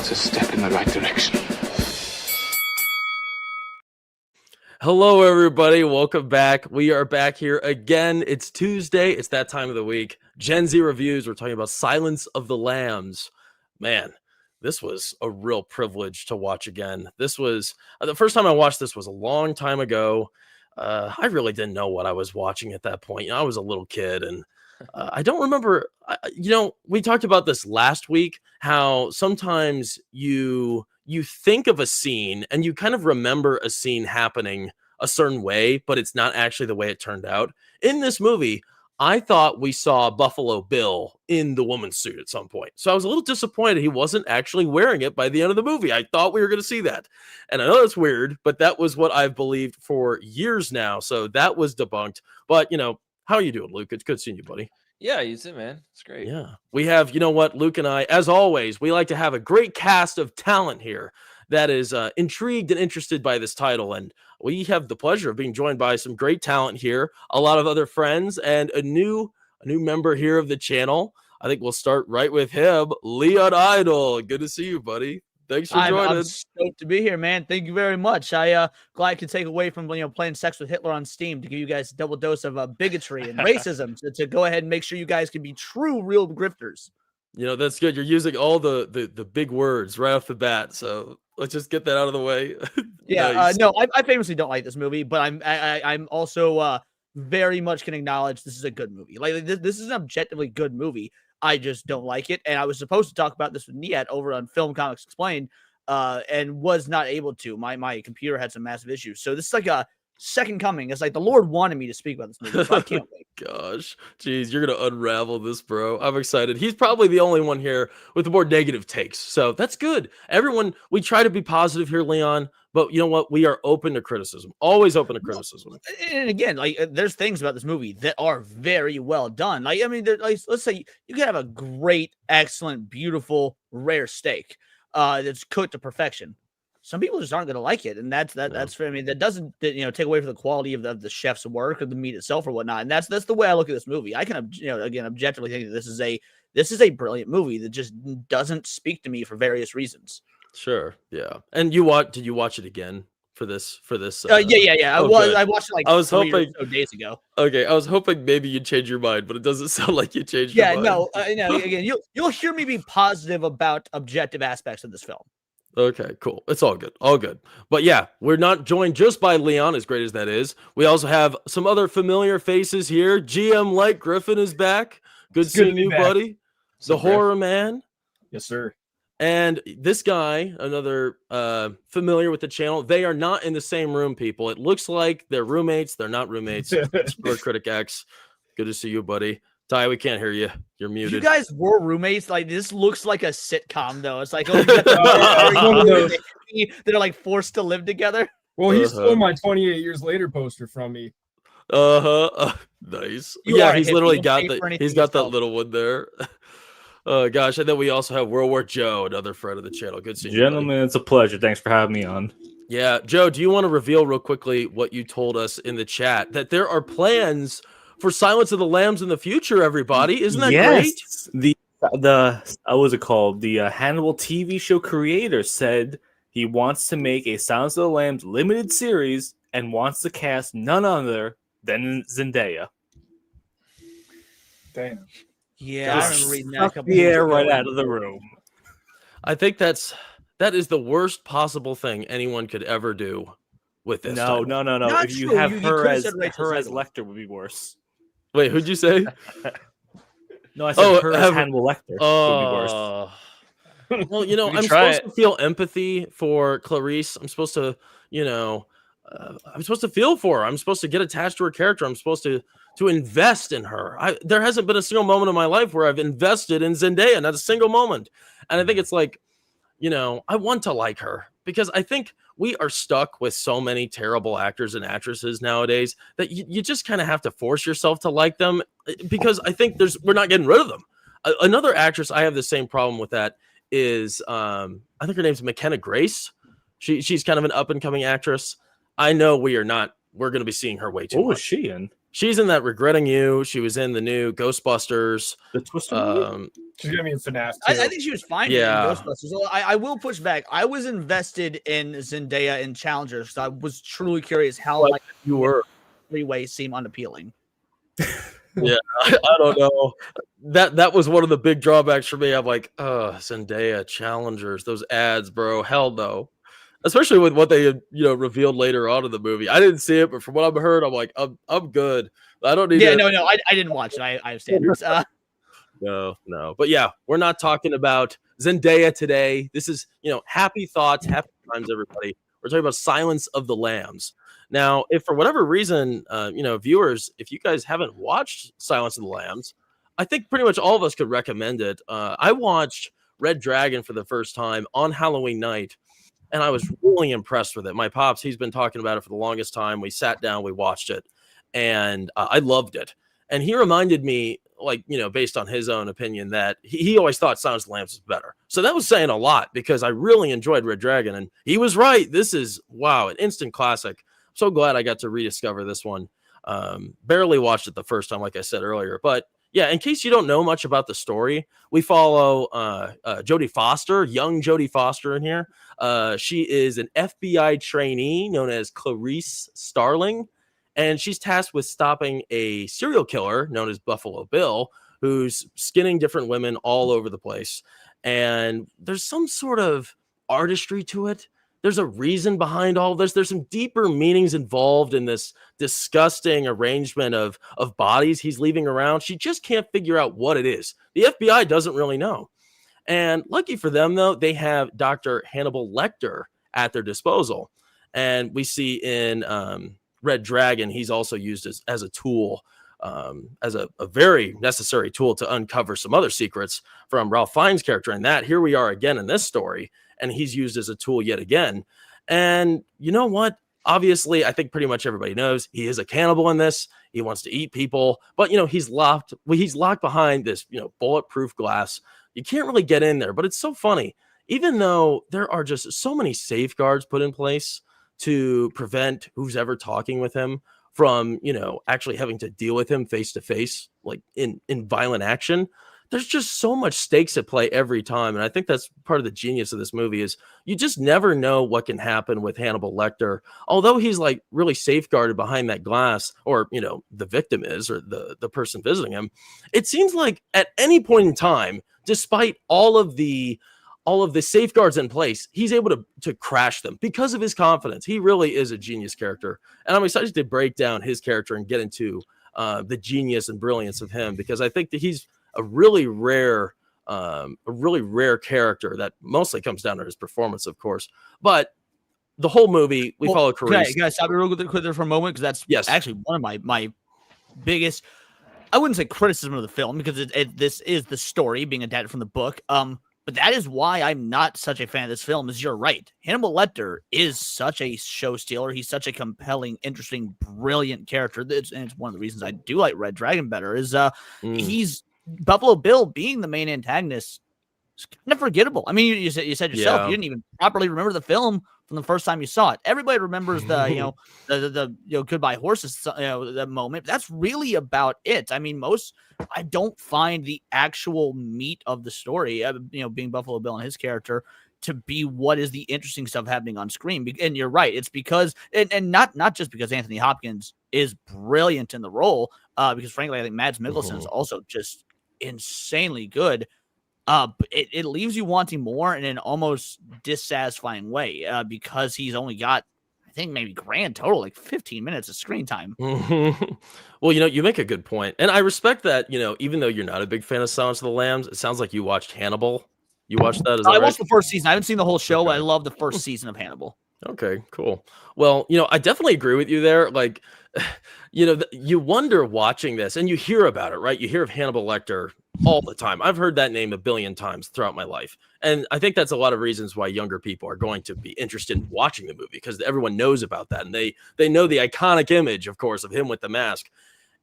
It's a step in the right direction. Hello, everybody. Welcome back. We are back here again. It's Tuesday. It's that time of the week. Gen Z Reviews. We're talking about Silence of the Lambs. Man, this was a real privilege to watch again. This was the first time I watched this was a long time ago. I really didn't know what I was watching at that point. I was a little kid, and I don't remember. We talked about this last week, how sometimes you think of a scene and you kind of remember a scene happening a certain way, but it's not actually the way it turned out. In this movie, I thought we saw Buffalo Bill in the woman's suit at some point. So I was a little disappointed he wasn't actually wearing it by the end of the movie. I thought we were going to see that. And I know it's weird, but that was what I've believed for years now. So that was debunked. But, how are you doing, Luke? It's good seeing you, buddy. Yeah, you too, man. It's great. Yeah. We have, Luke and I, as always, we like to have a great cast of talent here that is intrigued and interested by this title. And we have the pleasure of being joined by some great talent here, a lot of other friends, and a new member here of the channel. I think we'll start right with him, Leon Idol. Good to see you, buddy. Thanks for joining. I'm stoked to be here, man. Thank you very much. I glad I could take away from playing sex with Hitler on Steam to give you guys a double dose of bigotry and racism to go ahead and make sure you guys can be true, real grifters. That's good. You're using all the big words right off the bat, so let's just get that out of the way. Yeah, Nice. No, I famously don't like this movie, but I'm also very much can acknowledge this is a good movie. Like this is an objectively good movie. I just don't like it, and I was supposed to talk about this with Niet over on Film Comics Explained, and was not able to. My computer had some massive issues, so this is like a second coming. It's like the Lord wanted me to speak about this movie, so I can't wait. Gosh, geez, you're gonna unravel this, bro. I'm excited. He's probably the only one here with the more negative takes, so that's good. Everyone, we try to be positive here, Leon, but you know what? We are open to criticism. Always open to criticism. And again, there's things about this movie that are very well done. Let's say you can have a great, excellent, beautiful, rare steak that's cooked to perfection. Some people just aren't going to like it, and that's for me. That doesn't take away from the quality of the chef's work or the meat itself or whatnot. And that's the way I look at this movie. I can again objectively think that this is a brilliant movie that just doesn't speak to me for various reasons. Sure, yeah. And did you watch it again for this? Yeah. Oh, I watched it I was hoping 3 days ago. Okay, I was hoping maybe you'd change your mind, but it doesn't sound like you changed your mind. No. Again, you'll hear me be positive about objective aspects of this film. Okay, cool. It's all good. All good. But yeah, we're not joined just by Leon, as great as that is. We also have some other familiar faces here. GM Light Griffin is back. Good seeing you, buddy. The horror man. Yes, sir. And this guy, another familiar with the channel. They are not in the same room, people. It looks like they're roommates. They're not roommates. Spoiler Critic X. Good to see you, buddy. Ty, we can't hear you. You're muted. You guys were roommates. Like, this looks like a sitcom, though. It's like, they're like forced to live together. Well, he stole my 28 years later poster from me. Nice. Yeah, he's literally got that little one there. Gosh, and then we also have World War Joe, another friend of the channel. Good seeing you, gentlemen. It's a pleasure. Thanks for having me on. Yeah, Joe, do you want to reveal real quickly what you told us in the chat, that there are plans for Silence of the Lambs in the future, everybody? Isn't that great? What's it called? The Hannibal TV show creator said he wants to make a Silence of the Lambs limited series and wants to cast none other than Zendaya. Damn. Yeah, I remember reading that. Right out of the room. I think that is the worst possible thing anyone could ever do with this. No. Not if you true. have You her could've as said Rachel Lecter would be worse. Wait, who'd you say? No, I said her as Hannibal Lecter would be worse. Well, I'm supposed to feel empathy for Clarice. I'm supposed to, I'm supposed to feel for her. I'm supposed to get attached to her character. I'm supposed to invest in her. There hasn't been a single moment in my life where I've invested in Zendaya, not a single moment. And I think it's like, I want to like her, because I think we are stuck with so many terrible actors and actresses nowadays that you just kind of have to force yourself to like them, because I think we're not getting rid of them. Another actress I have the same problem with that is I think her name's McKenna Grace. She's kind of an up and coming actress. I know we're going to be seeing her way too much. What was she in? She's in that Regretting You. She was in the new Ghostbusters. The Twister movie? She's gonna be in FNAF too. I think she was fine Yeah. in Ghostbusters. So I will push back. I was invested in Zendaya in Challengers. So I was truly curious how Like, like you were. three-way seem unappealing. Yeah, I don't know. That was one of the big drawbacks for me. I'm like, Zendaya, Challengers, those ads, bro. Hell no. Especially with what they revealed later on in the movie. I didn't see it, but from what I've heard, I'm like, I'm good. I don't need Yeah, to. no, I didn't watch it. I have standards. No. But yeah, we're not talking about Zendaya today. This is, happy thoughts, happy times, everybody. We're talking about Silence of the Lambs. Now, if for whatever reason, viewers, if you guys haven't watched Silence of the Lambs, I think pretty much all of us could recommend it. I watched Red Dragon for the first time on Halloween night, and I was really impressed with it. My pops, he's been talking about it for the longest time. We sat down, we watched it, and I loved it. And he reminded me, based on his own opinion, that he always thought Silence of the Lambs was better. So that was saying a lot because I really enjoyed Red Dragon, and he was right. This is, wow, an instant classic. I'm so glad I got to rediscover this one. Barely watched it the first time, like I said earlier. But yeah, in case you don't know much about the story, we follow Jodie Foster, young Jodie Foster in here. She is an FBI trainee known as Clarice Starling, and she's tasked with stopping a serial killer known as Buffalo Bill, who's skinning different women all over the place. And there's some sort of artistry to it. There's a reason behind all this. There's some deeper meanings involved in this disgusting arrangement of bodies he's leaving around. She just can't figure out what it is. The FBI doesn't really know. And lucky for them, though, they have Dr. Hannibal Lecter at their disposal. And we see in Red Dragon, he's also used as a tool, as a very necessary tool to uncover some other secrets from Ralph Fiennes' character. And that here we are again in this story, and he's used as a tool yet again. And you know what? Obviously, I think pretty much everybody knows he is a cannibal in this. He wants to eat people, but he's locked behind this bulletproof glass. You can't really get in there. But it's so funny, even though there are just so many safeguards put in place to prevent who's ever talking with him from actually having to deal with him face to face, like in violent action. There's just so much stakes at play every time. And I think that's part of the genius of this movie is you just never know what can happen with Hannibal Lecter. Although he's like really safeguarded behind that glass, or, the victim is, or the person visiting him, it seems like at any point in time, despite all of the safeguards in place, he's able to crash them because of his confidence. He really is a genius character. And I'm excited to break down his character and get into the genius and brilliance of him, because I think that he's a really rare character that mostly comes down to his performance, of course. But the whole movie, we follow Clarice. Can I stop you real quick there for a moment? Because that's actually one of my biggest, I wouldn't say criticism of the film, because this is the story being adapted from the book. But that is why I'm not such a fan of this film, is you're right. Hannibal Lecter is such a show stealer. He's such a compelling, interesting, brilliant character. And it's one of the reasons I do like Red Dragon better, is he's Buffalo Bill being the main antagonist. It's kind of forgettable. I mean, you said yourself, you didn't even properly remember the film from the first time you saw it. Everybody remembers the goodbye horses, that moment. That's really about it. I mean, I don't find the actual meat of the story, being Buffalo Bill and his character, to be what is the interesting stuff happening on screen. And you're right. It's because, and not just because Anthony Hopkins is brilliant in the role, because frankly, I think Mads Mikkelsen is also just insanely good. But it leaves you wanting more in an almost dissatisfying way, because he's only got, I think, maybe grand total, like 15 minutes of screen time. Well, you make a good point. And I respect that, even though you're not a big fan of Silence of the Lambs, it sounds like you watched Hannibal. You watched that? I watched the first season. I haven't seen the whole show, but I love the first season of Hannibal. Okay, cool. Well, I definitely agree with you there. Like, you wonder watching this, and you hear about it, right? You hear of Hannibal Lecter all the time. I've heard that name a billion times throughout my life. And I think that's a lot of reasons why younger people are going to be interested in watching the movie, because everyone knows about that. And they know the iconic image, of course, of him with the mask.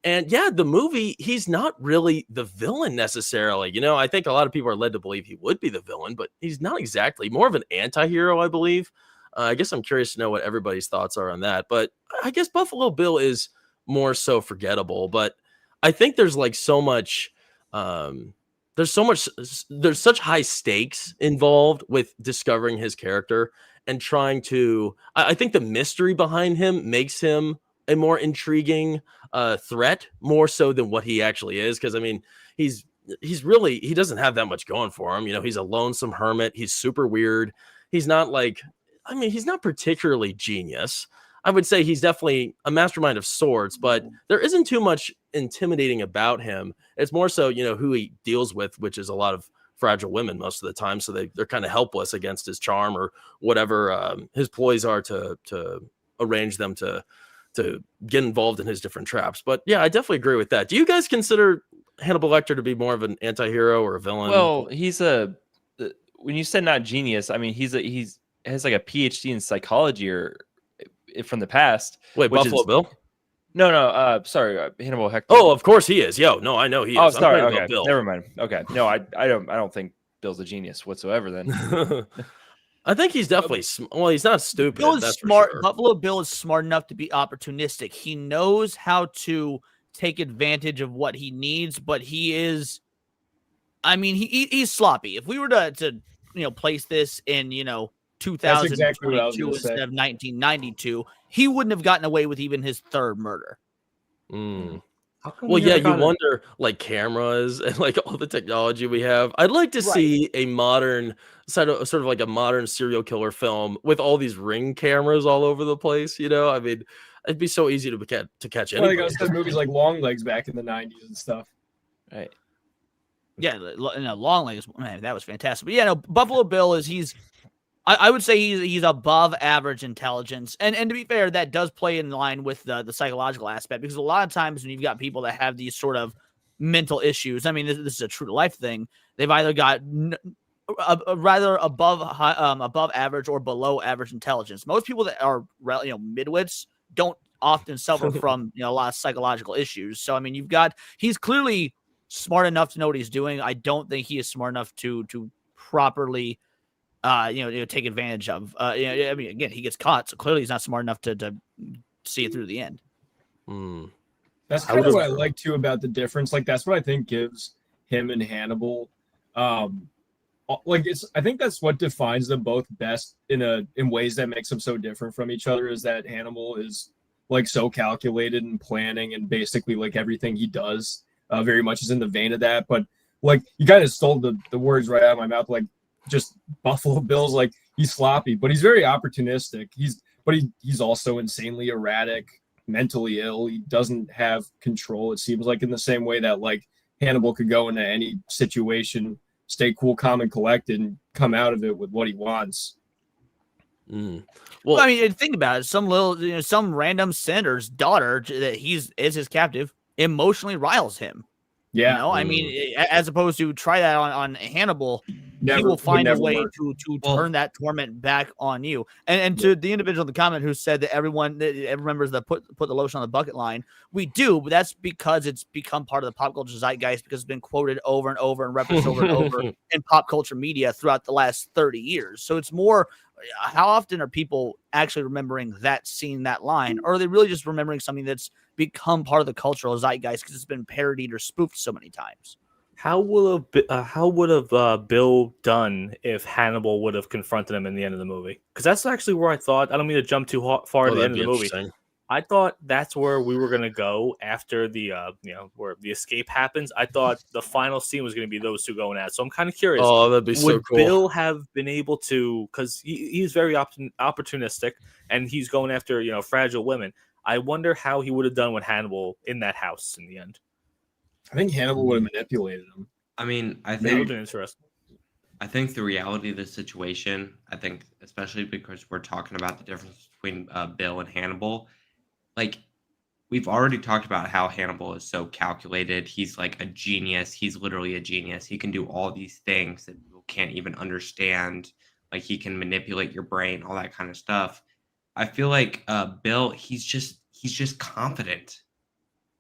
And yeah, the movie, he's not really the villain necessarily. I think a lot of people are led to believe he would be the villain, but he's not exactly. More of an anti-hero, I believe. I guess I'm curious to know what everybody's thoughts are on that. But I guess Buffalo Bill is more so forgettable. But I think there's like so much there's such high stakes involved with discovering his character and trying to I think the mystery behind him makes him a more intriguing threat more so than what he actually is. Because I mean, he's really, he doesn't have that much going for him. You know, he's a lonesome hermit. He's super weird. He's not like, I mean, he's not particularly genius. I would say he's definitely a mastermind of sorts, but there isn't too much intimidating about him. It's more so, you know, who he deals with, which is a lot of fragile women most of the time. So they're kind of helpless against his charm or whatever his ploys are to arrange them to get involved in his different traps. But yeah, I definitely agree with that. Do you guys consider Hannibal Lecter to be more of an anti-hero or a villain? Well, when you said not genius, I mean, he's has like a PhD in psychology or from the past. Wait, Buffalo Bill? No, sorry, Hannibal Lecter. Oh, of course he is. Yo, no, I know he is. Oh, sorry. I'm Okay, Bill. never mind. Okay, no, I don't think Bill's a genius whatsoever. Then I think he's definitely well, he's not stupid. Bill is that's smart. For sure. Buffalo Bill is smart enough to be opportunistic. He knows how to take advantage of what he needs, but he is, I mean, he's sloppy. If we were to place this in 2022 exactly what I was gonna instead say. of 1992, he wouldn't have gotten away with even his third murder. Mm. How come Well, we yeah, never you got it? wonder like cameras and like all the technology we have. I'd like to Right. see a modern sort of like a modern serial killer film with all these ring cameras all over the place. You know, I mean, it'd be so easy to catch Well, like anybody. I said, movies like Long Legs back in the 90s and stuff. right. Yeah, Long Legs, man, that was fantastic. But yeah, no, Buffalo Bill is I would say he's above average intelligence, and to be fair, that does play in line with the psychological aspect, because a lot of times when you've got people that have these sort of mental issues, I mean, this is a true to life thing. They've either got rather above average or below average intelligence. Most people that are midwits don't often suffer from a lot of psychological issues. So I mean, he's clearly smart enough to know what he's doing. I don't think he is smart enough to properly take advantage of. I mean, again, he gets caught, so clearly he's not smart enough to see it through the end. Mm. That's I kind of would've- what I like too about the difference. Like that's what I think gives him and Hannibal. I think that's what defines them both best in ways that makes them so different from each other. Is that Hannibal is like so calculated and planning, and basically like everything he does very much is in the vein of that. But like you kind of stole the words right out of my mouth. Like just Buffalo Bill's like he's sloppy, but he's very opportunistic. He's also insanely erratic, mentally ill. He doesn't have control. It seems like in the same way that like Hannibal could go into any situation, stay cool, calm, and collected, and come out of it with what he wants. Mm. Well, I mean, think about it. Some random senator's daughter that is his captive emotionally riles him. Yeah, I mean, as opposed to try that on Hannibal, he will would find a never way work. to Well- turn that torment back on you. And to the individual in the comment who said that everyone remembers the put the lotion on the bucket line, we do, but that's because it's become part of the pop culture zeitgeist, because it's been quoted over and over and referenced over and over in pop culture media throughout the last 30 years. So it's more, how often are people actually remembering that scene, that line, or are they really just remembering something that's become part of the cultural zeitgeist because it's been parodied or spoofed so many times? How would have Bill done if Hannibal would have confronted him in the end of the movie? Because that's actually where I thought. I don't mean to jump too far at the end of the movie. I thought that's where we were gonna go after the where the escape happens. I thought the final scene was gonna be those two going at. So I'm kind of curious. Oh, that'd be so Would cool. Bill have been able to? Because he's very opportunistic and he's going after fragile women. I wonder how he would have done with Hannibal in that house in the end. I think Hannibal would have manipulated him. I mean, I That would have think been interesting. I think the reality of the situation, I think especially because we're talking about the difference between Bill and Hannibal, like we've already talked about how Hannibal is so calculated. He's like a genius. He's literally a genius. He can do all these things that people can't even understand. Like he can manipulate your brain, all that kind of stuff. I feel like Bill, he's just confident.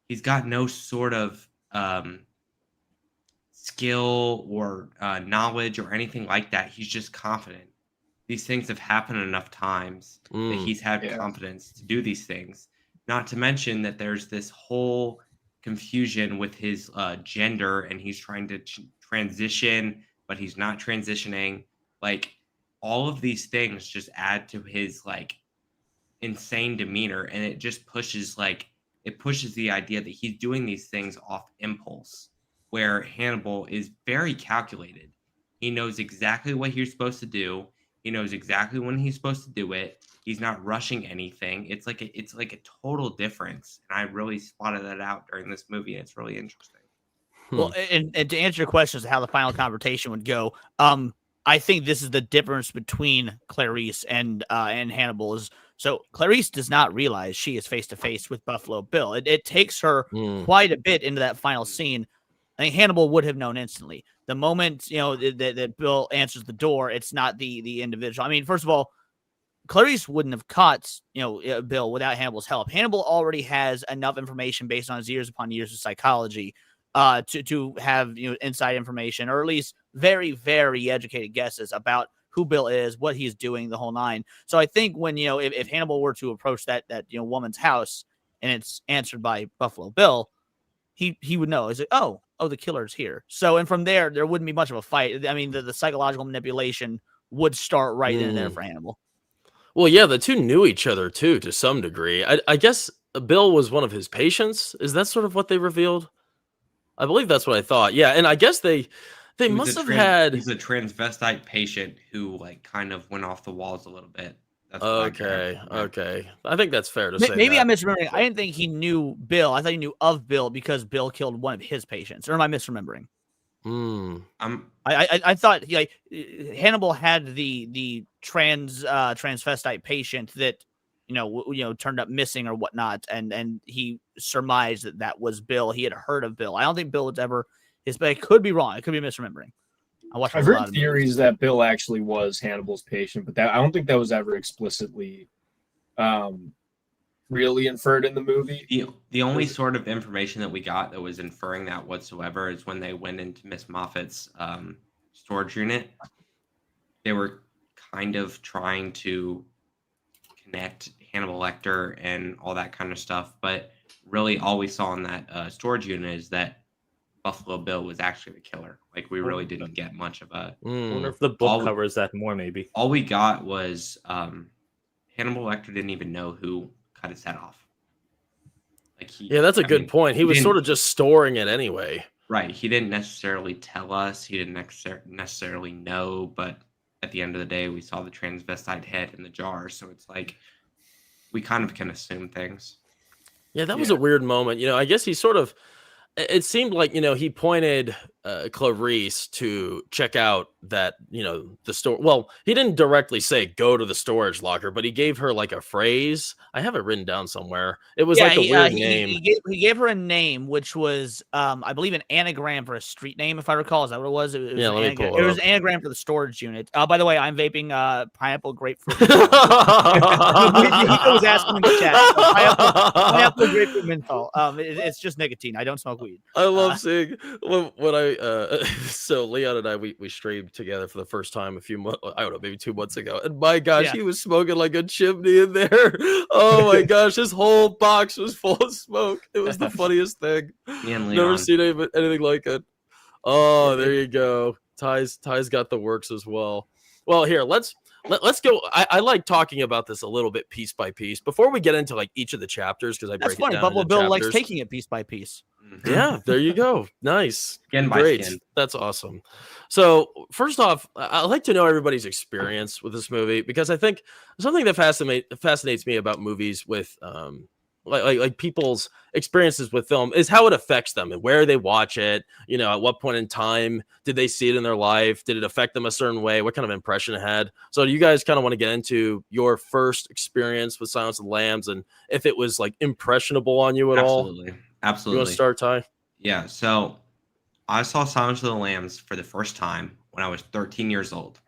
He's got no sort of skill or knowledge or anything like that. He's just confident. These things have happened enough times that he's had Yeah. confidence to do these things. Not to mention that there's this whole confusion with his gender, and he's trying to transition, but he's not transitioning. Like all of these things just add to his like insane demeanor, and it just pushes it pushes the idea that he's doing these things off impulse, where Hannibal is very calculated. He knows exactly what he's supposed to do. He knows exactly when he's supposed to do it. He's not rushing anything. It's like a total difference, and I really spotted that out during this movie, and it's really interesting. Well, and to answer your question as to how the final confrontation would go, I think this is the difference between Clarice and Hannibal is so Clarice does not realize she is face to face with Buffalo Bill. It takes her quite a bit into that final scene. I think Hannibal would have known instantly. The moment that Bill answers the door, it's not the individual. I mean, first of all, Clarice wouldn't have caught Bill without Hannibal's help. Hannibal already has enough information based on his years upon years of psychology to have inside information, or at least very, very educated guesses about who Bill is, what he's doing, the whole nine. So I think when if Hannibal were to approach that woman's house and it's answered by Buffalo Bill, he would know. He's like, oh, the killer's here. So and from there wouldn't be much of a fight. I mean, the psychological manipulation would start right in there for Hannibal. Well, yeah, the two knew each other too to some degree. I guess Bill was one of his patients. Is that sort of what they revealed? I believe that's what I thought. Yeah, and I guess they must have had. He's a transvestite patient who like kind of went off the walls a little bit. That's okay. I think that's fair to say. Maybe I'm misremembering. I didn't think he knew Bill. I thought he knew of Bill because Bill killed one of his patients. Or am I misremembering? I thought Hannibal had the transvestite patient that turned up missing or whatnot, and he surmised that was Bill. He had heard of Bill. I don't think Bill was ever but I could be wrong. I could be misremembering. I've heard theories that Bill actually was Hannibal's patient, but I don't think that was ever explicitly really inferred in the movie. The only sort of information that we got that was inferring that whatsoever is when they went into Miss Moffat's storage unit. They were kind of trying to connect Hannibal Lecter and all that kind of stuff, but really all we saw in that storage unit is that Buffalo Bill was actually the killer. Like we really didn't get much of a. I wonder if the book covers that more. Maybe all we got was Hannibal Lecter didn't even know who cut his head off. That's a good point. He was sort of just storing it anyway. Right. He didn't necessarily tell us. He didn't necessarily know. But at the end of the day, we saw the transvestite head in the jar. So it's like we kind of can assume things. Yeah, that was a weird moment. I guess he sort of. It seemed like he pointed Clarice to check out that the store. Well, he didn't directly say go to the storage locker, but he gave her like a phrase. I have it written down somewhere. It was like a weird name. He gave her a name, which was I believe an anagram for a street name, if I recall. Is that what it was? It was an anagram for the storage unit. By the way, I'm vaping pineapple grapefruit. He was asking in the chat. Pineapple grapefruit menthol. It's just nicotine. I don't smoke weed. I love seeing when I so Leon and I we streamed together for the first time a few months, I don't know, maybe 2 months ago, and my gosh, he was smoking like a chimney in there. Oh my gosh, his whole box was full of smoke. It was the funniest thing. Never seen anything like it. Oh, there you go. Ty's got the works as well. Well, here let's go. I like talking about this a little bit piece by piece before we get into like each of the chapters, because that's funny. Buffalo Bill likes taking it piece by piece. Yeah, there you go. Nice. Great. That's awesome. So first off, I'd like to know everybody's experience with this movie, because I think something that fascinates me about movies with like people's experiences with film is how it affects them and where they watch it. At what point in time did they see it in their life? Did it affect them a certain way? What kind of impression it had? So do you guys kind of want to get into your first experience with Silence of the Lambs and if it was like impressionable on you at all? Absolutely. You want to start, Ty? Yeah. So I saw Silence of the Lambs for the first time when I was 13 years old.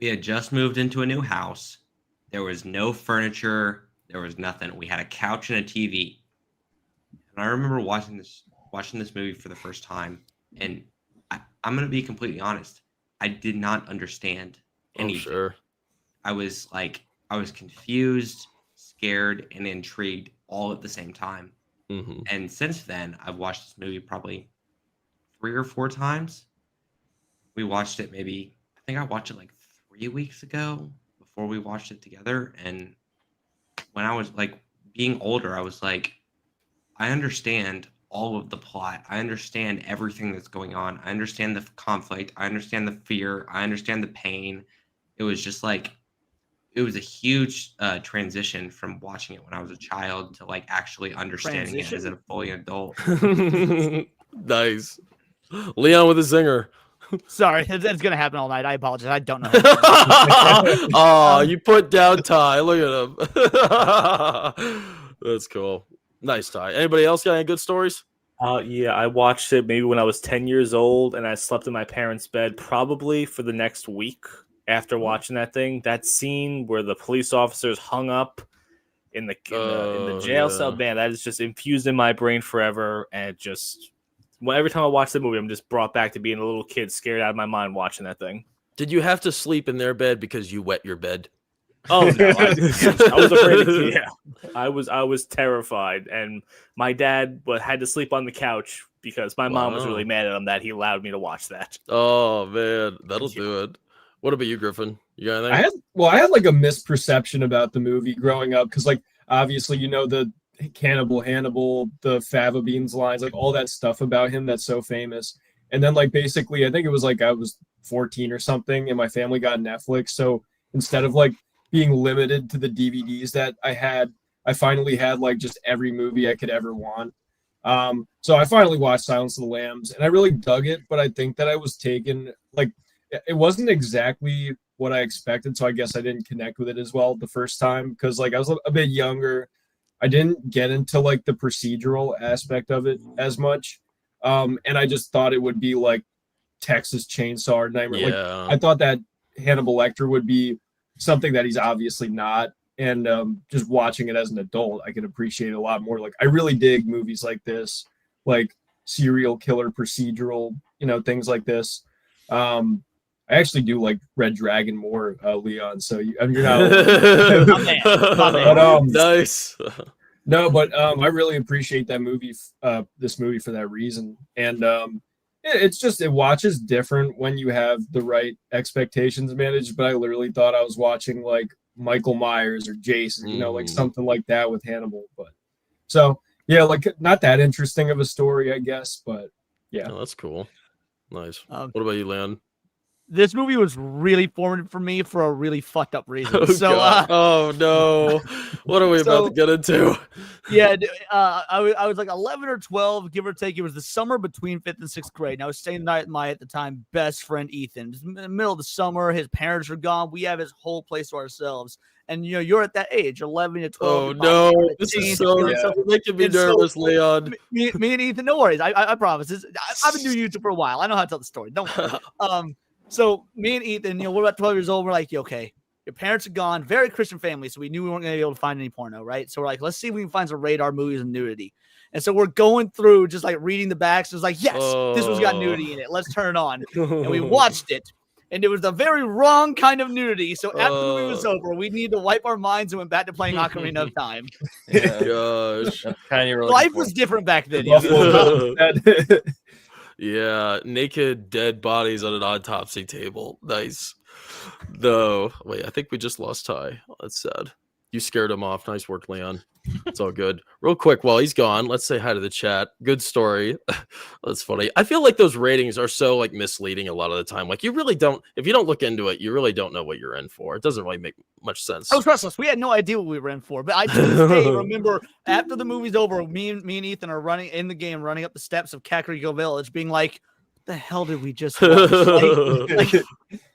We had just moved into a new house. There was no furniture. There was nothing. We had a couch and a TV. And I remember watching this movie for the first time. And I'm going to be completely honest. I did not understand anything. Oh, sure. I was confused, scared, and intrigued all at the same time. Mhm. And since then, I've watched this movie probably 3 or 4 times. We watched it I think I watched it like 3 weeks ago before we watched it together. And when I was like being older, I was like, I understand all of the plot. I understand everything that's going on. I understand the conflict. I understand the fear. I understand the pain. It was just like, it was a huge transition from watching it when I was a child to like actually understanding it as a fully adult. Nice. Leon with a zinger. Sorry, it's gonna happen all night. I apologize. I don't know. Oh, you put down Ty. Look at him. That's cool. Nice, Ty. Anybody else got any good stories? Yeah, I watched it maybe when I was 10 years old, and I slept in my parents' bed probably for the next week after watching that thing. That scene where the police officers hung up in the jail cell, man, that is just infused in my brain forever. And it just, every time I watch the movie, I'm just brought back to being a little kid, scared out of my mind watching that thing. Did you have to sleep in their bed because you wet your bed? Oh no, I was afraid to, yeah. I was terrified, and my dad had to sleep on the couch because my mom was really mad at him that he allowed me to watch that. Oh man, that'll do it. What about you, Griffin? You got anything? I had like a misperception about the movie growing up because like obviously the Hannibal, the fava beans lines, like all that stuff about him that's so famous. And then like basically I think it was like I was 14 or something and my family got Netflix, so instead of like being limited to the DVDs that I finally had like just every movie I could ever want. So I finally watched Silence of the Lambs and I really dug it, but I think that I was taken, like, it wasn't exactly what I expected. So I guess I didn't connect with it as well the first time because like I was a bit younger. I didn't get into like the procedural aspect of it as much. And I just thought it would be like Texas Chainsaw Nightmare. Yeah. Like, I thought that Hannibal Lecter would be something that he's obviously not. And just watching it as an adult, I can appreciate it a lot more. Like, I really dig movies like this, like serial killer procedural, things like this. I actually do like Red Dragon more, Leon. So you're not. My man. But, nice. No, but I really appreciate that movie, this movie for that reason. And it's just, it watches different when you have the right expectations managed. But I literally thought I was watching like Michael Myers or Jason, like something like that with Hannibal. But so, yeah, like not that interesting of a story, I guess. But yeah. Oh, that's cool. Nice. What about you, Leon? This movie was really formative for me for a really fucked up reason. Oh no, what are we about to get into? Yeah, I was like 11 or 12, give or take. It was the summer between 5th and 6th grade. And I was staying the night with my, at the time, best friend Ethan. It was in the middle of the summer. His parents are gone. We have his whole place to ourselves. And you're at that age, 11 to 12. Oh no, this is so making me nervous, Leon. Me and Ethan, no worries. I promise. I've been doing YouTube for a while. I know how to tell the story. Don't worry. So me and Ethan, we're about 12 years old. We're like, okay, your parents are gone. Very Christian family. So we knew we weren't going to be able to find any porno, right? So we're like, let's see if we can find some radar movies and nudity. And so we're going through just like reading the backs. It's like, yes, this one's got nudity in it. Let's turn it on. And we watched it. And it was the very wrong kind of nudity. So after the movie was over, we needed to wipe our minds and went back to playing Ocarina of Time. Gosh. Life was different back then. Yeah, naked dead bodies on an autopsy table. Nice. Though, wait, I think we just lost Ty. That's sad. You scared him off. Nice work, Leon. It's all good. Real quick, while he's gone, let's say hi to the chat. Good story. That's funny. I feel like those ratings are so like misleading a lot of the time. Like you really don't, if you don't look into it, you really don't know what you're in for. It doesn't really make much sense. I was restless. We had no idea what we were in for. But I to this day remember after the movie's over, me and Ethan are running in the game, running up the steps of Kakariko Village, being like, "What the hell did we just watch?" like,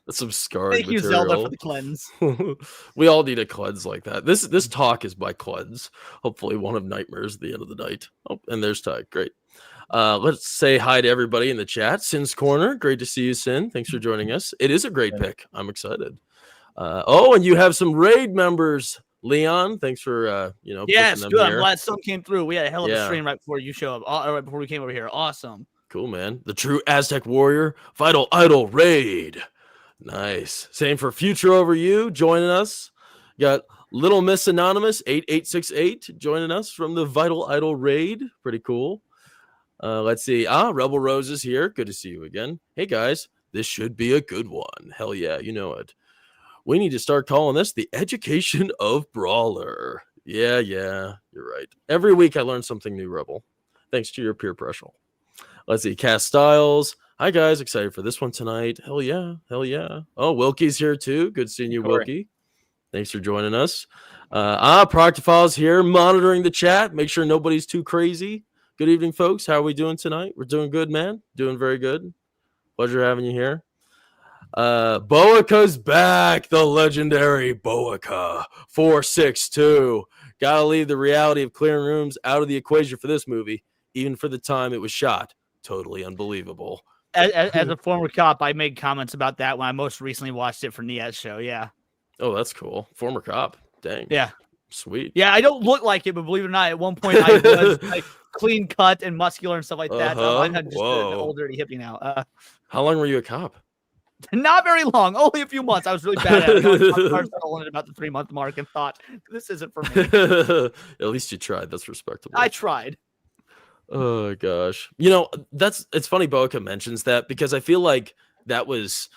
That's some scarred thank material. you, Zelda, for the cleanse. We all need a cleanse like that. This talk is by cleanse. Hopefully, one of nightmares at the end of the night. Oh, and there's Ty. Great. Let's say hi to everybody in the chat. Sin's Corner. Great to see you, Sin. Thanks for joining us. It is a great pick. I'm excited. And you have some raid members. Leon, thanks for yes, them good. here. I'm glad some came through. We had a hell of a Yeah. stream right before you show up. Right before we came over here. Awesome. Cool, man. The true Aztec warrior, Vital Idol raid. Nice. Same for Future Over You joining us. Got Little Miss Anonymous 8868 joining us from the Vital Idol raid. Pretty cool. Let's see. Rebel Rose is here. Good to see you again. Hey guys, this should be a good one. Hell yeah, you know it. We need to start calling this the education of Brawler. Yeah, you're right. Every week I learn something new, Rebel. Thanks to your peer pressure. Let's see. Cass Styles. Hi guys, excited for this one tonight. Hell yeah. Oh, Wilkie's here too. Good seeing you, Corey. Wilkie. Thanks for joining us. Proctophile's here monitoring the chat. Make sure nobody's too crazy. Good evening, folks. How are we doing tonight? We're doing good, man. Doing very good. Pleasure having you here. Boaca's back. The legendary Boaca 462. Gotta leave the reality of clearing rooms out of the equation for this movie, even for the time it was shot. Totally unbelievable. As a former cop, I made comments about that when I most recently watched it for Nia's show. Yeah. Oh, that's cool. Former cop. Dang. Yeah. Sweet. Yeah, I don't look like it, but believe it or not, at one point I was like clean cut and muscular and stuff like that. So I'm not just an old dirty hippie now. How long were you a cop? Not very long, only a few months. I was really bad at it. I started at about the 3-month mark and thought, this isn't for me. At least you tried. That's respectable. I tried. Oh gosh. You know, it's funny Boca mentions that because I feel like that was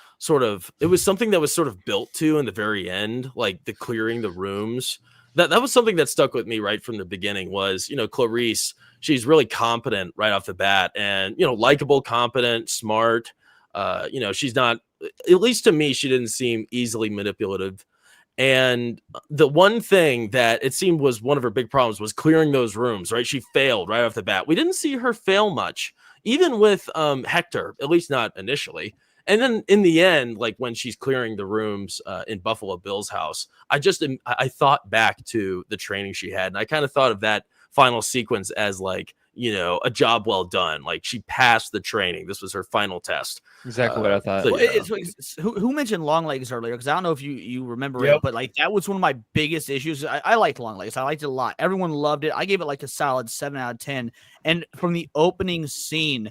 it was something that was sort of built to in the very end, like the clearing the rooms. That was something that stuck with me right from the beginning was, Clarice, she's really competent right off the bat and, likable, competent, smart. She's not, at least to me, she didn't seem easily manipulative. And the one thing that it seemed was one of her big problems was clearing those rooms, right? She failed right off the bat. We didn't see her fail much, even with Hector, at least not initially. And then in the end, like when she's clearing the rooms in Buffalo Bill's house, I thought back to the training she had. And I kind of thought of that final sequence as like, a job well done. Like she passed the training. This was her final test. Exactly what I thought. So, yeah. Who mentioned long legs earlier? Because I don't know if you remember Yep. it, but like that was one of my biggest issues. I liked long legs. I liked it a lot. Everyone loved it. I gave it like a solid 7 out of 10. And from the opening scene,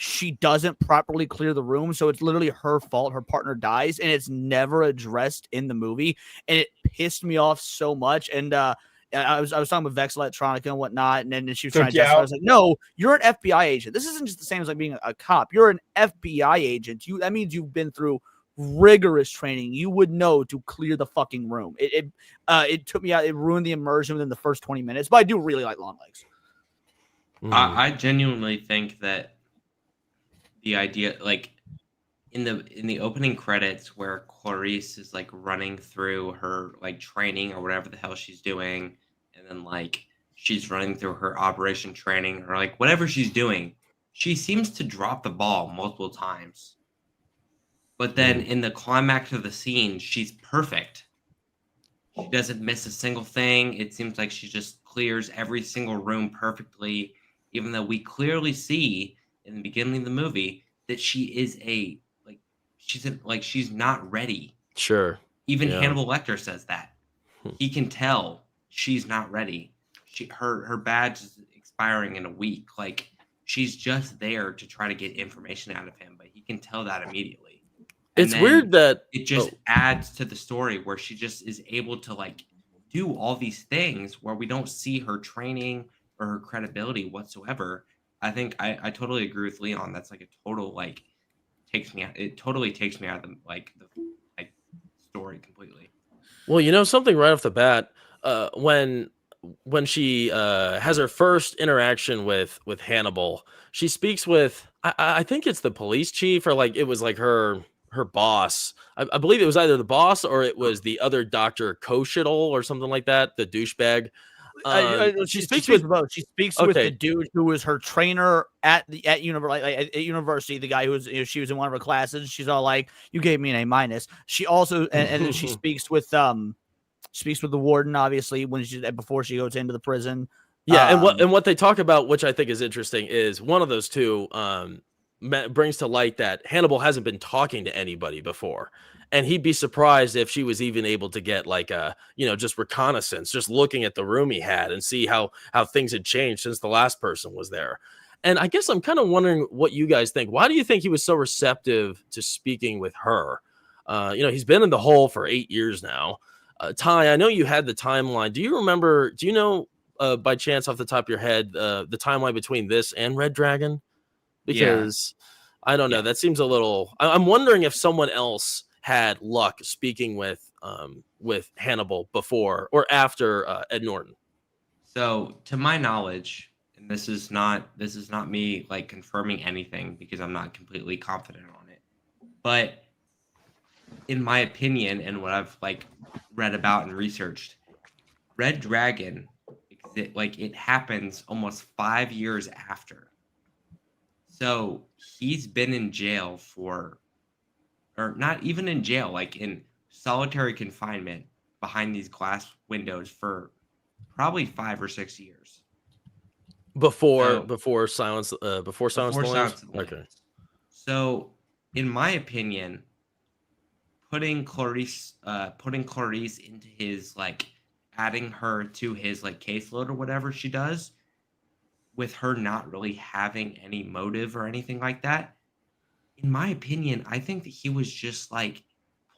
she doesn't properly clear the room, so it's literally her fault. Her partner dies, and it's never addressed in the movie, and it pissed me off so much. And I was talking with Vex Electronica and whatnot, and then she was trying to justify. I was like, "No, you're an FBI agent. This isn't just the same as like being a cop. You're an FBI agent. That means you've been through rigorous training. You would know to clear the fucking room. It took me out. It ruined the immersion within the first 20 minutes. But I do really like long legs. I genuinely think that the idea, like in the opening credits where Clarice is like running through her like training or whatever the hell she's doing, and then like she's running through her operation training or like whatever she's doing, she seems to drop the ball multiple times. But then in the climax of the scene, she's perfect. She doesn't miss a single thing. It seems like she just clears every single room perfectly, even though we clearly see in the beginning of the movie that she is she's not ready. Sure. Even Yeah. Hannibal Lecter says that. He can tell she's not ready. Her badge is expiring in a week. Like she's just there to try to get information out of him, but he can tell that immediately. And It's then weird that it just adds to the story where she just is able to like do all these things where we don't see her training or her credibility whatsoever. I think I totally agree with Leon. That's like a total like it totally takes me out of the story completely. Well, something right off the bat, when she has her first interaction with Hannibal, she speaks with I think it's the police chief or like it was like her boss. I believe it was either the boss or it was the other Dr. Koshidal or something like that, the douchebag. She speaks with both. She speaks with the dude who was her trainer at university. The guy who was she was in one of her classes. She's all like, "You gave me an A-." She also and then she speaks with the warden, obviously, before she goes into the prison. Yeah, and what they talk about, which I think is interesting, is one of those two brings to light that Hannibal hasn't been talking to anybody before. And he'd be surprised if she was even able to get like a, just reconnaissance, just looking at the room he had and see how things had changed since the last person was there. And I guess I'm kind of wondering what you guys think. Why do you think he was so receptive to speaking with her? He's been in the hole for 8 years now. Ty, I know you had the timeline. Do you remember? Do you know by chance off the top of your head the timeline between this and Red Dragon? Because I don't know. Yeah. That seems a little. I'm wondering if someone else had luck speaking with Hannibal before or after Ed Norton. So, to my knowledge, and this is not me like confirming anything because I'm not completely confident on it, but in my opinion and what I've like read about and researched, Red Dragon, like it happens almost 5 years after. So he's been in jail for, or not even in jail, like in solitary confinement behind these glass windows for probably 5 or 6 years. So Before Silence of before the Lambs. Silence of the Okay. Lambs. So, in my opinion, putting Clarice into his like adding her to his like caseload or whatever she does, with her not really having any motive or anything like that. In my opinion, I think that he was just like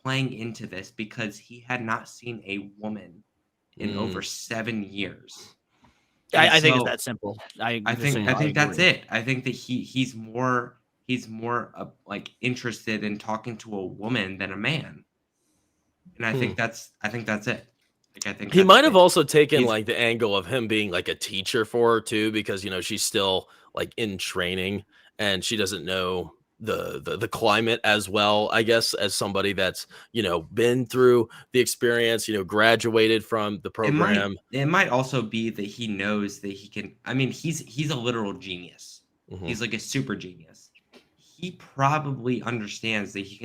playing into this because he had not seen a woman in over 7 years. And I think it's so that simple. I just think saying, I think that's agree. it. I think that he's more like interested in talking to a woman than a man. And I think that's it. Like I think He that's might have it. also taken He's- like the angle of him being like a teacher for her too, because she's still like in training and she doesn't know the climate as well, I guess, as somebody that's been through the experience, graduated from the It might program. it might also be that he knows that he can. I mean, he's a literal genius. Mhm. He's like a super genius. He probably understands that he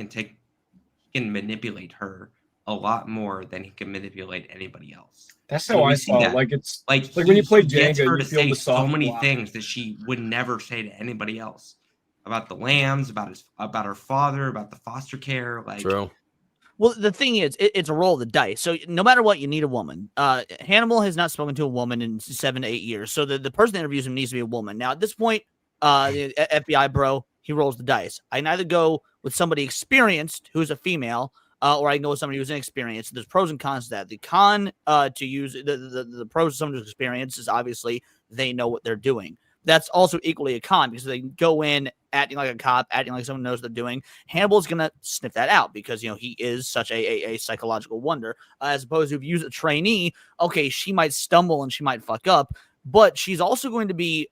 can manipulate her a lot more than he can manipulate anybody else. That's And how we I see saw. that. Like it's Like like when you play he gets Jenga, her you to feel say the so soft many block. things that she would never say to anybody else about the lambs, about her father, about the foster care. Like True. Well, the thing is, it's a roll of the dice. So no matter what, you need a woman. Hannibal has not spoken to a woman in 7 to 8 years. So the person that interviews him needs to be a woman. Now, at this point, the FBI bro, he rolls the dice. I can either go with somebody experienced who's a female, or I can go with somebody who's inexperienced. There's pros and cons to that. The con to use the pros of someone who's experienced is obviously they know what they're doing. That's also equally a con because they go in acting like a cop, acting like someone knows what they're doing. Hannibal's going to sniff that out because, he is such a psychological wonder. As opposed to if you use a trainee, okay, she might stumble and she might fuck up, but she's also going to be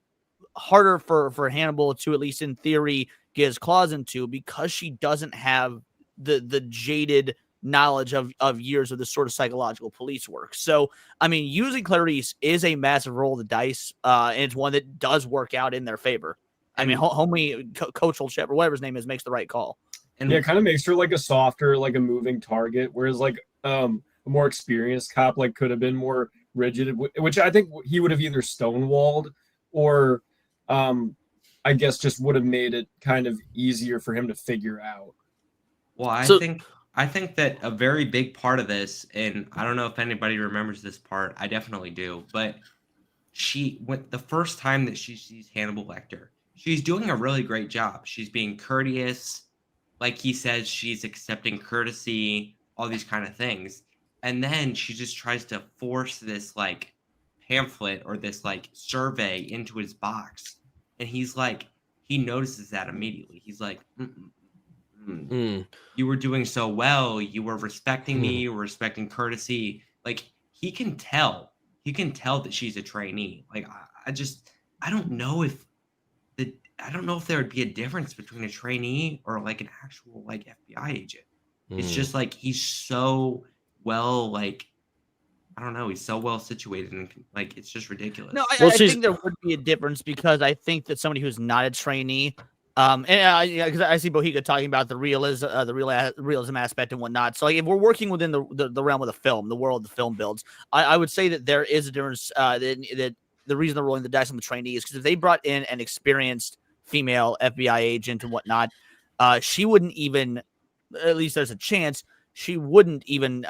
harder for Hannibal to, at least in theory, get his claws into because she doesn't have the jaded knowledge of years of this sort of psychological police work. So, I mean, using Clarice is a massive roll of the dice, and it's one that does work out in their favor. I mean, homie, Coach Shep or whatever his name is, makes the right call. and Yeah, it kind of makes her like a softer, like a moving target, whereas like a more experienced cop like could have been more rigid, which I think he would have either stonewalled or I guess just would have made it kind of easier for him to figure out. Well, So- I think that a very big part of this, and I don't know if anybody remembers this part, I definitely do, but she went the first time that she sees Hannibal Lecter, she's doing a really great job. She's being courteous, like he says, she's accepting courtesy, all these kind of things. And then she just tries to force this like pamphlet or this like survey into his box. And he's like, he notices that immediately. He's like, you were doing so well. You were respecting me. You were respecting courtesy. Like he can tell that she's a trainee. Like I don't know if there would be a difference between a trainee or like an actual like FBI agent. It's just like he's so well, like I don't know, he's so well situated and like it's just ridiculous. No, Well, I she's- think there would be a difference because I think that somebody who's not a trainee, because I see Bohiga talking about the realism aspect and whatnot. So like, if we're working within the realm of the film, the world the film builds, I would say that there is a difference. That the reason they're rolling the dice on the trainee is because if they brought in an experienced female FBI agent and whatnot, she wouldn't even, at least there's a chance, she wouldn't even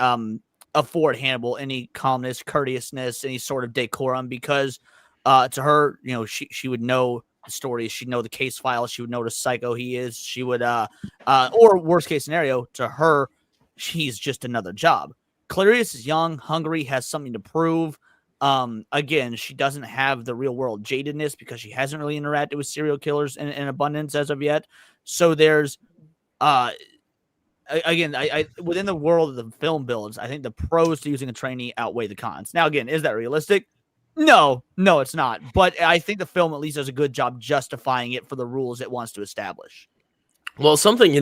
afford Hannibal any calmness, courteousness, any sort of decorum because to her, she would know the stories, she'd know the case file, she would know what a psycho he is, she would or worst case scenario, to her, he's just another job. Clarice is young, hungry, has something to prove. Again, she doesn't have the real world jadedness because she hasn't really interacted with serial killers in abundance as of yet. So there's again, I within the world of the film builds, I think the pros to using a trainee outweigh the cons. Now, again, is that realistic? No, it's not. But I think the film at least does a good job justifying it for the rules it wants to establish. Well, something,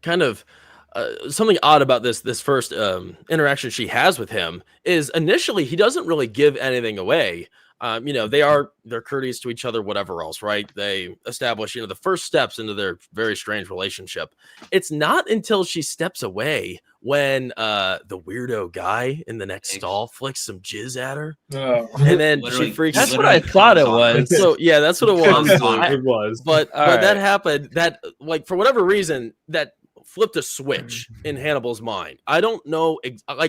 kind of something odd about this first interaction she has with him is initially he doesn't really give anything away. They're courteous to each other, whatever else, right? They establish, the first steps into their very strange relationship. It's not until she steps away when the weirdo guy in the next stall flicks some jizz at her, Oh. and then Literally- she freaks. That's what I thought it was. So yeah, that's what it was. It was. But All that right. happened. That for whatever reason that flipped a switch in Hannibal's mind. I don't know.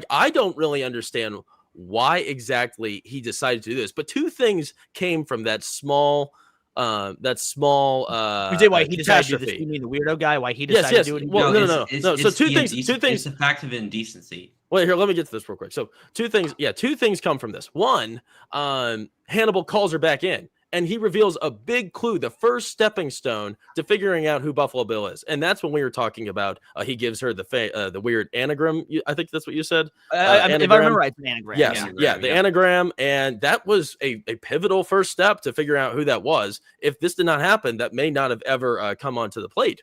I don't really understand why exactly he decided to do this. But two things came from that small. You say why he decided to do this? catastrophe. You mean the weirdo guy? Why he decided Yes. to do it? Well, no. it's- So it's two the things. indecent- It's the fact of indecency. Wait, here, let me get to this real quick. So two things come from this. One, Hannibal calls her back in and he reveals a big clue, the first stepping stone to figuring out who Buffalo Bill is. And that's when we were talking about, he gives her the weird anagram. I think that's what you said. If I anagram. remember right, it's an anagram. Yes, Yeah. the anagram. And that was a pivotal first step to figure out who that was. If this did not happen, that may not have ever come onto the plate.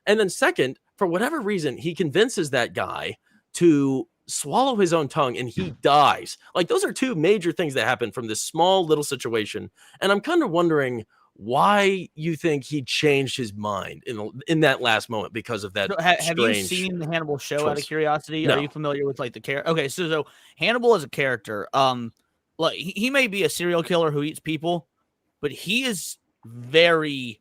And then second, for whatever reason, he convinces that guy to swallow his own tongue and he dies. Like, those are two major things that happen from this small little situation. And I'm kind of wondering why you think he changed his mind in that last moment because of that. So, have you strange seen the Hannibal show out of choice. curiosity? No. Are you familiar with like the character? Okay, so Hannibal is a character. Like he may be a serial killer who eats people, but he is very,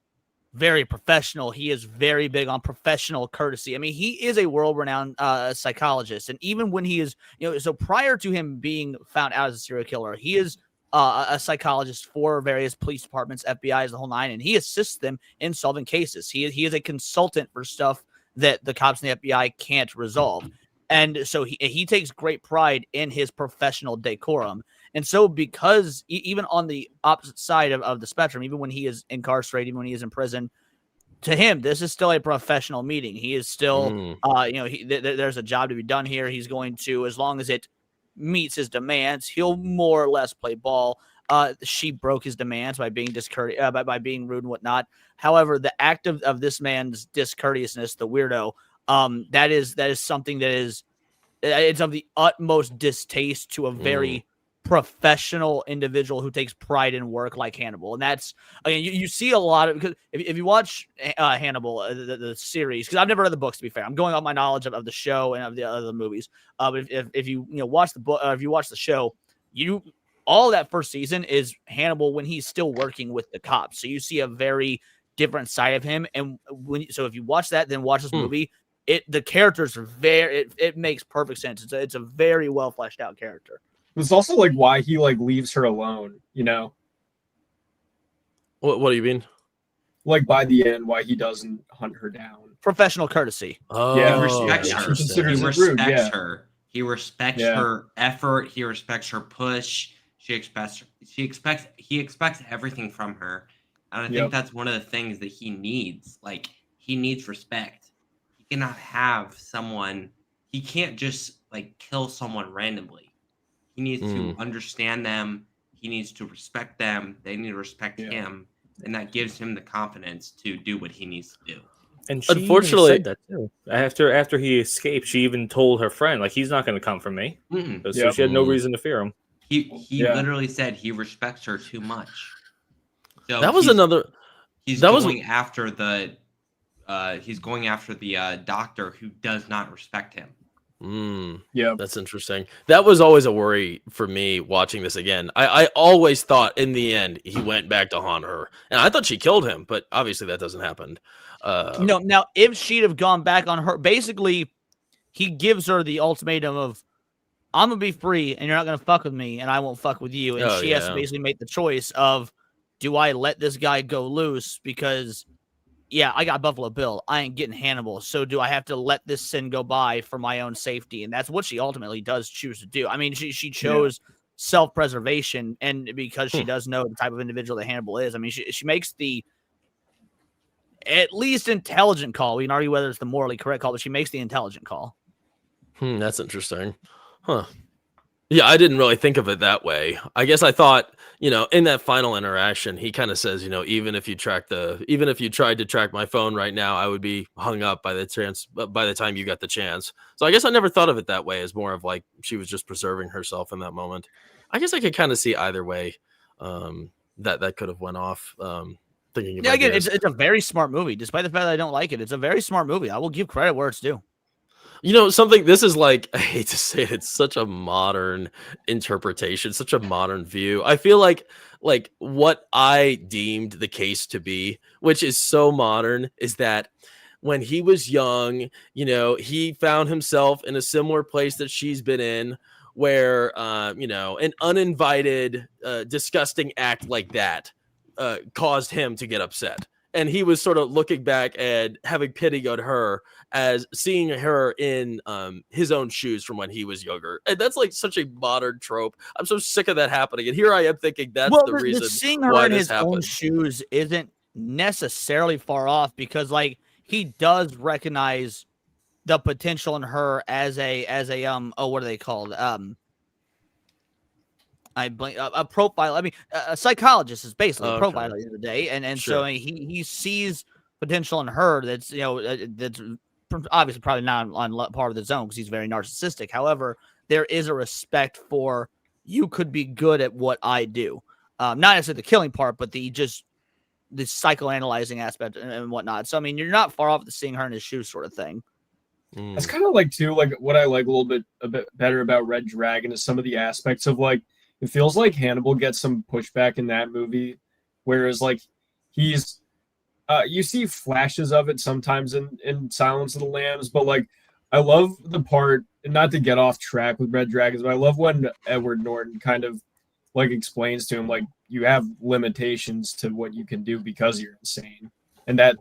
very professional. He is very big on professional courtesy. I mean, he is a world-renowned psychologist, and even when he is, so prior to him being found out as a serial killer, he is a psychologist for various police departments, FBI, the whole nine, and he assists them in solving cases. He is a consultant for stuff that the cops and the FBI can't resolve. And so he takes great pride in his professional decorum. And so because even on the opposite side of the spectrum, even when he is incarcerated, even when he is in prison, to him, this is still a professional meeting. He is still, there's a job to be done here. He's going to, as long as it meets his demands, he'll more or less play ball. She broke his demands by being discourteous, by being rude and whatnot. However, the act of this man's discourteousness, the weirdo, that is something that is, it's of the utmost distaste to a very professional individual who takes pride in work like Hannibal. And that's, again, you see a lot of, because if you watch Hannibal, the series, because I've never read the books, to be fair, I'm going off my knowledge of the show and of the other movies. But if you watch the book, if you watch the show, all that first season is Hannibal when he's still working with the cops. So you see a very different side of him. And so if you watch that, then watch this movie, the characters are it makes perfect sense. It's a very well fleshed out character. It's also like why he like leaves her alone, What do you mean? Like by the end, why he doesn't hunt her down. Professional courtesy. Oh, He respects her. interesting. Considers He it rude, respects yeah. her. He respects Yeah. her effort. He respects her push. He expects everything from her. And I think Yep. that's one of the things that he needs. Like, he needs respect. He cannot have someone, he can't just like kill someone randomly. He needs to understand them. He needs to respect them. They need to respect Yeah. him. And that gives him the confidence to do what he needs to do. And she Unfortunately- even said that too. After he escaped, she even told her friend, like, he's not going to come for me. Mm-mm. So Yep. she had no reason to fear him. He Yeah. literally said he respects her too much. So That was he's- another. He's that was- going after the doctor who does not respect him. Yeah. That's interesting. That was always a worry for me watching this again. I always thought in the end he went back to haunt her, and I thought she killed him, but obviously that doesn't happen. No, now if she'd have gone back on her, basically, he gives her the ultimatum of, "I'm gonna be free, and you're not gonna fuck with me, and I won't fuck with you." And Oh, she has to yeah. basically make the choice of, do I let this guy go loose? Because yeah, I got Buffalo Bill. I ain't getting Hannibal. So do I have to let this sin go by for my own safety? And that's what she ultimately does choose to do. I mean, she chose self-preservation, and because she does know the type of individual that Hannibal is. I mean, she makes the at least intelligent call. We can argue whether it's the morally correct call, but she makes the intelligent call. That's interesting. Huh. Yeah, I didn't really think of it that way. I guess I thought, in that final interaction, he kind of says, even if you tried to track my phone right now, I would be hung up by the time you got the chance. So I guess I never thought of it that way, as more of like she was just preserving herself in that moment. I guess I could kind of see either way that could have went off. Thinking about again, it's a very smart movie, despite the fact that I don't like it. It's a very smart movie. I will give credit where it's due. This is like, I hate to say it, it's such a modern interpretation, such a modern view. I feel like what I deemed the case to be, which is so modern, is that when he was young, he found himself in a similar place that she's been in, where, an uninvited, disgusting act like that caused him to get upset. And he was sort of looking back and having pity on her as seeing her in his own shoes from when he was younger. And that's like such a modern trope. I'm so sick of that happening. And here I am thinking that's the reason seeing her why in his happened. own shoes isn't necessarily far off, because like he does recognize the potential in her as a what are they called? A profile. I mean, a psychologist is basically a profile at the end of the day, and Sure. so he sees potential in her that's that's obviously probably not on part of the zone because he's very narcissistic. However, there is a respect for you could be good at what I do, not necessarily the killing part, but the psychoanalyzing aspect and whatnot. So I mean, you're not far off to seeing her in his shoes, sort of thing. That's kind of like too, like what I like a bit better about Red Dragon is some of the aspects of like. It feels like Hannibal gets some pushback in that movie, whereas like he's you see flashes of it sometimes in Silence of the Lambs, but like I love the part, and not to get off track with Red Dragons, but I love when Edward Norton kind of like explains to him like you have limitations to what you can do because you're insane, and that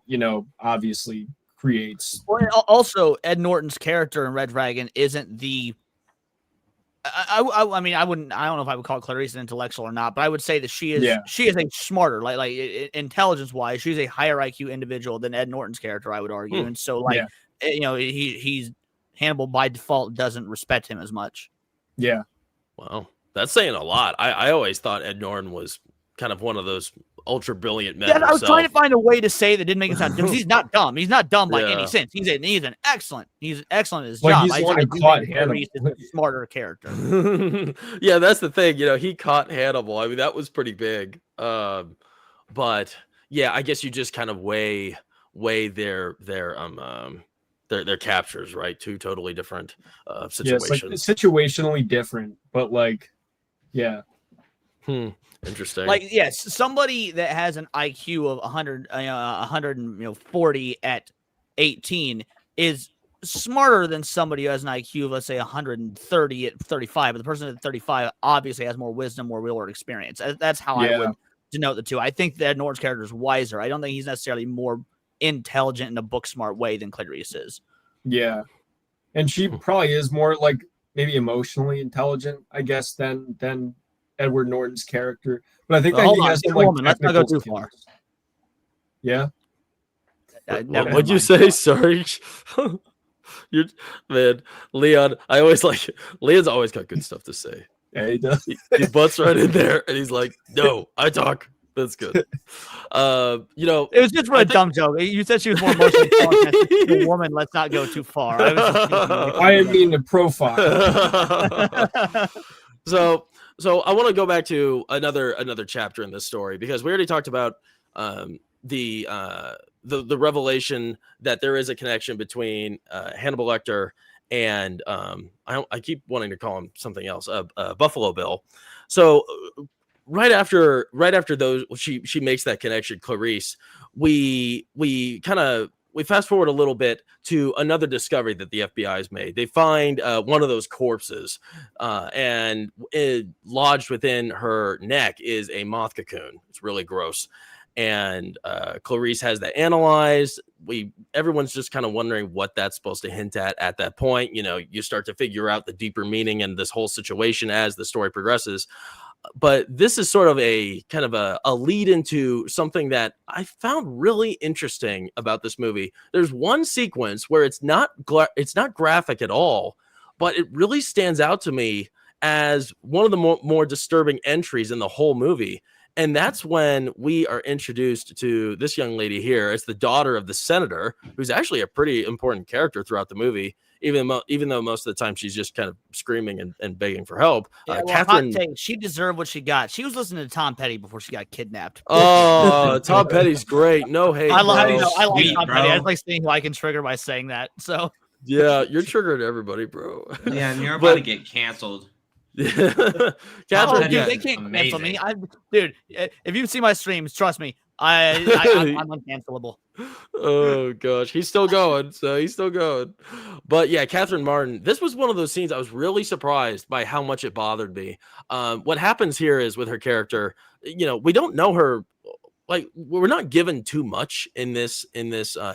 obviously creates. Well, also Ed Norton's character in Red Dragon isn't the. I mean, I don't know if I would call Clarice an intellectual or not, but I would say that she is a smarter, like intelligence wise, she's a higher IQ individual than Ed Norton's character, I would argue. And so he's Hannibal by default doesn't respect him as much. Yeah. Wow. That's saying a lot. I always thought Ed Norton was kind of one of those ultra brilliant men. Yeah, I was trying to find a way to say that didn't make it sound dumb. He's not dumb. He's not dumb by any sense. He's an excellent. He's excellent at his job. He's the one who caught Hannibal. He's a smarter character. Yeah, that's the thing. He caught Hannibal. I mean, that was pretty big. But yeah, I guess you just kind of weigh their captures, right? Two totally different situations. Yeah, it's like situationally different, but like, yeah. Interesting. Like, yes, somebody that has an IQ of 140 at 18 is smarter than somebody who has an IQ of, let's say, 130 at 35. But the person at 35 obviously has more wisdom, more real world experience. That's how I would denote the two. I think that Norton's character is wiser. I don't think he's necessarily more intelligent in a book smart way than Clarice is. Yeah. And she probably is more like maybe emotionally intelligent, I guess, than Edward Norton's character, but I think that he has some like let's not go too far. Yeah. What'd you say, Sarge? Man, Leon. I always like Leon's always got good stuff to say. Yeah, he does. He butts right in there, and he's like, "No, I talk." That's good. It was just for a dumb joke. You said she was more emotionally intelligent. A woman. Let's not go too far. I didn't mean to profile. So I want to go back to another chapter in this story, because we already talked about the revelation that there is a connection between Hannibal Lecter and I keep wanting to call him something else, Buffalo Bill. So right after those, she makes that connection, Clarice. We fast forward a little bit to another discovery that the FBI has made. They find one of those corpses, and lodged within her neck is a moth cocoon. It's really gross. and Clarice has that analyzed. Everyone's just kind of wondering what that's supposed to hint at that point. You start to figure out the deeper meaning in this whole situation as the story progresses. But this is sort of a kind of a lead into something that I found really interesting about this movie. There's one sequence where it's not graphic at all, but it really stands out to me as one of the more disturbing entries in the whole movie. And that's when we are introduced to this young lady here. It's the daughter of the senator, who's actually a pretty important character throughout the movie, even though most of the time she's just kind of screaming and begging for help. Yeah, well, Catherine, hot take, she deserved what she got. She was listening to Tom Petty before she got kidnapped. oh, Tom Petty's great. No hate, I like bro. I like Sweet, Tom Petty. I bro. just like seeing who I can trigger by saying that. So Yeah, you're triggered everybody, bro. Yeah, and you're But- about to get canceled. Catherine, oh, Petty dude, yeah. they can't cancel me. Amazing. Dude, if you see my streams, trust me, I'm uncancelable. Oh gosh, he's still going. But yeah, Catherine Martin. This was one of those scenes I was really surprised by how much it bothered me. What happens here is with her character, we don't know her. Like, we're not given too much in this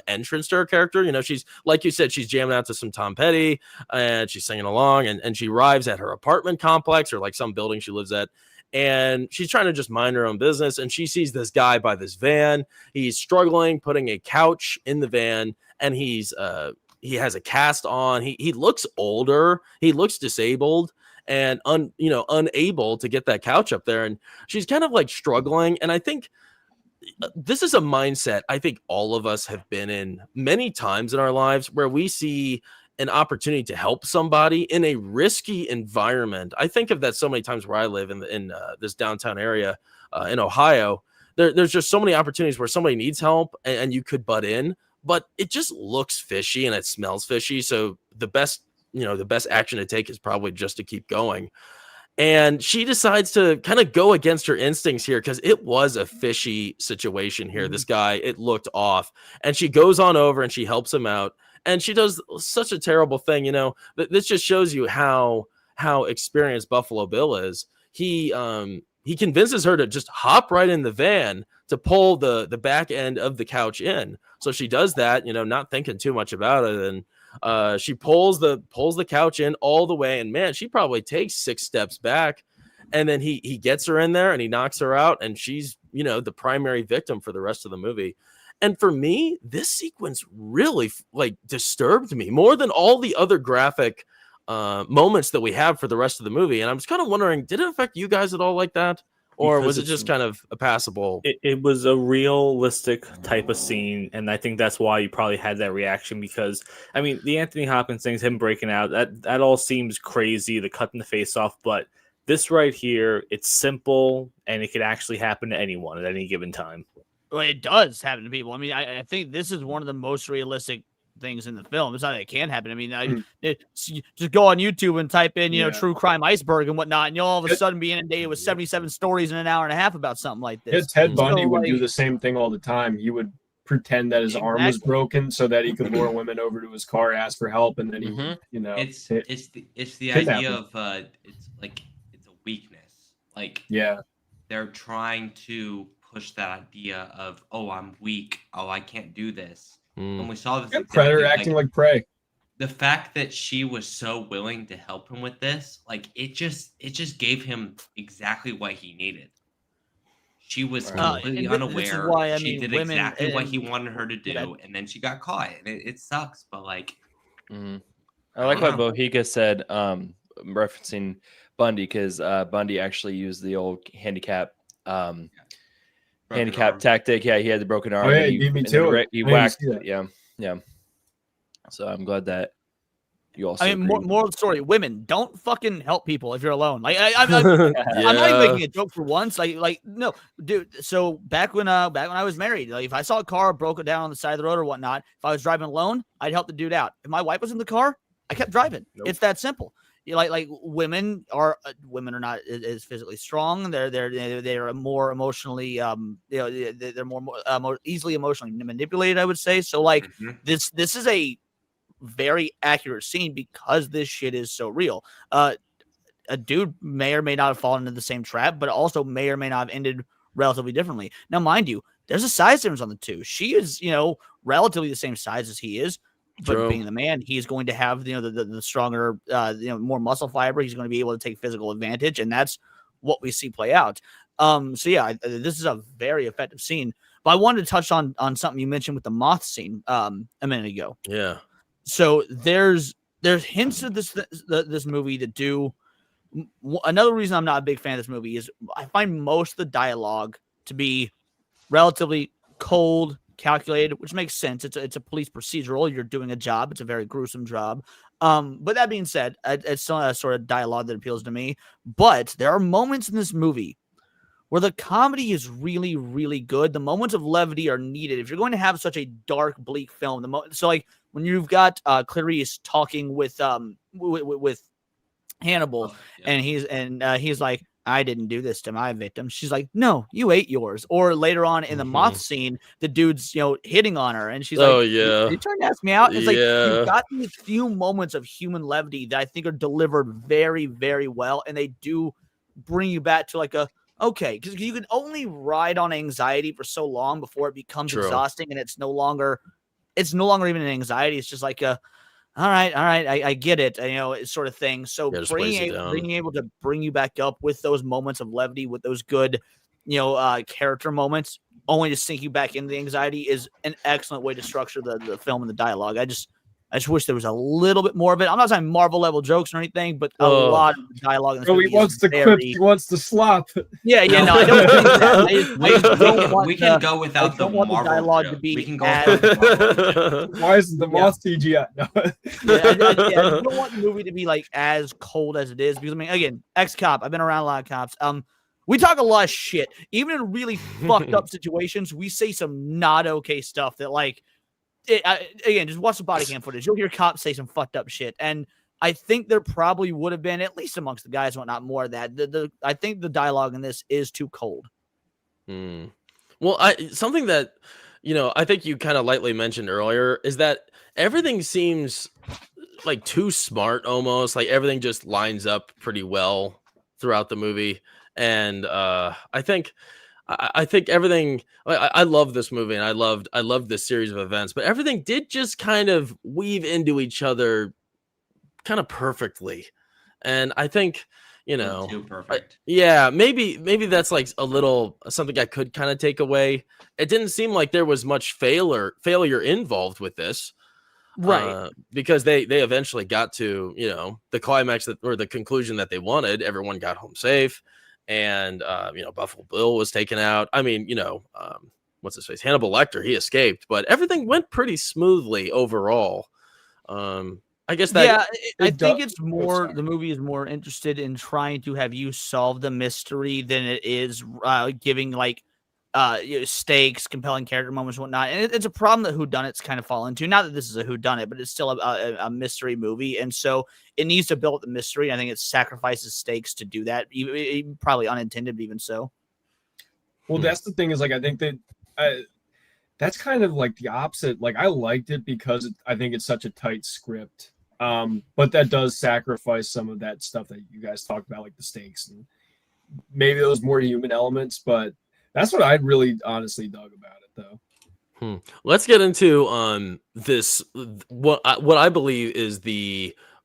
entrance to her character. She's, like you said, she's jamming out to some Tom Petty and she's singing along, and she arrives at her apartment complex or like some building she lives at, and she's trying to just mind her own business, and she sees this guy by this van. He's struggling putting a couch in the van, and he has a cast on. He looks older, he looks disabled and unable to get that couch up there, and she's kind of like struggling. And I think this is a mindset I think all of us have been in many times in our lives, where we see an opportunity to help somebody in a risky environment. I think of that so many times where I live in this downtown area in Ohio. There's just so many opportunities where somebody needs help and you could butt in, but it just looks fishy and it smells fishy. So the best action to take is probably just to keep going. And she decides to kind of go against her instincts here, because it was a fishy situation here. This guy, it looked off. And she goes on over and she helps him out. And she does such a terrible thing. This just shows you how experienced Buffalo Bill is. He convinces her to just hop right in the van to pull the back end of the couch in. So she does that, not thinking too much about it. And she pulls the couch in all the way, and man, she probably takes 6 steps back, and then he gets her in there and he knocks her out, and she's the primary victim for the rest of the movie. And for me, this sequence really disturbed me more than all the other graphic moments that we have for the rest of the movie. And I was kind of wondering, did it affect you guys at all like that? Or was it just kind of a passable? It was a realistic type of scene, and I think that's why you probably had that reaction, because, I mean, the Anthony Hopkins things, him breaking out, that all seems crazy, the cutting the face off, but this right here, it's simple, and it could actually happen to anyone at any given time. Well, it does happen to people. I mean, I think this is one of the most realistic things in the film. It's not that it can happen. I mean, just go on YouTube and type in, true crime iceberg and whatnot, and you'll all of a sudden be inundated with 77 stories in an hour and a half about something like this. Ted Bundy would do the same thing all the time. He would pretend that his arm was broken so that he could lure women over to his car, ask for help, and then he, it's the idea of it's a weakness. Like, yeah, they're trying to push that idea of, oh, I'm weak, oh, I can't do this. When we saw this, Predator acting like prey. The fact that she was so willing to help him with this, it just gave him exactly what he needed. She was completely unaware. She did exactly what he wanted her to do, and then she got caught. And it sucks, but I like what Bohica said, referencing Bundy, because Bundy actually used the old handicap tactic. Yeah, he had the broken arm. Oh, yeah, he beat me to it. He whacked it. Yeah. So I'm glad that you also. I mean, moral of the story: women, don't fucking help people if you're alone. I'm not even making a joke for once. No, dude. So back when I was married, if I saw a car broken down on the side of the road or whatnot, if I was driving alone, I'd help the dude out. If my wife was in the car, I kept driving. Nope. It's that simple. Women are not as physically strong. They're more emotionally they're more easily emotionally manipulated, I would say. So this is a very accurate scene because this shit is so real. A dude may or may not have fallen into the same trap, but also may or may not have ended relatively differently. Now, mind you, there's a size difference on the two. She is, relatively the same size as he is, but True. being the man, he's going to have, the stronger, more muscle fiber. He's going to be able to take physical advantage, and that's what we see play out. So yeah, this is a very effective scene. But I wanted to touch on something you mentioned with the moth scene a minute ago. Yeah. So there's hints of this movie that do. Another reason I'm not a big fan of this movie is I find most of the dialogue to be relatively cold, calculated, which makes sense. It's a police procedural. You're doing a job. It's a very gruesome job. But that being said, it's still a sort of dialogue that appeals to me. But there are moments in this movie where the comedy is really, really good. The moments of levity are needed. If you're going to have such a dark, bleak film, so like when you've got Clarice talking with Hannibal, and he's like, I didn't do this to my victim. She's like, no, you ate yours. Or later on in the moth scene, the dude's hitting on her, and she's Oh, like, yeah. you trying to ask me out? It's like Yeah. you've got these few moments of human levity that I think are delivered very, very well, and they do bring you back to like a okay, because you can only ride on anxiety for so long before it becomes True. exhausting, and it's no longer even an anxiety. It's just like a all right, I get it, sort of thing. So Yeah, just weighs you down. being able to bring you back up with those moments of levity, with those good, character moments, only to sink you back into the anxiety is an excellent way to structure the film and the dialogue. I just wish there was a little bit more of it. I'm not saying Marvel level jokes or anything, but a lot of the dialogue in this movie he wants to quip, he wants to slop. Yeah, no, I don't think that. I don't want we can go without the want the Marvel dialogue joke. to be We can go as- without the Marvel joke. Why isn't the moth CGI? No. I don't want the movie to be like as cold as it is, because I mean, again, ex-cop. I've been around a lot of cops. We talk a lot of shit. Even in really fucked up situations, we say some not okay stuff that like. Again, just watch the body cam footage. You'll hear cops say some fucked up shit, and I think there probably would have been, at least amongst the guys, whatnot, more of that. I think the dialogue in this is too cold. Well, something that I think you kind of lightly mentioned earlier is that everything seems like too smart, almost like everything just lines up pretty well throughout the movie, and I think everything. I love this movie, and I loved this series of events, but everything did just kind of weave into each other, kind of perfectly. And I think Too perfect. yeah, maybe that's like a little something I could kind of take away. It didn't seem like there was much failure involved with this, Right? because they eventually got to the climax or the conclusion that they wanted. Everyone got home safe. And Buffalo Bill was taken out. I mean, what's his face? Hannibal Lecter, he escaped, but everything went pretty smoothly overall. I guess that I think it's more the movie is more interested in trying to have you solve the mystery than it is giving like stakes, compelling character moments, and whatnot. And it's a problem that whodunits kind of fall into. Not that this is a whodunit, but it's still a mystery movie, and so it needs to build up the mystery. I think it sacrifices stakes to do that, even probably unintended, but even so. Well, that's the thing is like I think that that's kind of like the opposite. Like I liked it because I think it's such a tight script, but that does sacrifice some of that stuff that you guys talked about, like the stakes and maybe those more human elements, but. That's what I really honestly dug about it, though. Let's get into this. What I believe is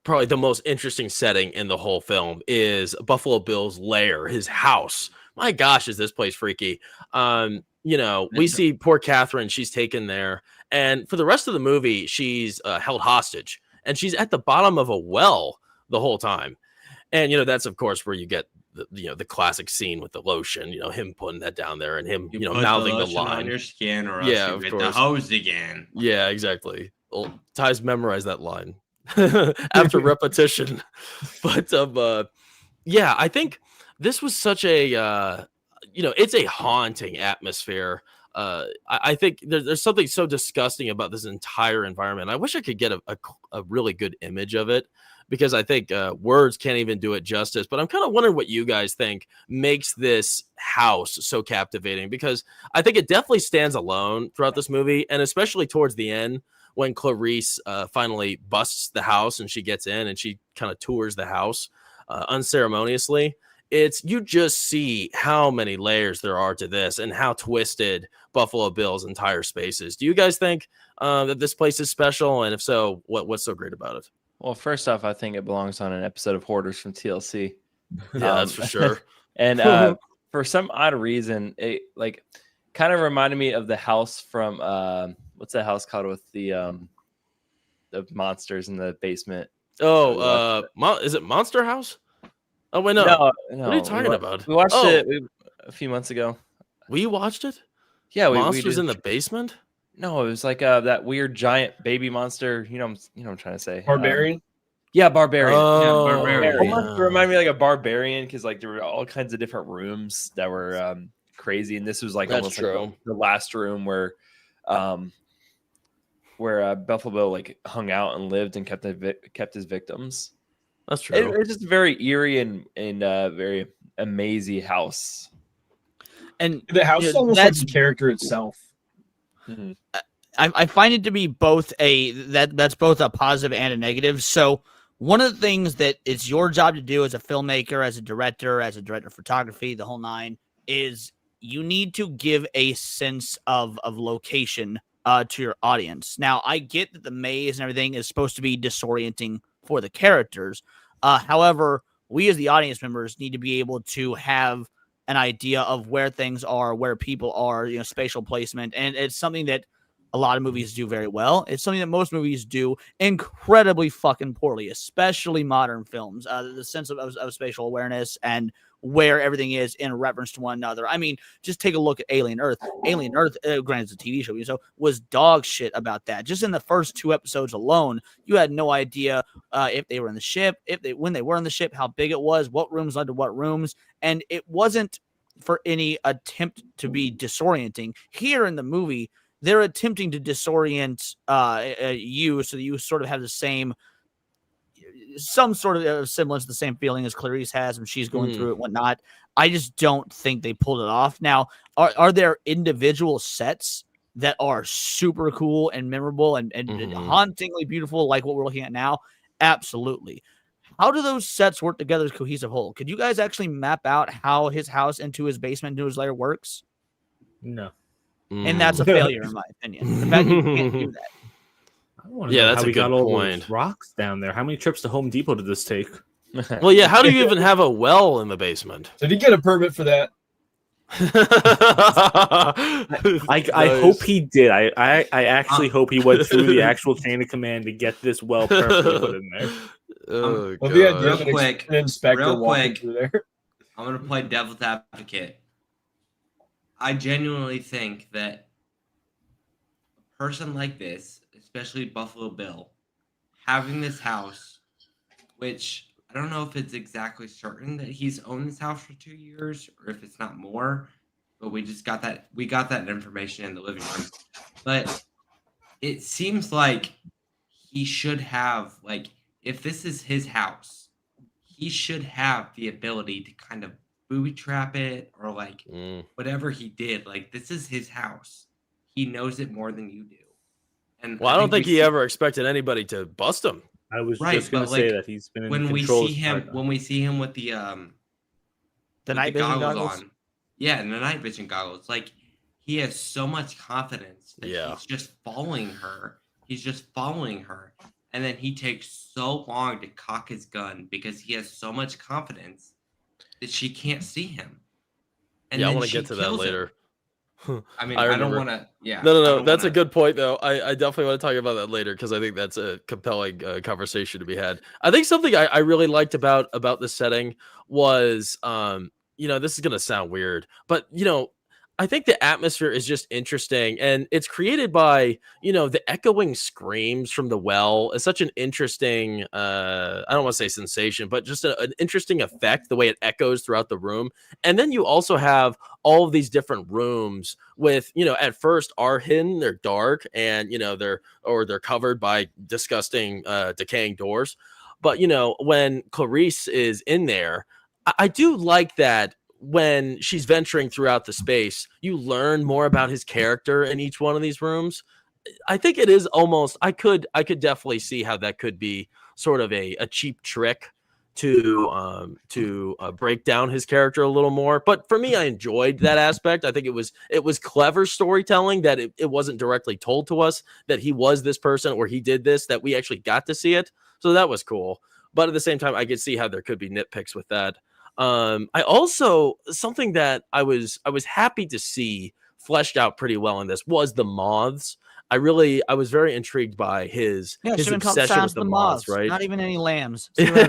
probably the most interesting setting in the whole film is Buffalo Bill's lair, his house. My gosh, is this place freaky? We see poor Catherine. She's taken there, and for the rest of the movie, she's held hostage, and she's at the bottom of a well the whole time. And that's of course where you get the classic scene with the lotion, him putting that down there and him, mouthing the line on your skin, or else Yeah, you of get course. the hose again. Yeah, exactly. Well, Ty's memorized that line after repetition. But yeah, I think this was such a it's a haunting atmosphere. I think there's something so disgusting about this entire environment. I wish I could get a really good image of it, because I think words can't even do it justice. But I'm kind of wondering what you guys think makes this house so captivating, because I think it definitely stands alone throughout this movie, and especially towards the end when Clarice finally busts the house and she gets in and she kind of tours the house unceremoniously. you just see how many layers there are to this and how twisted Buffalo Bill's entire space is. Do you guys think that this place is special? And if so, what's so great about it? Well, first off, I think it belongs on an episode of Hoarders from TLC. Yeah, that's for sure. And for some odd reason, it like kind of reminded me of the house from what's that house called with the monsters in the basement? Is it Monster House? Oh wait, no. No, What are you talking about? We watched it a few months ago. We watched it. Yeah, Monsters we in the basement. No, it was like that weird giant baby monster. You know what I'm trying to say. Barbarian. Yeah, Barbarian. Oh, Yeah, Barbarian. Almost remind me like a Barbarian because like there were all kinds of different rooms that were crazy, and this was like That's almost true. like the last room where Buffalo Bill like hung out and lived and kept his victims. That's true. It's just a very eerie and very amazing house. And The house is almost like that's the character itself. Mm-hmm. I find it to be both that's both a positive and a negative. So one of the things that it's your job to do as a filmmaker, as a director of photography, the whole nine, is you need to give a sense of location to your audience. Now, I get that the maze and everything is supposed to be disorienting for the characters. However, we as the audience members need to be able to have an idea of where things are, where people are, spatial placement. And it's something that a lot of movies do very well. It's something that most movies do incredibly fucking poorly, especially modern films. The sense of spatial awareness and where everything is in reference to one another. I mean, just take a look at Alien Earth. Alien Earth, granted, it's a TV show, so was dog shit about that. Just in the first 2 episodes alone, you had no idea if they were in the ship, when they were in the ship, how big it was, what rooms led to what rooms, and it wasn't for any attempt to be disorienting. Here in the movie, they're attempting to disorient you so that you sort of have some sort of semblance, the same feeling as Clarice has when she's going through it, whatnot. I just don't think they pulled it off. Now, are there individual sets that are super cool and memorable and hauntingly beautiful, like what we're looking at now? Absolutely. How do those sets work together as a cohesive whole? Could you guys actually map out how his house into his basement, into his lair works? No. And that's a failure, in my opinion. The fact that you can't do that. I want to know that's how a we good got all point. those rocks down there. How many trips to Home Depot did this take? Well, yeah. How do you even have a well in the basement? Did he get a permit for that? I hope he did. I actually hope he went through the actual chain of command to get this well perfectly put in there. Oh, Well, the idea God. of Real quick, an inspector real walking quick. through there. I'm going to play devil's advocate. I genuinely think that a person like this, especially Buffalo Bill, having this house, which I don't know if it's exactly certain that he's owned this house for 2 years or if it's not more, but we got that information in the living room. But it seems like he should have, like, if this is his house, he should have the ability to kind of booby trap it or like whatever he did. Like, this is his house. He knows it more than you do. And Well, I don't think he ever expected anybody to bust him. I was Right, just going to but, say like, that he's been in when we control. see him with the night vision goggles? on. Yeah, and the night vision goggles. Like, he has so much confidence that he's just following her. He's just following her. And then he takes so long to cock his gun because he has so much confidence that she can't see him. And I then want to she get to that kills him. later. I mean, I I don't remember. want to. Yeah. No. That's a good point, though. I definitely want to talk about that later because I think that's a compelling conversation to be had. I think something I really liked about the setting was, this is gonna sound weird, but I think the atmosphere is just interesting, and it's created by the echoing screams from the well is such an interesting. I don't want to say sensation, but just an interesting effect. The way it echoes throughout the room, and then you also have all of these different rooms with at first are hidden, they're dark, and they're covered by disgusting decaying doors. But when Clarice is in there, I do like that. When she's venturing throughout the space, you learn more about his character in each one of these rooms. I think it is almost, I could definitely see how that could be sort of a cheap trick to break down his character a little more. But for me, I enjoyed that aspect. I think it was clever storytelling that it wasn't directly told to us that he was this person or he did this, that we actually got to see it. So that was cool. But at the same time, I could see how there could be nitpicks with that. I also, something that I was happy to see fleshed out pretty well in this was the moths. I was very intrigued by his obsession with the moths, right? Not even any lambs. Well,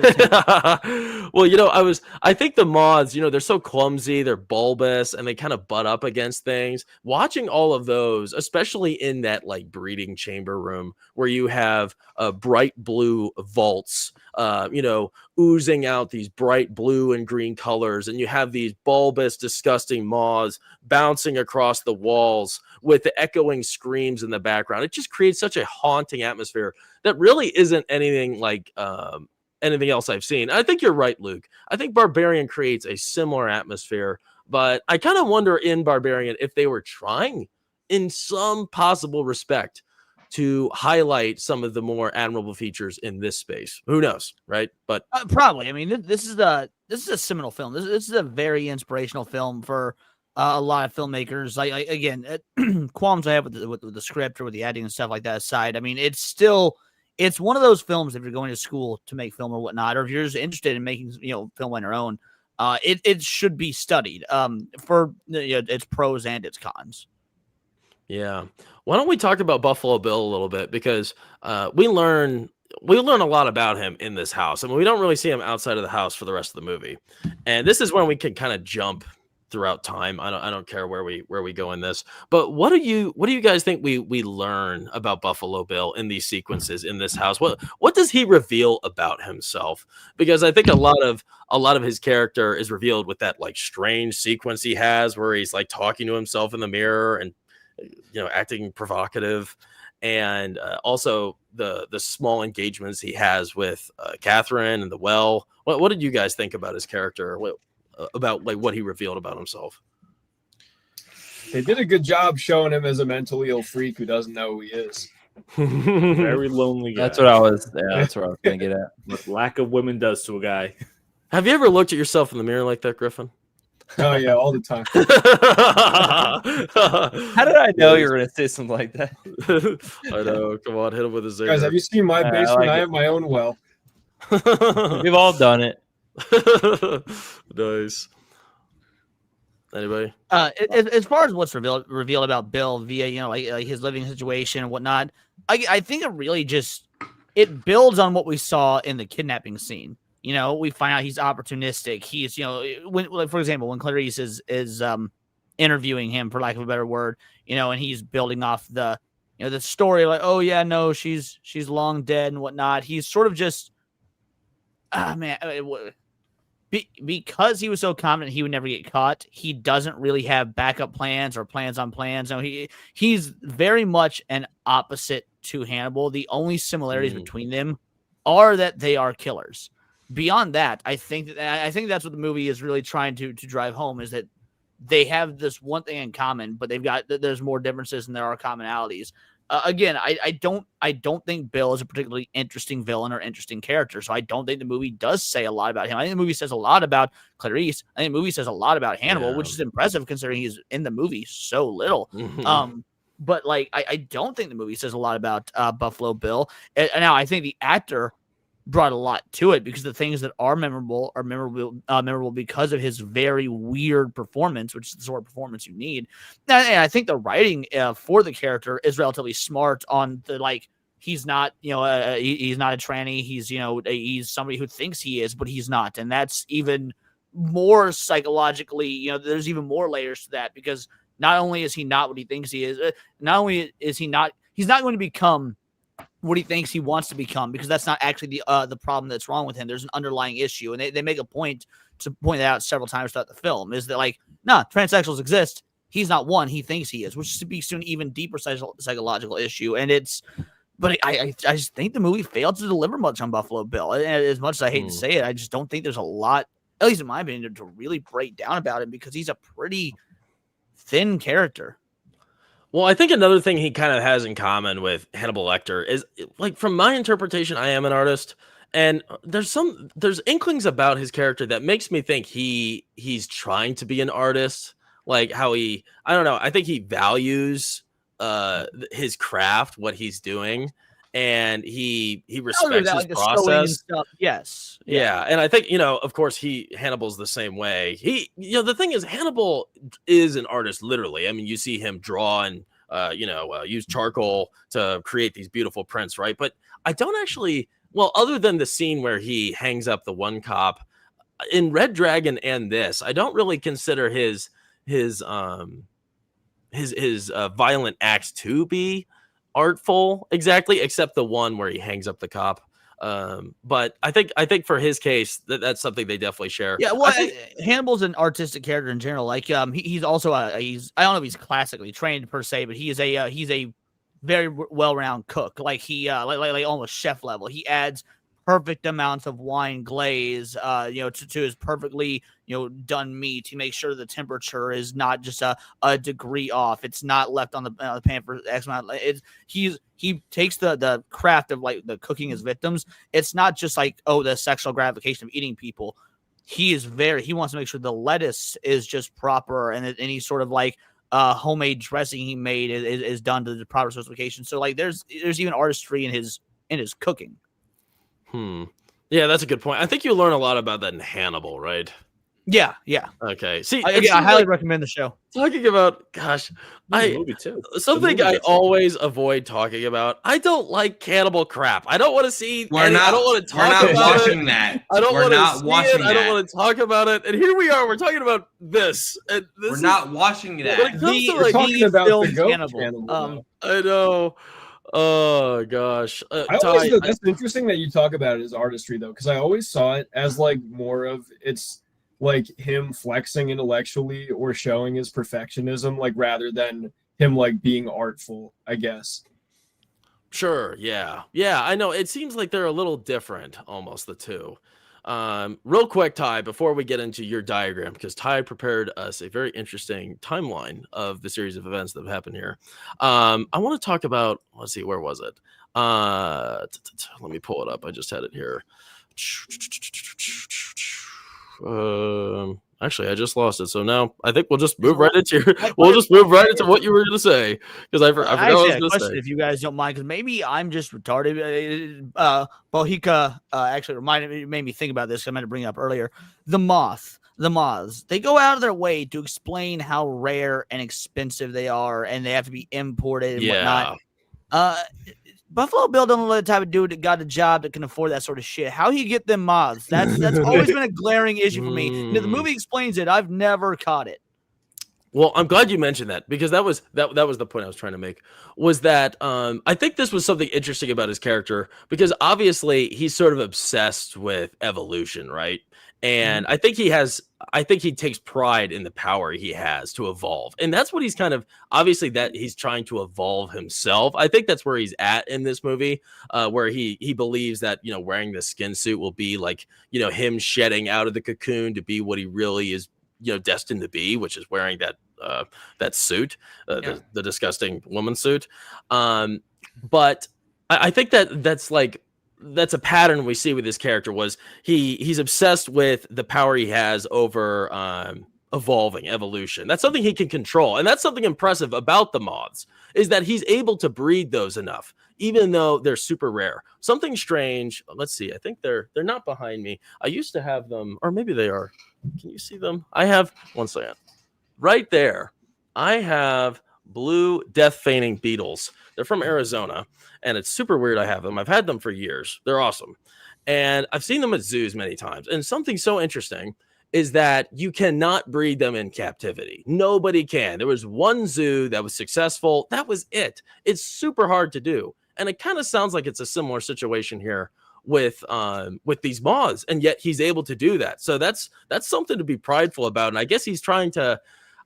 I think the moths, they're so clumsy, they're bulbous, and they kind of butt up against things. Watching all of those, especially in that like breeding chamber room where you have bright blue vaults, oozing out these bright blue and green colors, and you have these bulbous, disgusting moths bouncing across the walls with the echoing screams in the background. It just creates such a haunting atmosphere that really isn't anything like anything else I've seen. I think you're right, Luke. I think Barbarian creates a similar atmosphere, but I kind of wonder in Barbarian if they were trying in some possible respect to highlight some of the more admirable features in this space. Who knows, right? But probably. I mean, this is a seminal film. This is a very inspirational film for a lot of filmmakers. Again, qualms I have with the script or with the editing and stuff like that aside, I mean, it's one of those films if you're going to school to make film or whatnot, or if you're just interested in making film on your own, it should be studied for its pros and its cons. Yeah. Why don't we talk about Buffalo Bill a little bit, because we learn a lot about him in this house. I mean, we don't really see him outside of the house for the rest of the movie, and this is when we can kind of jump throughout time. I don't care where we go in this, but what do you guys think we learn about Buffalo Bill in these sequences in this house? What does he reveal about himself? Because I think a lot of his character is revealed with that like strange sequence he has where he's like talking to himself in the mirror and acting provocative, and also the small engagements he has with Catherine and the well. What did you guys think about his character? About like what he revealed about himself? They did a good job showing him as a mentally ill freak who doesn't know who he is. Very lonely guy. That's what I was gonna get at. What lack of women does to a guy. Have you ever looked at yourself in the mirror like that, Griffin? Oh yeah, all the time. How did I know you were gonna say something like that? I know. Come on, hit him with a zinger. Guys, have you seen my basement? I have my own well. We've all done it. Nice. Anybody? As far as what's revealed about Bill via like his living situation and whatnot, I think it really just builds on what we saw in the kidnapping scene. We find out he's opportunistic. He's for example, when Clarice is interviewing him, for lack of a better word, and he's building off the the story like, oh yeah, no, she's long dead and whatnot. He's sort of just because he was so confident he would never get caught, he doesn't really have backup plans or plans on plans. No, he's very much an opposite to Hannibal. The only similarities between them are that they are killers. Beyond that, I think that's what the movie is really trying to drive home, is that they have this one thing in common, but there's more differences than there are commonalities. Again, I don't think Bill is a particularly interesting villain or interesting character, so I don't think the movie does say a lot about him. I think the movie says a lot about Clarice. I think the movie says a lot about Hannibal, which is impressive considering he's in the movie so little. But like, I don't think the movie says a lot about Buffalo Bill. And now I think the actor brought a lot to it, because the things that are memorable because of his very weird performance, which is the sort of performance you need. And I think the writing for the character is relatively smart on the, like, he's not, he's not a tranny. He's somebody who thinks he is, but he's not. And that's even more psychologically, there's even more layers to that, because not only is he not what he thinks he is, not only is he's not going to become what he thinks he wants to become, because that's not actually the problem that's wrong with him. There's an underlying issue, and they make a point to point that out several times throughout the film, is that, like, transsexuals exist. He's not one. He thinks he is, which speaks to an even deeper psychological issue. And but I just think the movie failed to deliver much on Buffalo Bill. And as much as I hate to say it, I just don't think there's a lot, at least in my opinion, to really break down about him, because he's a pretty thin character. Well, I think another thing he kind of has in common with Hannibal Lecter is, like, from my interpretation, I am an artist, And there's inklings about his character that makes me think he's trying to be an artist, like how I don't know, I think he values his craft, what he's doing, and he Other than respects that, his like the sewing and process. stuff. Yes. Yeah, and I think, of course, Hannibal's the same way. The thing is, Hannibal is an artist, literally. I mean, you see him draw and use charcoal to create these beautiful prints, right? But I don't actually, well, other than the scene where he hangs up the one cop in Red Dragon and this, I don't really consider his violent acts to be artful exactly, except the one where he hangs up the cop. But I think for his case, that's something they definitely share. Yeah, well, Hannibal's an artistic character in general. Like, he's also he's, I don't know if he's classically trained per se, but he's a very well-rounded cook. Like like almost chef level. He adds perfect amounts of wine glaze, to his perfectly done meat to make sure the temperature is not just a degree off. It's not left on the pan for X amount. He takes the craft of like the cooking his victims. It's not just like, oh, the sexual gratification of eating people. He wants to make sure the lettuce is just proper, and any sort of like homemade dressing he made is done to the proper specification. So like there's even artistry in his cooking. Yeah, that's a good point. I think you learn a lot about that in Hannibal, right? Yeah. Okay. See, I highly recommend the show. Talking about, gosh, movie too. Something I always avoid talking about. I don't like cannibal crap. I don't want to see. I don't want to talk about it. We're not watching that. I don't want to see it. That. I don't want to talk about it. And here we are. We're talking about this. And we're not watching that. When it comes to We're talking about the goat Cannibal. I know. Oh gosh, that's interesting that you talk about it as artistry though, because I always saw it as like more of it's like him flexing intellectually or showing his perfectionism, like rather than him like being artful, I guess. Sure, yeah, I know. It seems like they're a little different, almost the two. Real quick, Ty, before we get into your diagram, because Ty prepared us a very interesting timeline of the series of events that have happened here. I want to talk about, let's see, where was it? Let me pull it up. I just had it here. Actually, I just lost it. So now I think we'll just move right into what you were going to say, because I forgot what I was going to say. If you guys don't mind, because maybe I'm just retarded. Bohica actually made me think about this. I meant to bring it up earlier. The moths, they go out of their way to explain how rare and expensive they are, and they have to be imported and whatnot. Buffalo Bill don't let the type of dude that got a job that can afford that sort of shit. How he get them moths? That's always been a glaring issue for me. The movie explains it. I've never caught it. Well, I'm glad you mentioned that, because that was the point I was trying to make, was that I think this was something interesting about his character, because obviously he's sort of obsessed with evolution, right? And I think he takes pride in the power he has to evolve. And that's what he's kind of, obviously, that he's trying to evolve himself. I think that's where he's at in this movie, where he believes that, wearing the skin suit will be like, him shedding out of the cocoon to be what he really is, destined to be, which is wearing that suit, the disgusting woman suit. But I think that's a pattern we see with this character. Was he's obsessed with the power he has over evolution. That's something he can control, and that's something impressive about the moths, is that he's able to breed those enough, even though they're super rare. Something strange. Let's see. I think they're not behind me. I used to have them, or maybe they are. Can you see them? I have, one second. Right there, I have blue death feigning beetles. They're from Arizona, and it's super weird I have them. I've had them for years. They're awesome. And I've seen them at zoos many times. And something so interesting is that you cannot breed them in captivity. Nobody can. There was one zoo that was successful. That was it. It's super hard to do. And it kind of sounds like it's a similar situation here with these moths, and yet he's able to do that. So that's something to be prideful about. And I guess he's trying to,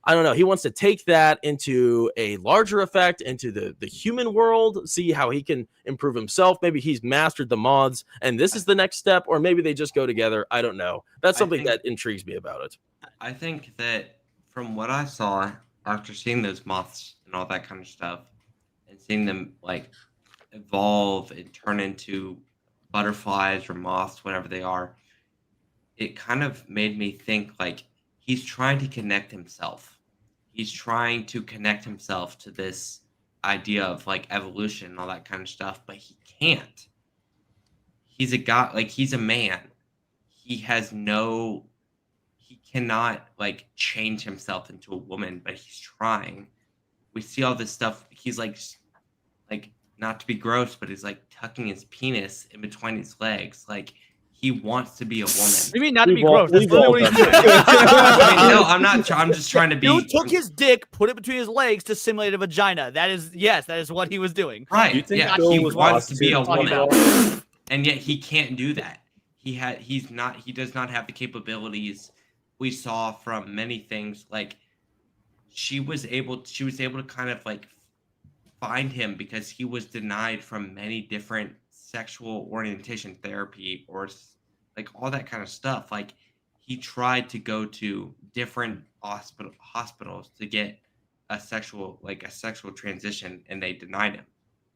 I don't know, he wants to take that into a larger effect, into the human world, see how he can improve himself. Maybe he's mastered the moths and this is the next step, or maybe they just go together. I don't know. That's something that intrigues me about it. I think that from what I saw after seeing those moths and all that kind of stuff, and seeing them like evolve and turn into butterflies or moths, whatever they are, it kind of made me think like he's trying to connect himself. He's trying to connect himself to this idea of like evolution and all that kind of stuff, but he can't. He's a guy, like he's a man. He has no, he cannot like change himself into a woman, but he's trying. We see all this stuff. He's like not to be gross, but he's like tucking his penis in between his legs. Like he wants to be a woman. What do you mean not to be We've all- gross? That's we've literally all what he's done doing. I mean, no, I'm not. I'm just trying to be. Dude took his dick, put it between his legs to simulate a vagina. That is what he was doing. Right. You think Yeah, Bill he was wants to be a prostitute? woman, and yet he can't do that. He does not have the capabilities we saw from many things. Like she was able to kind of like find him because he was denied from many different sexual orientation therapy or like all that kind of stuff. Like he tried to go to different hospitals to get a sexual transition, and they denied him.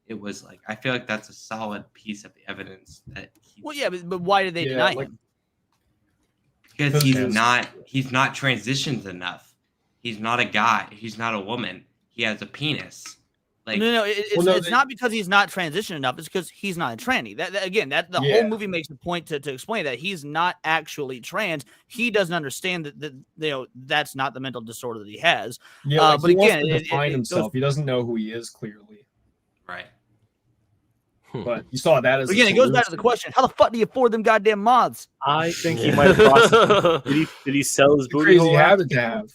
It was like, I feel like that's a solid piece of evidence that Well, yeah, but why did they deny him? because he's not transitioned enough. He's not a guy. He's not a woman. He has a penis. Like No, it's not because he's not transitioned enough. It's because he's not a tranny. The whole movie makes the point to explain that he's not actually trans. He doesn't understand that that's not the mental disorder that he has. Yeah, like but he again, wants to define himself. He doesn't know who he is clearly. right. But you saw that as Again, a it goes back to solution. the question: how the fuck do you afford them goddamn mods? I think he might have prostituted. Did he sell his It's a booty crazy hole? habit to have.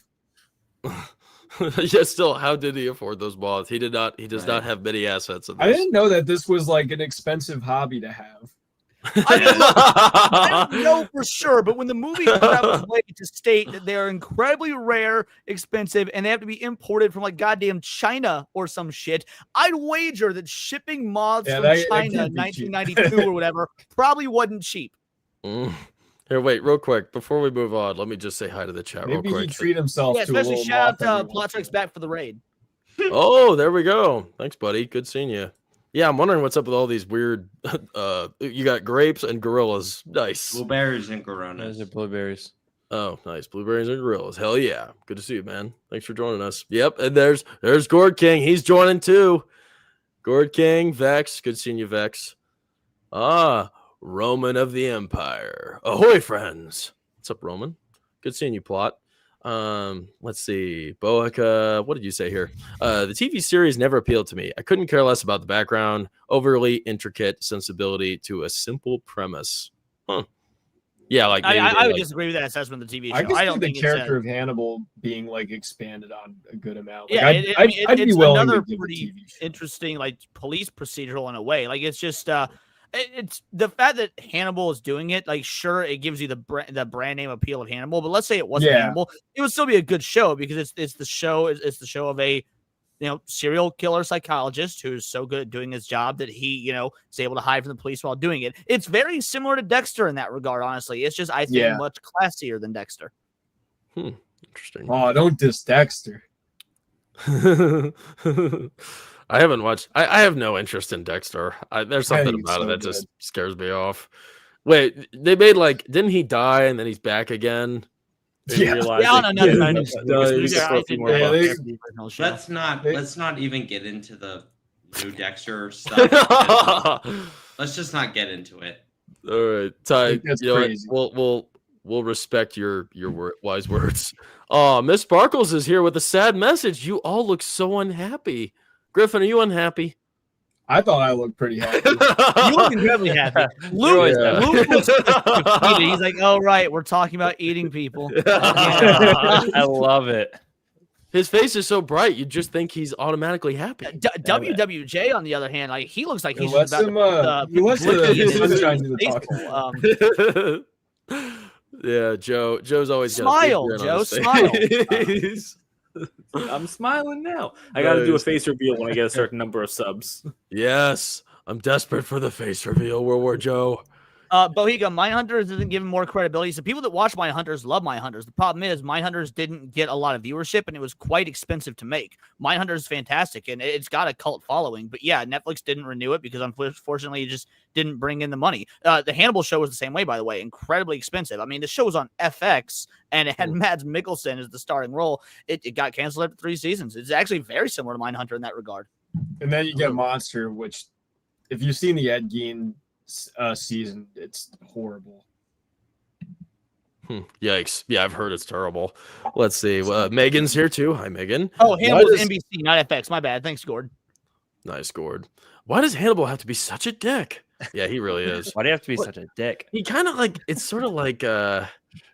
Yeah, still, how did he afford those moths? He did not. He does not have many assets. In this. I didn't know that this was like an expensive hobby to have. I don't know for sure, but when the movie goes out of its way to state that they are incredibly rare, expensive, and they have to be imported from like goddamn China or some shit, I'd wager that shipping moths from that China in can't be cheap. 1992 or whatever probably wasn't cheap. Here, wait, real quick before we move on. Let me just say hi to the chat real Maybe he quick. treat himself Yeah, to a especially little shout moth out every to once Plot in a Strikes Back for the raid. Oh, there we go. Thanks, buddy. Good seeing you. Yeah, I'm wondering what's up with all these weird. You got grapes and gorillas. Nice. Blueberries and coronas. Those are blueberries. Oh, nice. Blueberries and gorillas. Hell yeah. Good to see you, man. Thanks for joining us. Yep. And there's Gord King. He's joining too. Gord King, Vex. Good seeing you, Vex. Roman of the Empire. Ahoy, friends. What's up, Roman? Good seeing you, Plot. Let's see. Boaca, what did you say here? The TV series never appealed to me. I couldn't care less about the background, overly intricate sensibility to a simple premise. Huh. Yeah, like I would disagree with that assessment of the TV show. I can I see don't the think character it's of Hannibal being like expanded on a good amount. Yeah, Like, I'd be it's willing another to give a pretty TV show. interesting like police procedural in a way. Like it's just it's the fact that Hannibal is doing it. Like sure, it gives you the brand name appeal of Hannibal, but let's say it wasn't Yeah. Hannibal, it would still be a good show because it's the show of a serial killer psychologist who's so good at doing his job that he is able to hide from the police while doing it. It's very similar to Dexter in that regard. Honestly, it's just I think much classier than Dexter. Interesting. Oh, don't diss Dexter. I haven't watched. I have no interest in Dexter. There's something think it's about it so that just good. scares me off. Wait, they made didn't he die and then he's back again? Yeah. On another night. Let's not even get into the new Dexter stuff. Let's just not get into it. All right, Ty. That's You know what? crazy. We'll respect your wise words. Oh, Miss Sparkles is here with a sad message. You all look so unhappy. Griffin, are you unhappy? I thought I looked pretty happy. You look incredibly happy. Luke, Yeah. Luke looks defeated. He's like, "Oh right, we're talking about eating people." I love it. His face is so bright, you just think he's automatically happy. WWJ, on the other hand, like he looks like he's Let's just about him, he wants to Blicky in his sunshine to the baseball. talk. Yeah, Joe's always got a Smile, big grin on Joe, his smile. face. I'm smiling now. I got to do a Nice. face reveal when I get a certain number of subs. Yes, I'm desperate for the face reveal. World War Joe. Bohiga, Mindhunters isn't given more credibility. So people that watch Mindhunters love Mindhunters. The problem is Mindhunters didn't get a lot of viewership and it was quite expensive to make. Mindhunters is fantastic and it's got a cult following. But yeah, Netflix didn't renew it because unfortunately it just didn't bring in the money. The Hannibal show was the same way, by the way, incredibly expensive. I mean, the show was on FX and it had Mads Mikkelsen as the starring role. It got canceled after 3 seasons. It's actually very similar to Mindhunter in that regard. And then you get Monster, which, if you've seen the Ed Gein season, it's horrible. Yikes. Yeah, I've heard it's terrible. Let's see. Megan's here too. Hi, Megan. Oh, Hannibal's NBC, not FX. My bad. Thanks, Gord. Nice, Gord. Why does Hannibal have to be such a dick? Yeah, he really is. Why do you have to be such a dick? He kind of like, it's sort of like,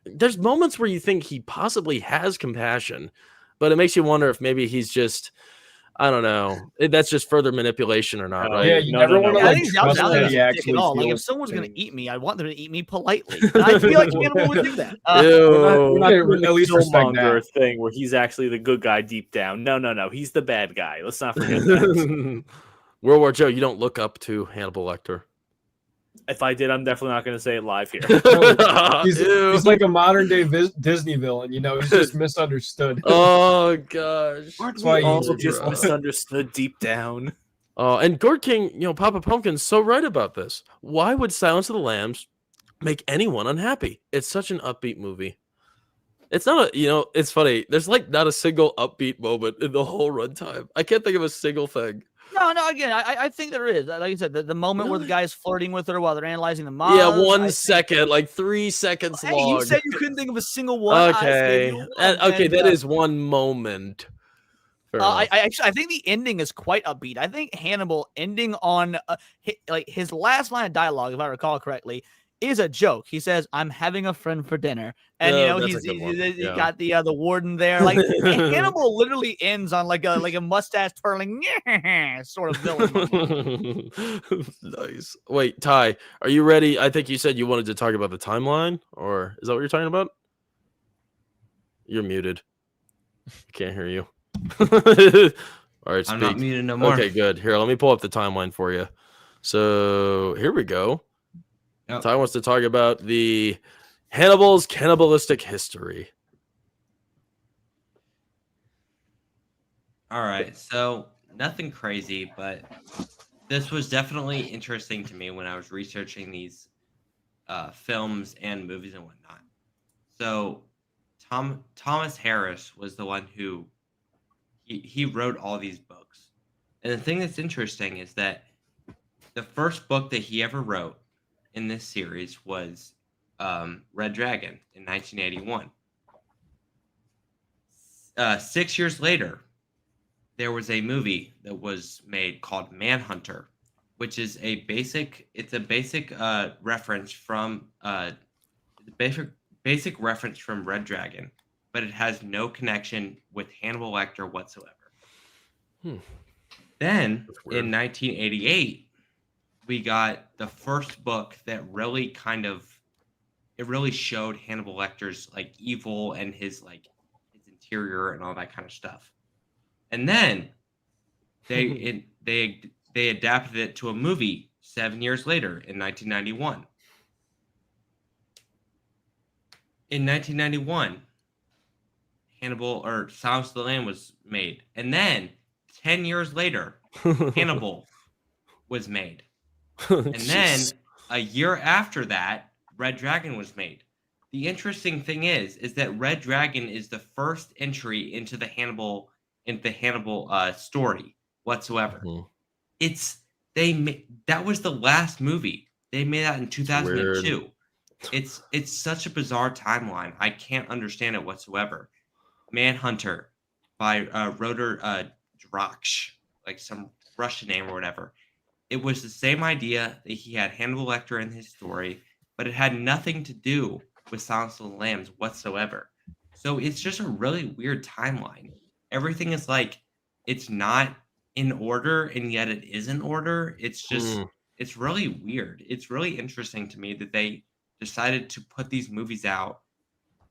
there's moments where you think he possibly has compassion, but it makes you wonder if maybe he's just, I don't know. That's just further manipulation or not, right? Yeah, you never want to I like think trust Zhao that is he a dick actually at all. Like if feels someone's gonna pain. eat me, I want them to eat me politely. And I feel like Hannibal would do that. Ew. Okay, at least respect Killmonger that. thing where he's actually the good guy deep down. No. He's the bad guy. Let's not forget that. World War Joe, you don't look up to Hannibal Lecter. If I did, I'm definitely not going to say it live here. He's like a modern day Disney villain, you know. He's just misunderstood. Oh gosh. Aren't why we you all use just your- misunderstood deep down? Oh, and Gord King, Papa Pumpkin's so right about this. Why would Silence of the Lambs make anyone unhappy? It's such an upbeat movie. It's not it's funny. There's like not a single upbeat moment in the whole runtime. I can't think of a single thing. No. Again, I think there is. Like I said, the moment where the guy's flirting with her while they're analyzing the mob. Yeah, 1 second, like 3 seconds Hey, long. you said you couldn't think of a single one. Okay, Okay, that is one moment. Fair enough. I think the ending is quite upbeat. I think Hannibal ending on his last line of dialogue, if I recall correctly, is a joke. He says, "I'm having a friend for dinner," and that's a good one. he Yeah. got the warden there. Like Hannibal literally ends on like a mustache twirling sort of villain. Nice. Wait, Ty, are you ready? I think you said you wanted to talk about the timeline, or is that what you're talking about? You're muted. Can't hear you. All right, I'm not speak. muted no more. Okay, good. Here, let me pull up the timeline for you. So here we go. Yep. Ty wants to talk about the Hannibal's cannibalistic history. All right, so nothing crazy, but this was definitely interesting to me when I was researching these films and movies and whatnot. So Thomas Harris was the one who he wrote all these books. And the thing that's interesting is that the first book that he ever wrote in this series was Red Dragon in 1981. 6 years later, there was a movie that was made called Manhunter, which is a basic reference from basic reference from Red Dragon, but it has no connection with Hannibal Lecter whatsoever. Then in 1988, we got the first book that really really showed Hannibal Lecter's like evil and his interior and all that kind of stuff. And then they adapted it to a movie 7 years later in 1991. In 1991, Silence of the Lamb was made. And then 10 years later, Hannibal was made. And then a year after that, Red Dragon was made. The interesting thing is that Red Dragon is the first entry into the Hannibal story whatsoever. That was the last movie. They made that in 2002. It's such a bizarre timeline. I can't understand it whatsoever. Manhunter by Roder Draksh, like some Russian name or whatever. It was the same idea that he had Hannibal Lecter in his story, but it had nothing to do with Silence of the Lambs whatsoever. So it's just a really weird timeline. Everything is like, it's not in order, and yet it is in order. It's just, it's really weird. It's really interesting to me that they decided to put these movies out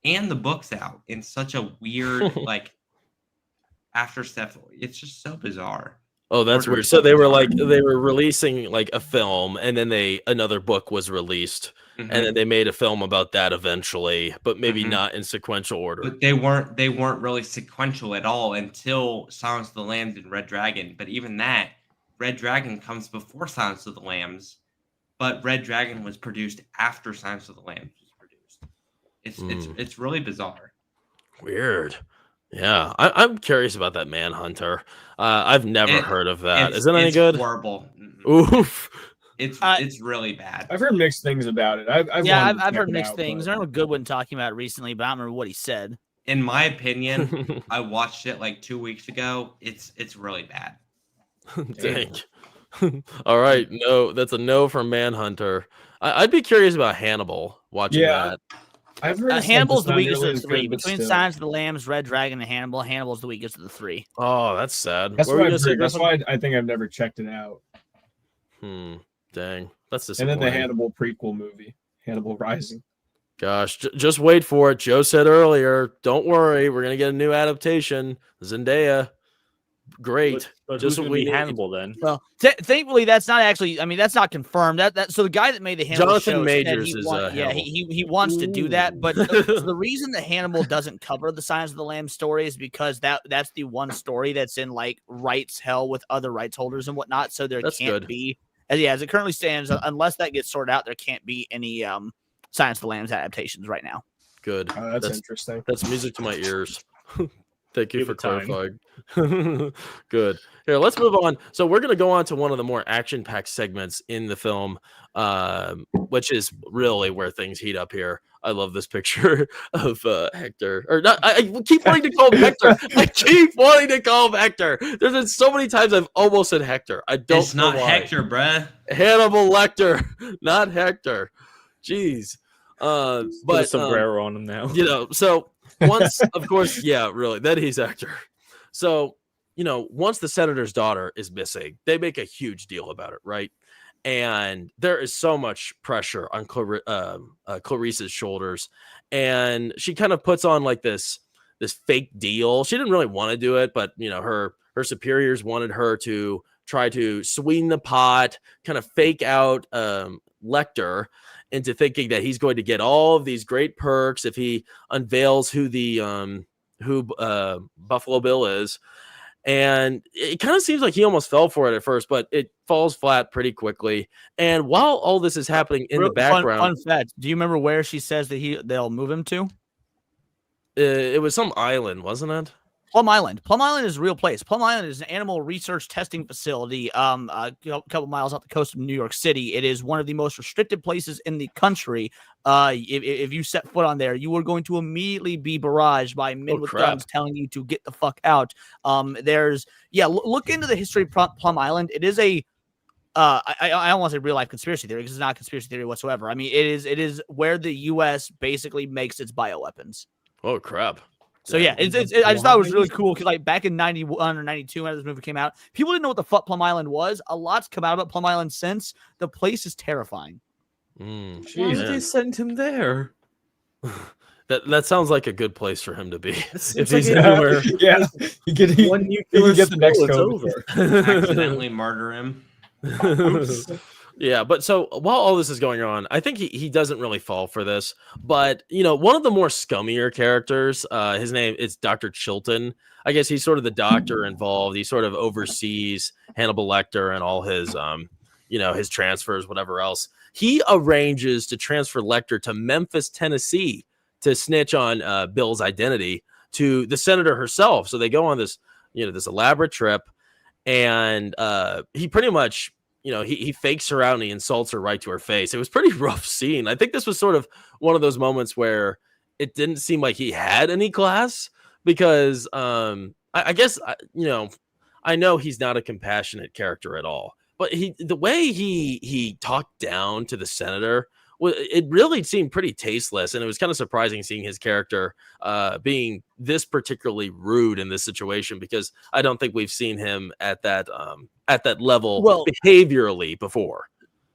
and the books out in such a weird, after step. It's just so bizarre. Oh, that's order weird. So they something. were releasing like a film, and then another book was released, and Mhm, then they made a film about that eventually, but maybe mhm. not in sequential order. But they weren't really sequential at all until Silence of the Lambs and Red Dragon. But even that, Red Dragon comes before Silence of the Lambs, but Red Dragon was produced after Silence of the Lambs was produced. It's really bizarre. Weird. Yeah, I'm curious about that Manhunter. I've never It heard of that. it's Is it any it's good? horrible. Oof. It's really bad. I've heard mixed things about it. I've Yeah, wanted to I've check heard it mixed out, things. but I remember Goodwin talking about it recently, but I don't remember what he said. In my opinion, I watched it like 2 weeks ago. It's really bad. Dang. All right, no, that's a no from Manhunter. I'd be curious about Hannibal. Watching Yeah, that. I've heard it's, like, Hannibal's just the not weakest nearly of the as three. good, but Between still. Silence of the Lambs, Red Dragon, and Hannibal's the weakest of the three. Oh, that's sad. That's What were why you I've gonna say, heard. That's Griffin? why I think I've never checked it out. Dang, that's And then disappointing. the Hannibal prequel movie, Hannibal Rising. Gosh, just wait for it. Joe said earlier, don't worry, we're gonna get a new adaptation. Zendaya, great. But Just who's what going we to be need. Hannibal then? Well, thankfully, that's not actually. I mean, that's not confirmed. So the guy that made the Hannibal Jonathan show said Majors he is, yeah, Hannibal. he wants to do that. But the reason that Hannibal doesn't cover the Silence of the Lambs story is because that's the one story that's in like rights hell with other rights holders and whatnot. So there That's can't good. be, as it currently stands, unless that gets sorted out, there can't be any Silence of the Lambs adaptations right now. Good. That's interesting. That's music to my ears. Thank you Give for it time. clarifying. Good. Here, let's move on. So we're going to go on to one of the more action-packed segments in the film, which is really where things heat up here. I love this picture of Hector. Or not. I keep wanting to call him Hector. I keep wanting to call him Hector. There's been so many times I've almost said Hector. I don't It's know not why. Hector, bruh. Hannibal Lecter, not Hector. Jeez. Put a But sombrero on him now. so once, of course, yeah, really, then he's Hector. So, once the senator's daughter is missing, they make a huge deal about it, right? And there is so much pressure on Clarice's shoulders, and she kind of puts on like this fake deal. She didn't really want to do it, but her superiors wanted her to try to sweeten the pot, kind of fake out Lecter into thinking that he's going to get all of these great perks if he unveils who Buffalo Bill is. And it kind of seems like he almost fell for it at first, but it falls flat pretty quickly. And while all this is happening in the background, Fun fact: do you remember where she says that they'll move him to? it was some island, wasn't it? Plum Island. Plum Island is a real place. Plum Island is an animal research testing facility a couple miles off the coast of New York City. It is one of the most restricted places in the country. If you set foot on there, you are going to immediately be barraged by men with guns telling you to get the fuck out. Look into the history of Plum Island. It is I don't want to say real life conspiracy theory because it's not a conspiracy theory whatsoever. I mean, it is where the U.S. basically makes its bioweapons. Oh, crap. So yeah, I just thought it was really cool because like back in 91 or 92 when this movie came out, people didn't know what the fuck Plum Island was. A lot's come out about Plum Island since. The place is terrifying. Why did they send him there? That sounds like a good place for him to be. If he's anywhere. Yeah, you get the next it's COVID. over. Accidentally murder him. Yeah, but so while all this is going on, I think he doesn't really fall for this. But one of the more scummier characters, his name is Dr. Chilton. I guess he's sort of the doctor involved. He sort of oversees Hannibal Lecter and all his his transfers, whatever else. He arranges to transfer Lecter to Memphis, Tennessee, to snitch on Bill's identity to the senator herself. So they go on this this elaborate trip, and he pretty much. He fakes her out and he insults her right to her face. It was pretty rough scene. I think this was sort of one of those moments where it didn't seem like he had any class because I guess I know he's not a compassionate character at all, but the way he talked down to the senator, it really seemed pretty tasteless, and it was kind of surprising seeing his character being this particularly rude in this situation because I don't think we've seen him at that level behaviorally before.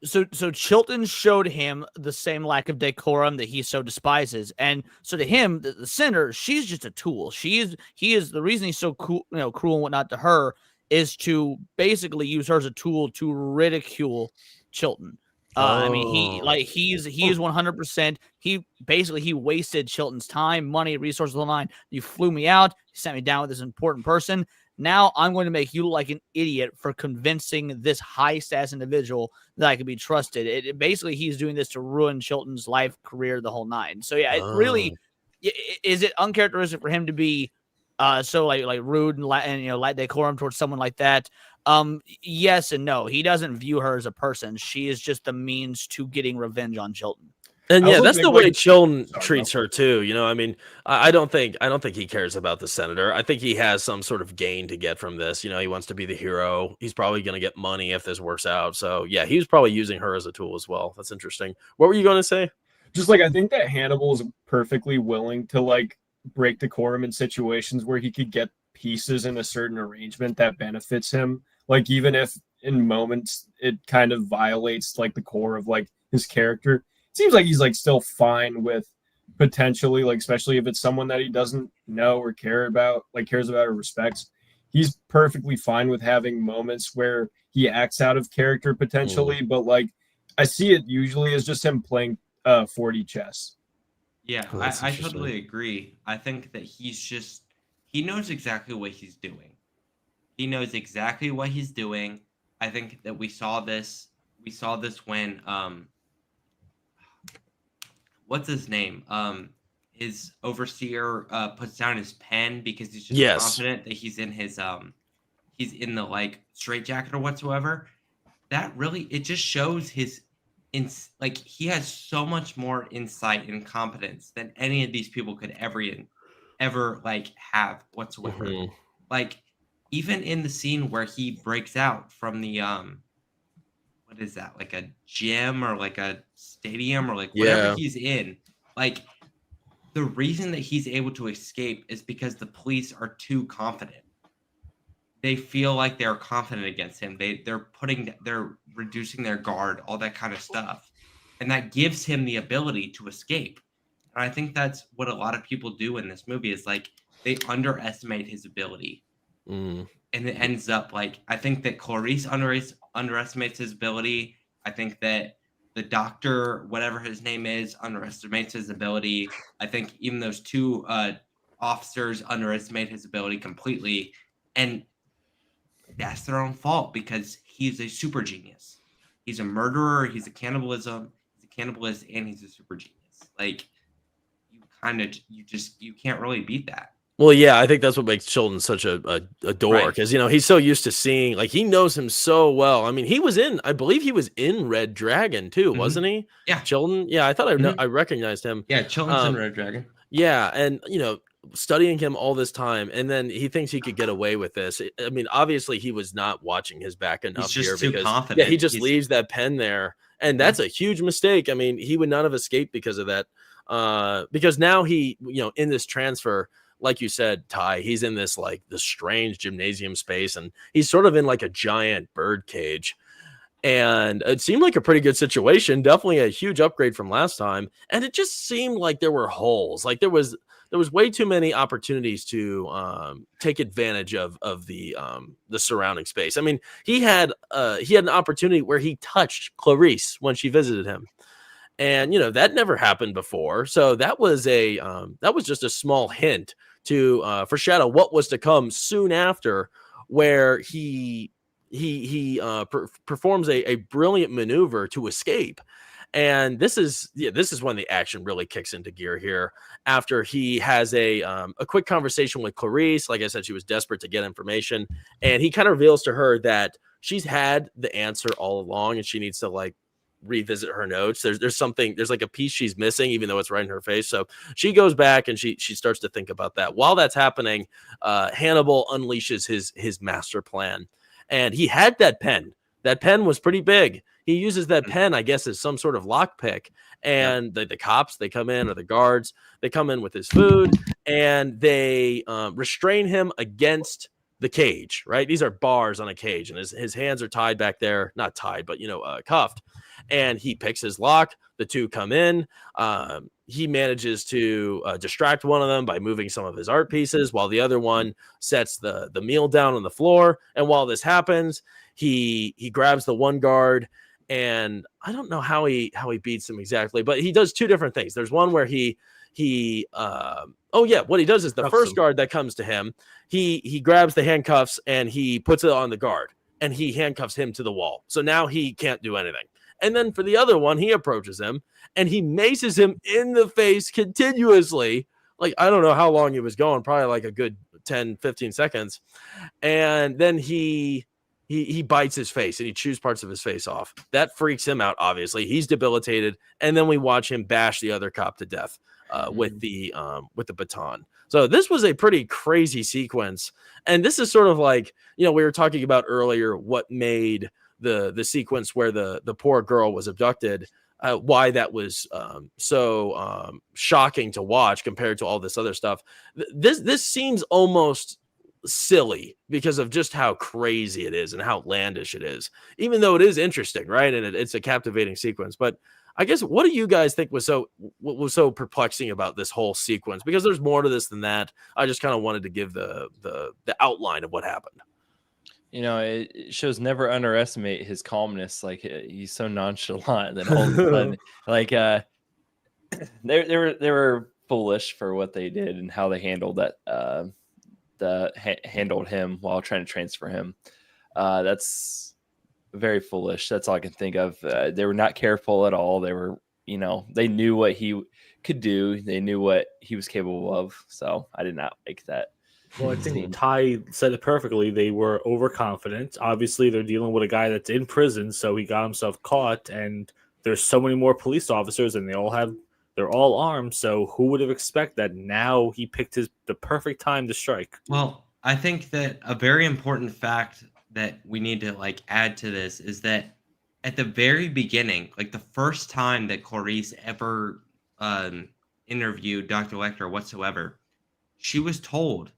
So Chilton showed him the same lack of decorum that he so despises, and so to him, the senator, she's just a tool. He is the reason he's so cool, cruel and whatnot to her is to basically use her as a tool to ridicule Chilton. I mean, he's 100%. He wasted Chilton's time, money, resources on the line. You flew me out. You sent me down with this important person. Now I'm going to make you look like an idiot for convincing this high status individual that I can be trusted. Basically, he's doing this to ruin Chilton's life, career, the whole nine. So yeah, it really is it uncharacteristic for him to be so like rude and lack decorum towards someone like that. Yes and no. He doesn't view her as a person. She is just the means to getting revenge on Chilton. And I yeah, also that's think, the way like- Chilton Sorry, treats her too. You know, I mean, I don't think he cares about the senator. I think he has some sort of gain to get from this. You know, he wants to be the hero. He's probably going to get money if this works out. So yeah, he was probably using her as a tool as well. That's interesting. What were you going to say? Just like I think that Hannibal is perfectly willing to like break decorum in situations where he could get pieces in a certain arrangement that benefits him. Like even if in moments it kind of violates like the core of like his character. It seems like he's like still fine with potentially like, especially if it's someone that he doesn't know or cares about or respects. He's perfectly fine with having moments where he acts out of character potentially, but like I see it usually as just him playing 4D chess. Yeah, Oh, that's I interesting. totally agree. I think that he knows exactly what he's doing. He knows exactly what he's doing. I think that we saw this when what's his name? His overseer puts down his pen because he's just Yes. confident that he's in the like straitjacket or whatsoever. That really, it just shows his he has so much more insight and competence than any of these people could ever like have whatsoever. Mhm. Like even in the scene where he breaks out from the what is that, like a gym or like a stadium or like whatever Yeah. he's in, like the reason that he's able to escape is because the police are too confident. They feel like they're confident against him. They're reducing their guard, all that kind of stuff. And that gives him the ability to escape. And I think that's what a lot of people do in this movie is like they underestimate his ability. Mm. And it ends up like I think that Clarice underestimates his ability. I think that the doctor, whatever his name is, underestimates his ability. I think even those two officers underestimate his ability completely. And that's their own fault because he's a super genius. He's a murderer. He's a cannibalist, and he's a super genius. Like you can't really beat that. Well, yeah, I think that's what makes Chilton such a dork, Right. because he's so used to seeing, like, he knows him so well. I mean, I believe he was in Red Dragon too, wasn't he? Yeah. Chilton. Yeah, I thought I recognized him. Yeah, Chilton's in Red Dragon. Yeah, and studying him all this time, and then he thinks he could get away with this. I mean, obviously he was not watching his back enough just here too because confident. he just leaves that pen there, and that's a huge mistake. I mean, he would not have escaped because of that. Because now he, in this transfer, like you said, Ty, he's in this like the strange gymnasium space, and he's sort of in like a giant bird cage. And it seemed like a pretty good situation, definitely a huge upgrade from last time. And it just seemed like there were holes. Like there was way too many opportunities to take advantage of the surrounding space. I mean, he had an opportunity where he touched Clarice when she visited him. And that never happened before. So that was just a small hint to foreshadow what was to come soon after, where he performs a brilliant maneuver to escape. And this is when the action really kicks into gear here, after he has a quick conversation with Clarice. Like I said, she was desperate to get information, and he kind of reveals to her that she's had the answer all along, and she needs to like revisit her notes. There's like a piece she's missing, even though it's right in her face. So she goes back and she starts to think about that. While that's happening, Hannibal unleashes his master plan, and he had that pen. That pen was pretty big. He uses that pen, I guess, as some sort of lockpick. And the cops, they come in, or the guards, they come in with his food, and they restrain him against the cage, right? These are bars on a cage, and his hands are tied back there. Not tied, but, cuffed. And he picks his lock. The two come in. he manages to distract one of them by moving some of his art pieces, while the other one sets the meal down on the floor. And while this happens, he grabs the one guard, and I don't know how he beats him exactly, but he does two different things. There's one where what he does is the Cuffs first him. guard that comes to him, he grabs the handcuffs and he puts it on the guard, and he handcuffs him to the wall. So now he can't do anything. And then for the other one, he approaches him and he maces him in the face continuously. Like, I don't know how long he was going, probably like a good 10, 15 seconds. And then he bites his face and he chews parts of his face off. That freaks him out, obviously. He's debilitated. And then we watch him bash the other cop to death with the baton. So this was a pretty crazy sequence. And this is sort of like, we were talking about earlier what made the sequence where the poor girl was abducted, why that was so shocking to watch compared to all this other stuff. This seems almost silly because of just how crazy it is and how outlandish it is, even though it is interesting, right? And it's a captivating sequence. But I guess, what do you guys think was so perplexing about this whole sequence? Because there's more to this than that. I just kind of wanted to give the outline of what happened. It shows never underestimate his calmness. Like, he's so nonchalant that all of a sudden, like, they were foolish for what they did and how they handled that. Handled him while trying to transfer him. That's very foolish. That's all I can think of. They were not careful at all. They were, they knew what he could do. They knew what he was capable of. So I did not like that. Well, I think Ty said it perfectly. They were overconfident. Obviously, they're dealing with a guy that's in prison, so he got himself caught. And there's so many more police officers, and they're all armed. So who would have expected that? Now he picked the perfect time to strike. Well, I think that a very important fact that we need to add to this is that at the very beginning, the first time that Clarice ever interviewed Dr. Lecter whatsoever, she was told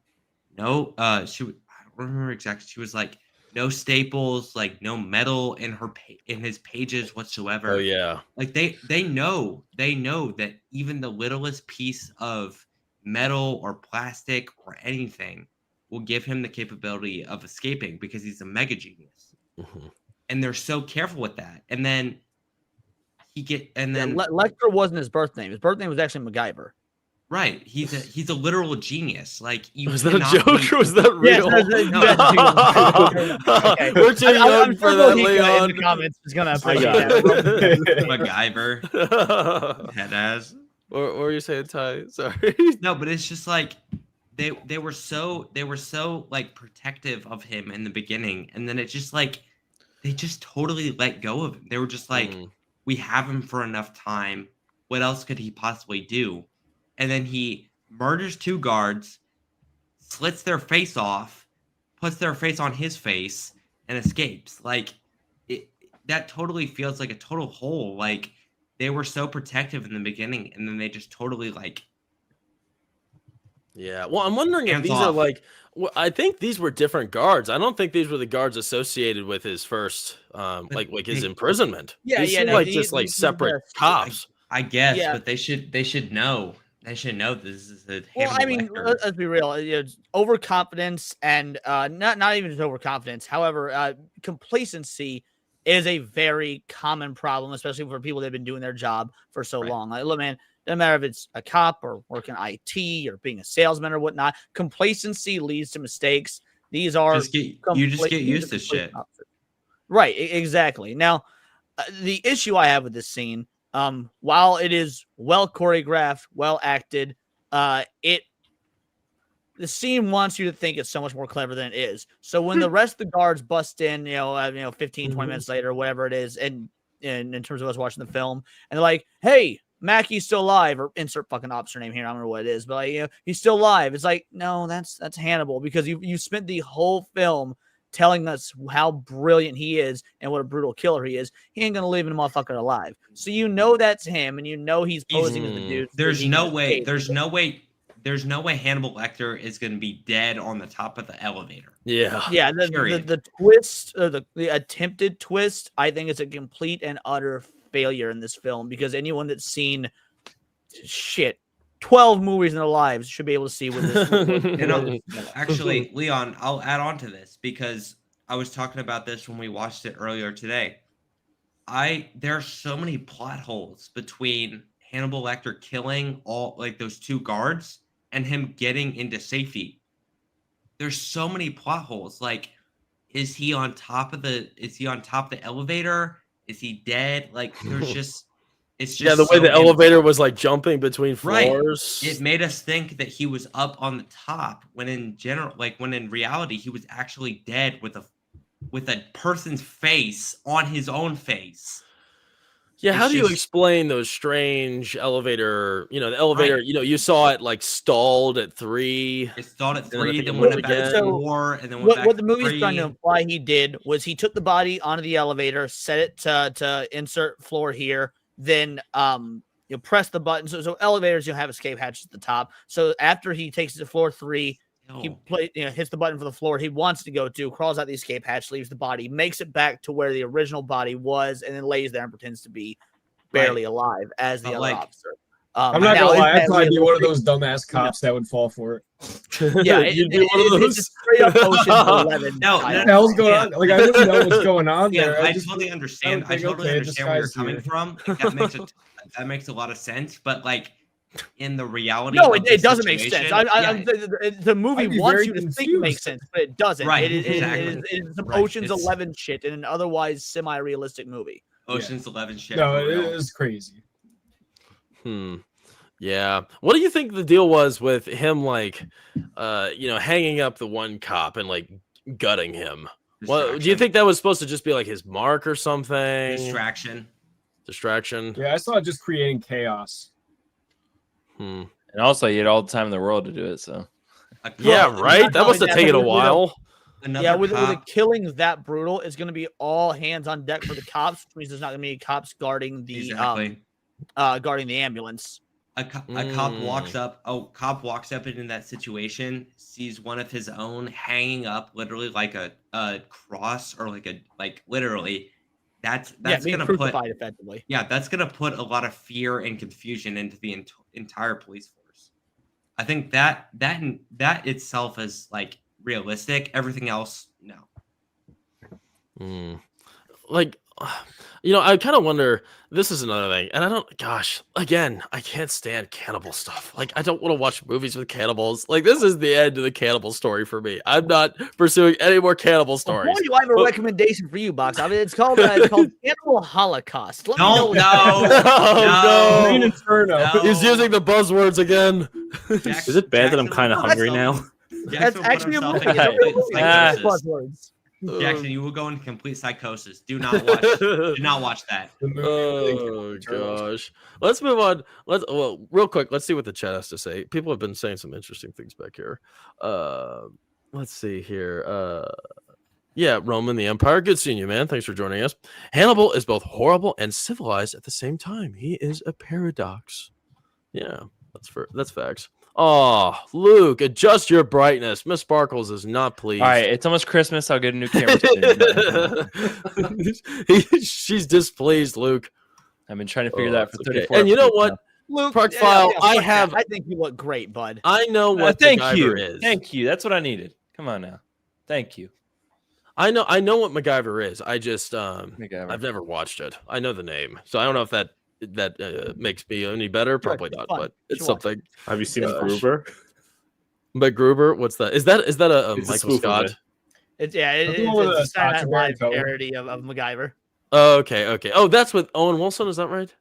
no. I don't remember exactly. She was like, no staples, no metal in his pages whatsoever. Oh yeah. They know that even the littlest piece of metal or plastic or anything will give him the capability of escaping because he's a mega genius. Mm-hmm. And they're so careful with that. And then Lecter wasn't his birth name. His birth name was actually MacGyver. Right, he's a literal genius. Was that a joke or was that real? Okay. We're too young for that, Leon. In the comments is gonna MacGyver, head ass. What were you saying, Ty? Sorry. No, but it's just they were so protective of him in the beginning, and then it just they just totally let go of him. They were just we have him for enough time. What else could he possibly do? And then he murders two guards, slits their face off, puts their face on his face, and escapes. That totally feels like a total hole. They were so protective in the beginning, and then they just totally Yeah. Well, I'm wondering if these are I think these were different guards. I don't think these were the guards associated with his first his imprisonment. Yeah, these seem separate cops. I guess, but they should know. They should know this is a Hannibal Lecter. Let's be real. Overconfidence and not even just overconfidence. However, complacency is a very common problem, especially for people that have been doing their job for so long. Look, man, doesn't matter if it's a cop or working IT or being a salesman or whatnot. Complacency leads to mistakes. These are you just get used to shit. Right, exactly. Now, the issue I have with this scene, while it is well choreographed, well acted, the scene wants you to think it's so much more clever than it is. So when the rest of the guards bust in, 15, 20 minutes later, whatever it is, and in terms of us watching the film, and they're like, hey, Mackey's still alive, or insert fucking officer name here. I don't know what it is, but he's still alive. It's no, that's Hannibal, because you spent the whole film telling us how brilliant he is and what a brutal killer he is. He ain't gonna leave a motherfucker alive. So that's him, and he's posing as the dude. There's no way Hannibal Lecter is gonna be dead on the top of the elevator. Yeah. Yeah. The twist, or the attempted twist, I think it's a complete and utter failure in this film, because anyone that's seen shit, 12 movies in their lives should be able to see what this. You know, actually, Leon, I'll add on to this because I was talking about this when we watched it earlier today. There are so many plot holes between Hannibal Lecter killing all like those two guards and him getting into safety. There's so many plot holes. Like, is he on top of the elevator? Is he dead? Like, there's just it's just the way so the elevator was like jumping between Right. floors. It made us think that he was up on the top when in reality he was actually dead with a person's face on his own face. Yeah, how It's do you just- explain those strange elevator? The elevator. Right. You saw it like stalled at 3. It started at And then I 3, think then it went moved back to again. 4, and then went back What the to movie's 3. trying to imply he did was he took the body onto the elevator, set it to insert floor here, then you press the button. So elevators have escape hatches at the top. So after he takes it to floor 3, he hits the button for the floor he wants to go to, crawls out the escape hatch, leaves the body, makes it back to where the original body was, and then lays there and pretends to be barely alive as the But, other like, officer. I'm not now, gonna is lie, I'd that probably be one of realistic? those dumbass cops that would fall for it. Yeah, You'd be one of it's a those. straight up Ocean's 11. No, style. What the hell's going on? Like, I wouldn't know what's going on Yeah, there. I just- totally understand. I think, totally okay, this understand where you're guy's coming here. from. Like, that makes a lot of sense. But like in the reality, No, of it the doesn't make sense. situation- The movie I'd be wants very you to think it confused. makes sense, but it doesn't. Right, It exactly. is some Right, Ocean's it's- 11 shit in an otherwise semi-realistic movie. Ocean's 11 shit. No, for it real. is crazy. Yeah. What do you think the deal was with him, like, hanging up the one cop and like gutting him? Well, do you Distraction. think that was supposed to just be like his mark or something? Distraction. Yeah, I saw it just creating chaos. Hmm. And also, you had all the time in the world to do it. So Yeah, Well, right. not That must have only taken a that, while. Another with a cop, killing that brutal, it's going to be all hands on deck for the cops, which means there's not going to be any cops guarding the exactly. guarding the ambulance. A cop walks up. Cop walks up into that situation, sees one of his own hanging up, literally like a cross or literally. That's being gonna crucified put effectively. that's gonna put a lot of fear and confusion into the entire police force. I think that itself is like realistic. Everything else, no. Like, I kind of wonder. This is another thing, and I can't stand cannibal stuff. Like, I don't want to watch movies with cannibals. Like, this is the end of the cannibal story for me. I'm not pursuing any more cannibal stories. Well, I have a recommendation for you, Box. I mean, it's called Cannibal Holocaust. Let me know No, what Oh, Green no. Inferno. No. He's using the buzzwords again. Is it bad that I'm kind of hungry now? That's actually a movie. It's a real movie. Ah. Buzzwords. Jackson, you will go into complete psychosis. Do not watch. do not watch that. The movie Oh gosh. Let's move on. Real quick, let's see what the chat has to say. People have been saying some interesting things back here. Let's see here. Yeah, Roman the Empire. Good seeing you, man. Thanks for joining us. Hannibal is both horrible and civilized at the same time. He is a paradox. Yeah, that's facts. Oh, Luke, adjust your brightness. Miss Sparkles is not pleased. all right, it's almost Christmas. I'll get a new camera soon. She's displeased, Luke. I've been trying to figure that out for It's okay. 34. And you know episodes what? now. Luke, Park File, I fuck have- that. I think you look great, bud. I know what Thank MacGyver you. is. Thank you. That's what I needed. Come on now. Thank you. I know what MacGyver is. I just MacGyver. I've never watched it. I know the name, so I don't know if that makes me any better. Probably it's not, fun. but You it's should watch something. Have you seen Gosh. Gruber? MacGruber, what's that? Is that a It's a Michael spoof of Scott? it. It's That's the one with it's a the Sacha Saturday Night Baron Live Cohen. parody of MacGyver. Oh, okay. Oh, that's with Owen Wilson. Is that right?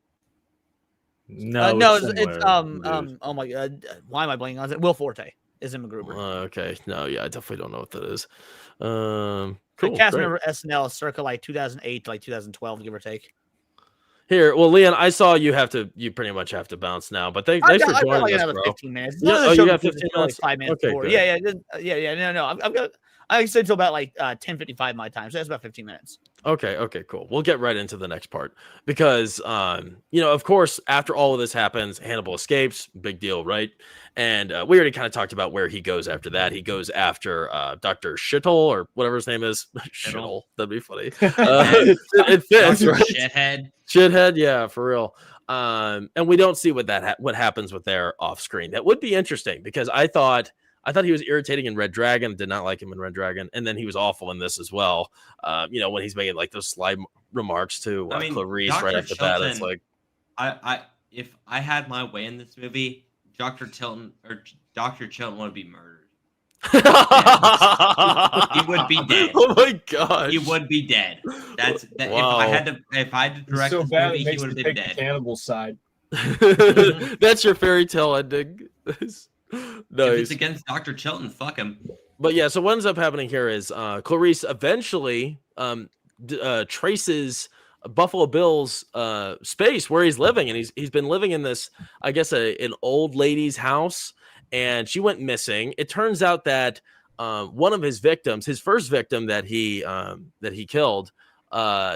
No, No, it's it's somewhere, dude. oh my god, why am I blanking on it? Will Forte is in MacGruber. Okay. No, yeah, I definitely don't know what that is. The Cool. cast great. member SNL circa like 2008 to like 2012, give or take. Here, well, Leon, I saw you pretty much have to bounce now, but thanks for I've got joining like us, another bro. 15 minutes. Yeah, Another oh, you show got that 15 for like minutes? 5 minutes Okay, before. good. Yeah. No. I've got. I said until about like 10:55 my time, so that's about 15 minutes. Okay, cool. We'll get right into the next part because, of course, after all of this happens, Hannibal escapes. Big deal, right? And we already kind of talked about where he goes after that. He goes after Dr. Shittle or whatever his name is. Shittle. That'd be funny. It fits, Dr. right? Shithead. Shithead, yeah, for real. And we don't see what happens with their off screen. That would be interesting because I thought he was irritating in Red Dragon. Did not like him in Red Dragon, and then he was awful in this as well. When he's making like those sly remarks to Clarice Dr. right after that, it's Chilton, like, if I had my way in this movie, Dr. Chilton would be murdered. He would be dead. Oh my gosh, he would be dead. That's that. Wow. If I had to direct so this bad movie, it he makes would me have been pick the dead. cannibal side. That's your fairy tale ending. Nice. If it's against Dr. Chilton, fuck him. But yeah, so what ends up happening here is Clarice eventually traces Buffalo Bill's space where he's living, and he's been living in this, I guess, an old lady's house, and she went missing. It turns out that one of his victims, his first victim that he killed,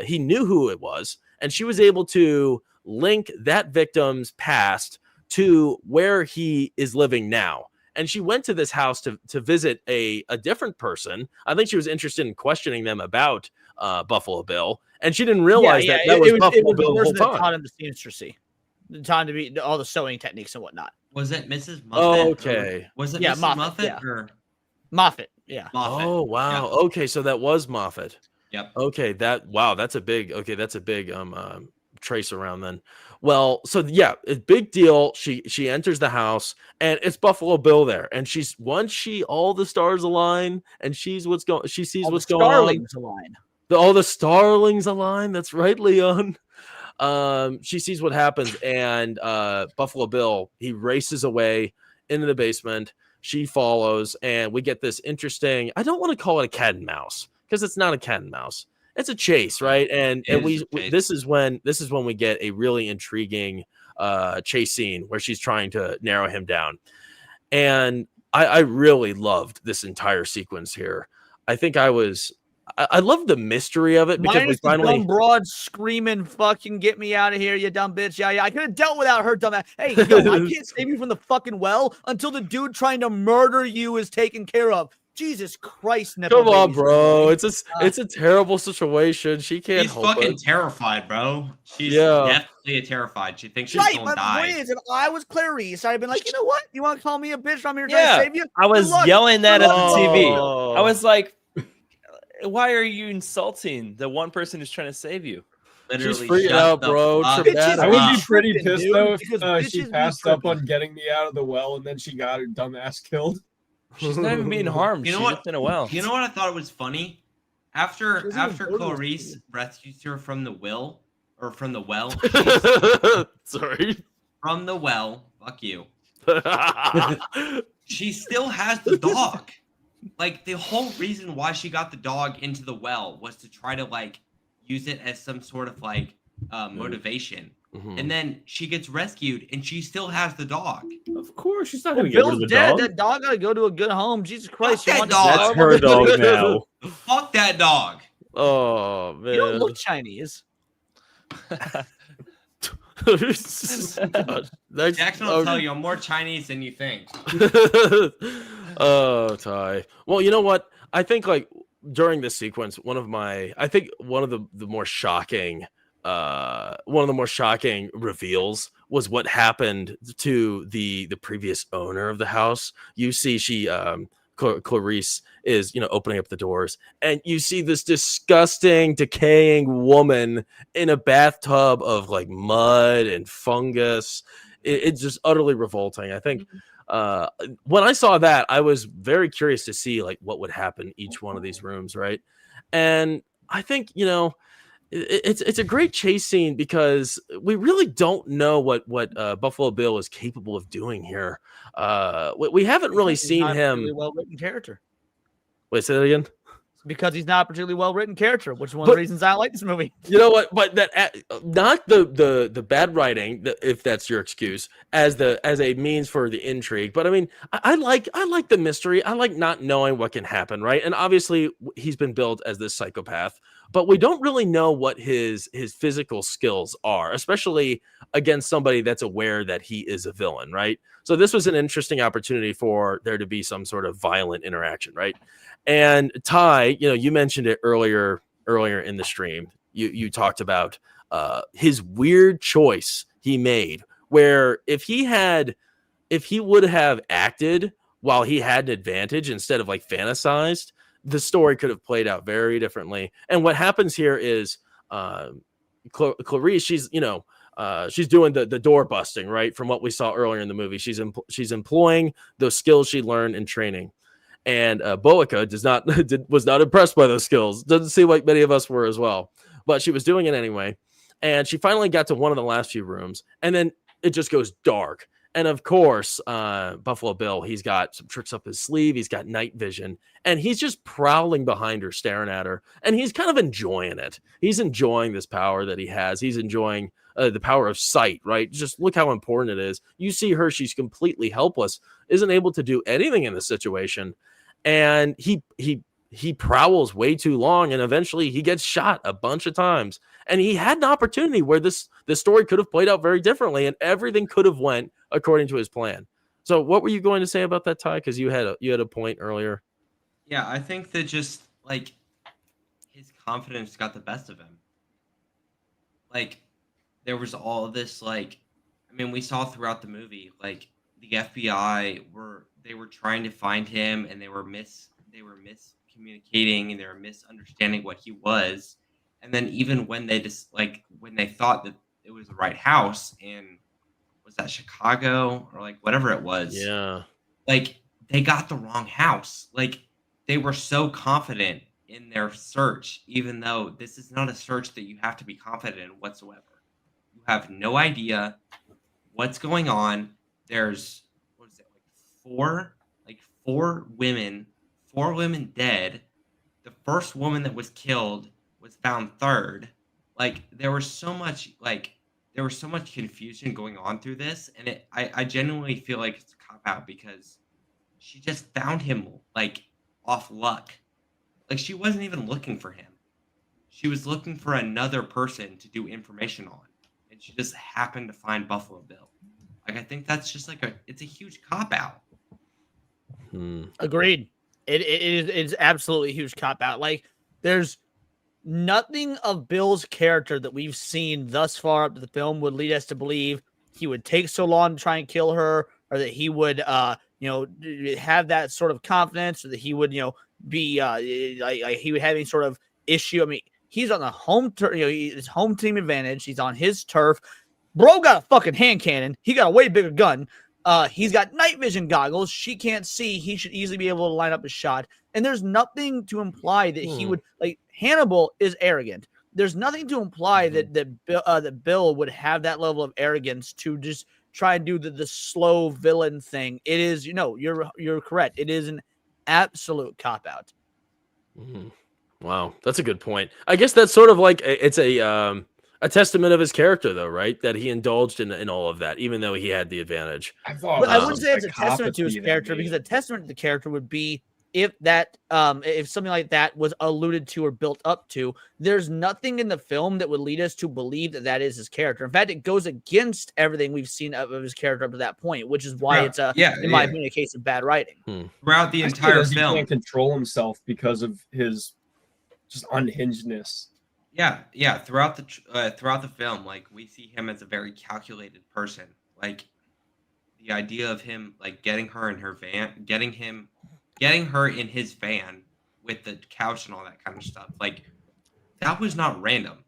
he knew who it was, and she was able to link that victim's past to where he is living now. And she went to this house to visit a different person. I think she was interested in questioning them about Buffalo Bill, and she didn't realize that was Buffalo Bill the whole time. Taught him the seamstressy, taught him to be all the sewing techniques and whatnot. Was it Mrs. Muffet? Oh, okay. Was it Yeah, Mrs. Moffat, Muffet or Moffat? Yeah. Moffat? Oh wow. Yeah. Okay, so that was Moffat. Yep. Okay, that's a big trace around then. Well, so yeah, a big deal. She enters the house and it's Buffalo Bill there, and all the stars align and she sees what's going Starlings align. All the starlings align. That's right, Leon. She sees what happens, and Buffalo Bill, he races away into the basement. She follows, and we get this interesting, I don't want to call it a cat and mouse because it's not a cat and mouse. It's a chase, right? And this is when we get a really intriguing chase scene where she's trying to narrow him down. And I really loved this entire sequence here. I think I love the mystery of it because Minus we finally the dumb broad screaming, "Fucking get me out of here, you dumb bitch!" Yeah, I could have dealt without her dumb ass. Hey, yo, I can't save you from the fucking well until the dude trying to murder you is taken care of. Jesus Christ, come on, bro! It's a terrible situation. She can't. She's help fucking it. terrified, bro. She's definitely terrified. She thinks she's Right, gonna but the die. point is, if I was Clarice, I'd have been like, you know what? You want to call me a bitch? I'm here trying to save you. I was Good luck. yelling that at the TV. Oh. I was like, why are you insulting the one person who's trying to save you? Literally, freaking shut out, the bro. fuck Traumatic. I would up. be pretty Tripping, pissed dude, though because if she bitches be passed up on tripping. getting me out of the well and then she got her dumbass killed. She's not even being harmed. You know She's what? just in a well. You know what I thought was funny? After She doesn't even go to Clarice school. rescues her from the well, Sorry. from the well, fuck you. She still has the dog. Like, the whole reason why she got the dog into the well was to try to like use it as some sort of like motivation. Mhm. And then she gets rescued and she still has the dog. Of course, she's not Well, going to get rid of Bill's the dead. dog. That dog gotta go to a good home. Jesus Christ, that you want to dog. That's starve her him? dog now. Fuck that dog. Oh man. You don't look Chinese. Gosh, next- Jackson will tell you I'm more Chinese than you think. Oh, Ty. Well, you know what? I think like during this sequence, one of the more shocking reveals was what happened to the previous owner of the house. You see, Clarice is opening up the doors, and you see this disgusting, decaying woman in a bathtub of like mud and fungus. It's just utterly revolting. I think when I saw that, I was very curious to see like what would happen in each one of these rooms, right? And I think it's a great chase scene because we really don't know what Buffalo Bill is capable of doing here. We haven't really He's seen not a him. particularly well-written character. Wait, say that again. Because he's not a particularly well-written character, which is one of the reasons I like this movie. You know what? But that not the bad writing, if that's your excuse, as a means for the intrigue. But I mean, I like the mystery. I like not knowing what can happen, right? And obviously, he's been built as this psychopath, but we don't really know what his physical skills are, especially against somebody that's aware that he is a villain, right? So this was an interesting opportunity for there to be some sort of violent interaction, right? And Ty, you mentioned it earlier in the stream. You talked about his weird choice he made, where if he would have acted while he had an advantage instead of like fantasized, the story could have played out very differently. And what happens here is Clarice, she's she's doing the door busting, right? From what we saw earlier in the movie, she's employing those skills she learned in training. And Boica was not impressed by those skills. Doesn't seem like many of us were as well, but she was doing it anyway. And she finally got to one of the last few rooms, and then it just goes dark. And of course, Buffalo Bill, he's got some tricks up his sleeve. He's got night vision, and he's just prowling behind her, staring at her. And he's kind of enjoying it. He's enjoying this power that he has. He's enjoying the power of sight, right? Just look how important it is. You see her, she's completely helpless, isn't able to do anything in this situation. And he prowls way too long, and eventually he gets shot a bunch of times. And he had an opportunity where this story could have played out very differently, and everything could have went according to his plan. So what were you going to say about that, Ty? Because you had a point earlier. Yeah, I think that just like his confidence got the best of him. Like there was all this we saw throughout the movie, like the FBI were trying to find him, and they were miscommunicating, and they were misunderstanding what he was. And then even when they when they thought that it was the right house in, was that Chicago or like whatever it was? Yeah. Like they got the wrong house. Like they were so confident in their search, even though this is not a search that you have to be confident in whatsoever. You have no idea what's going on. There's four women dead. The first woman that was killed was found third. Like there was so much confusion going on through this, and I genuinely feel like it's a cop out because she just found him like off luck. Like she wasn't even looking for him. She was looking for another person to do information on, and she just happened to find Buffalo Bill. Like I think that's just it's a huge cop out. Agreed. It's absolutely a huge cop out. Like there's nothing of Bill's character that we've seen thus far up to the film would lead us to believe he would take so long to try and kill her, or that he would have that sort of confidence, or that he would be like he would have any sort of issue. I mean, he's on the home his home team advantage. He's on his turf. Bro got a fucking hand cannon. He got a way bigger gun. He's got night vision goggles. She can't see. He should easily be able to line up a shot. And there's nothing to imply that he would Hannibal is arrogant. There's nothing to imply that Bill would have that level of arrogance to just try and do the slow villain thing. It is, you're correct. It is an absolute cop out. Wow, that's a good point. I guess that's sort of like it's a testament of his character, though, right? That he indulged in all of that, even though he had the advantage. But I wouldn't say it's a testament to his character, because a testament to the character would be if something like that was alluded to or built up to. There's nothing in the film that would lead us to believe that is his character. In fact, it goes against everything we've seen of his character up to that point, which is why it's in my opinion, a case of bad writing. Throughout the entire film, he can't control himself because of his just unhingedness. Yeah. Throughout the film, like we see him as a very calculated person. Like the idea of him like getting her in her van, getting her in his van with the couch and all that kind of stuff. Like that was not random.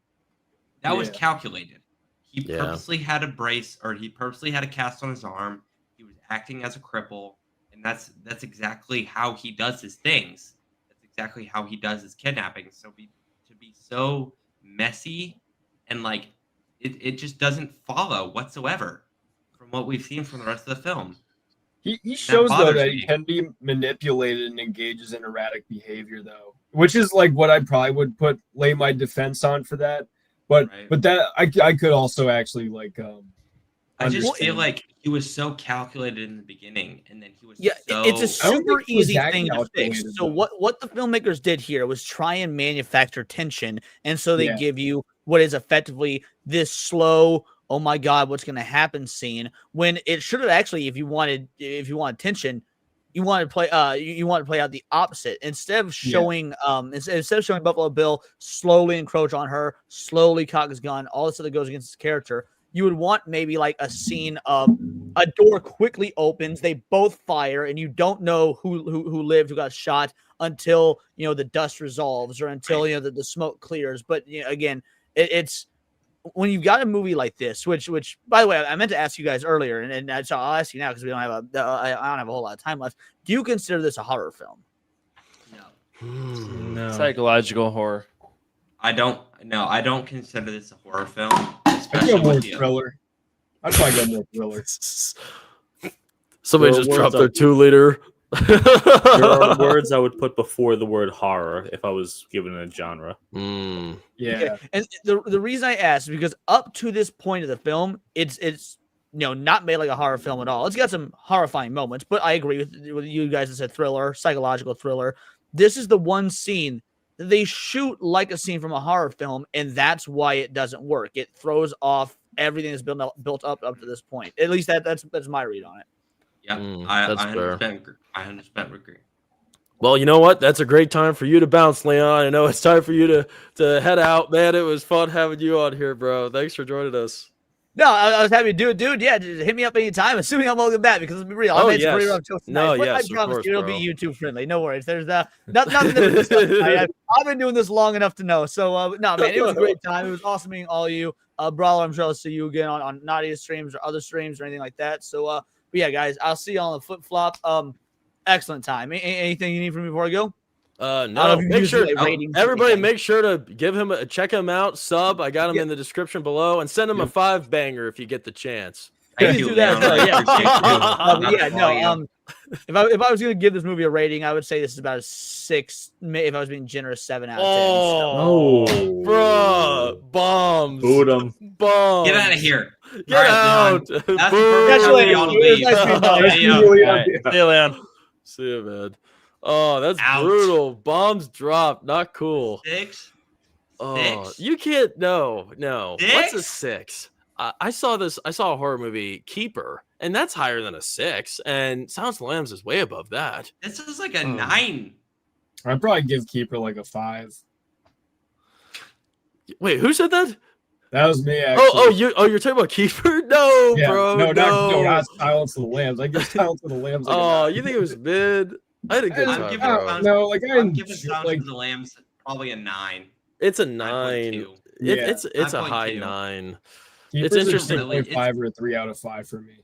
That was calculated. He purposely had a brace, or he purposely had a cast on his arm. He was acting as a cripple, and that's exactly how he does his things. That's exactly how he does his kidnapping. So to be so messy and like it just doesn't follow whatsoever from what we've seen from the rest of the film. He shows though that he can be manipulated and engages in erratic behavior, though, which is like what I probably would lay my defense on for that. But that I could also actually like I just feel like he was so calculated in the beginning, and then he was it's a super easy thing to fix. So what the filmmakers did here was try and manufacture tension, and so they give you what is effectively this slow, oh my god, what's going to happen scene, when it should have actually, if you wanted tension, you want to play you want to play out the opposite. Instead of showing instead of showing Buffalo Bill slowly encroach on her, slowly cock his gun, all this stuff that goes against his character, you would want maybe like a scene of a door quickly opens, they both fire, and you don't know who lived, who got shot until the dust resolves or until the smoke clears. But again, it's when you've got a movie like this, which by the way, I meant to ask you guys earlier, and so I'll ask you now because we don't have I don't have a whole lot of time left. Do you consider this a horror film? No. Psychological horror. I don't consider this a horror film. I'd go more thriller. I'd probably go more thriller. Somebody just dropped their 2-liter. There are words I would put before the word horror if I was given a genre. Yeah. Okay. And the reason I asked is because up to this point of the film, it's not made like a horror film at all. It's got some horrifying moments, but I agree with you guys that said thriller, psychological thriller. This is the one scene that they shoot like a scene from a horror film, and that's why it doesn't work. It throws off everything that's built up to this point. At least that's my read on it. Yeah, I 100% agree. Well, you know what? That's a great time for you to bounce, Leon. I know it's time for you to head out, man. It was fun having you on here, bro. Thanks for joining us. No, I was happy to do it, dude. Yeah, just hit me up anytime, assuming I'm welcome back. Because let's be real, I made some pretty rough jokes tonight. But I promise you, it'll be YouTube friendly. No worries. There's nothing that I've been doing this long enough to know. So, no, man, it was a great time. It was awesome meeting all of you. Brawler, I'm sure I'll see you again on Nadia streams or other streams or anything like that. So, but yeah, guys, I'll see you on the flip flop. Excellent time. Anything you need from me before I go? No. Make sure everybody make sure to check him out. Sub. I got him in the description below, and send him a 5-banger if you get the chance. Thank you, Leon. If I was going to give this movie a rating, I would say this is about a 6. If I was being generous, 7 out of 10. Oh, bro, bombs. Boot 'em. Bombs. Get out of here. Get out. That's the perfect time for y'all to leave. See you, Leon. See you, man. Oh, that's Ouch. brutal. Bombs dropped. Not cool. 6. Oh, 6? you can't. No. 6? What's a 6? I saw a horror movie, Keeper, and that's higher than a 6. And Silence of the Lambs is way above that. This is like a 9. I'd probably give Keeper like a 5. Wait, who said that? That was me. Actually. You're talking about Keeper? No, yeah, bro. No, not Silence of the Lambs. I give Silence of the Lambs. Like you think it was mid? I had a good time. I'm giving Silence of the Lambs probably a 9. It's a 9. It's a high 9. Keeper's it's interesting. 3.5 or a 3 out of 5 for me.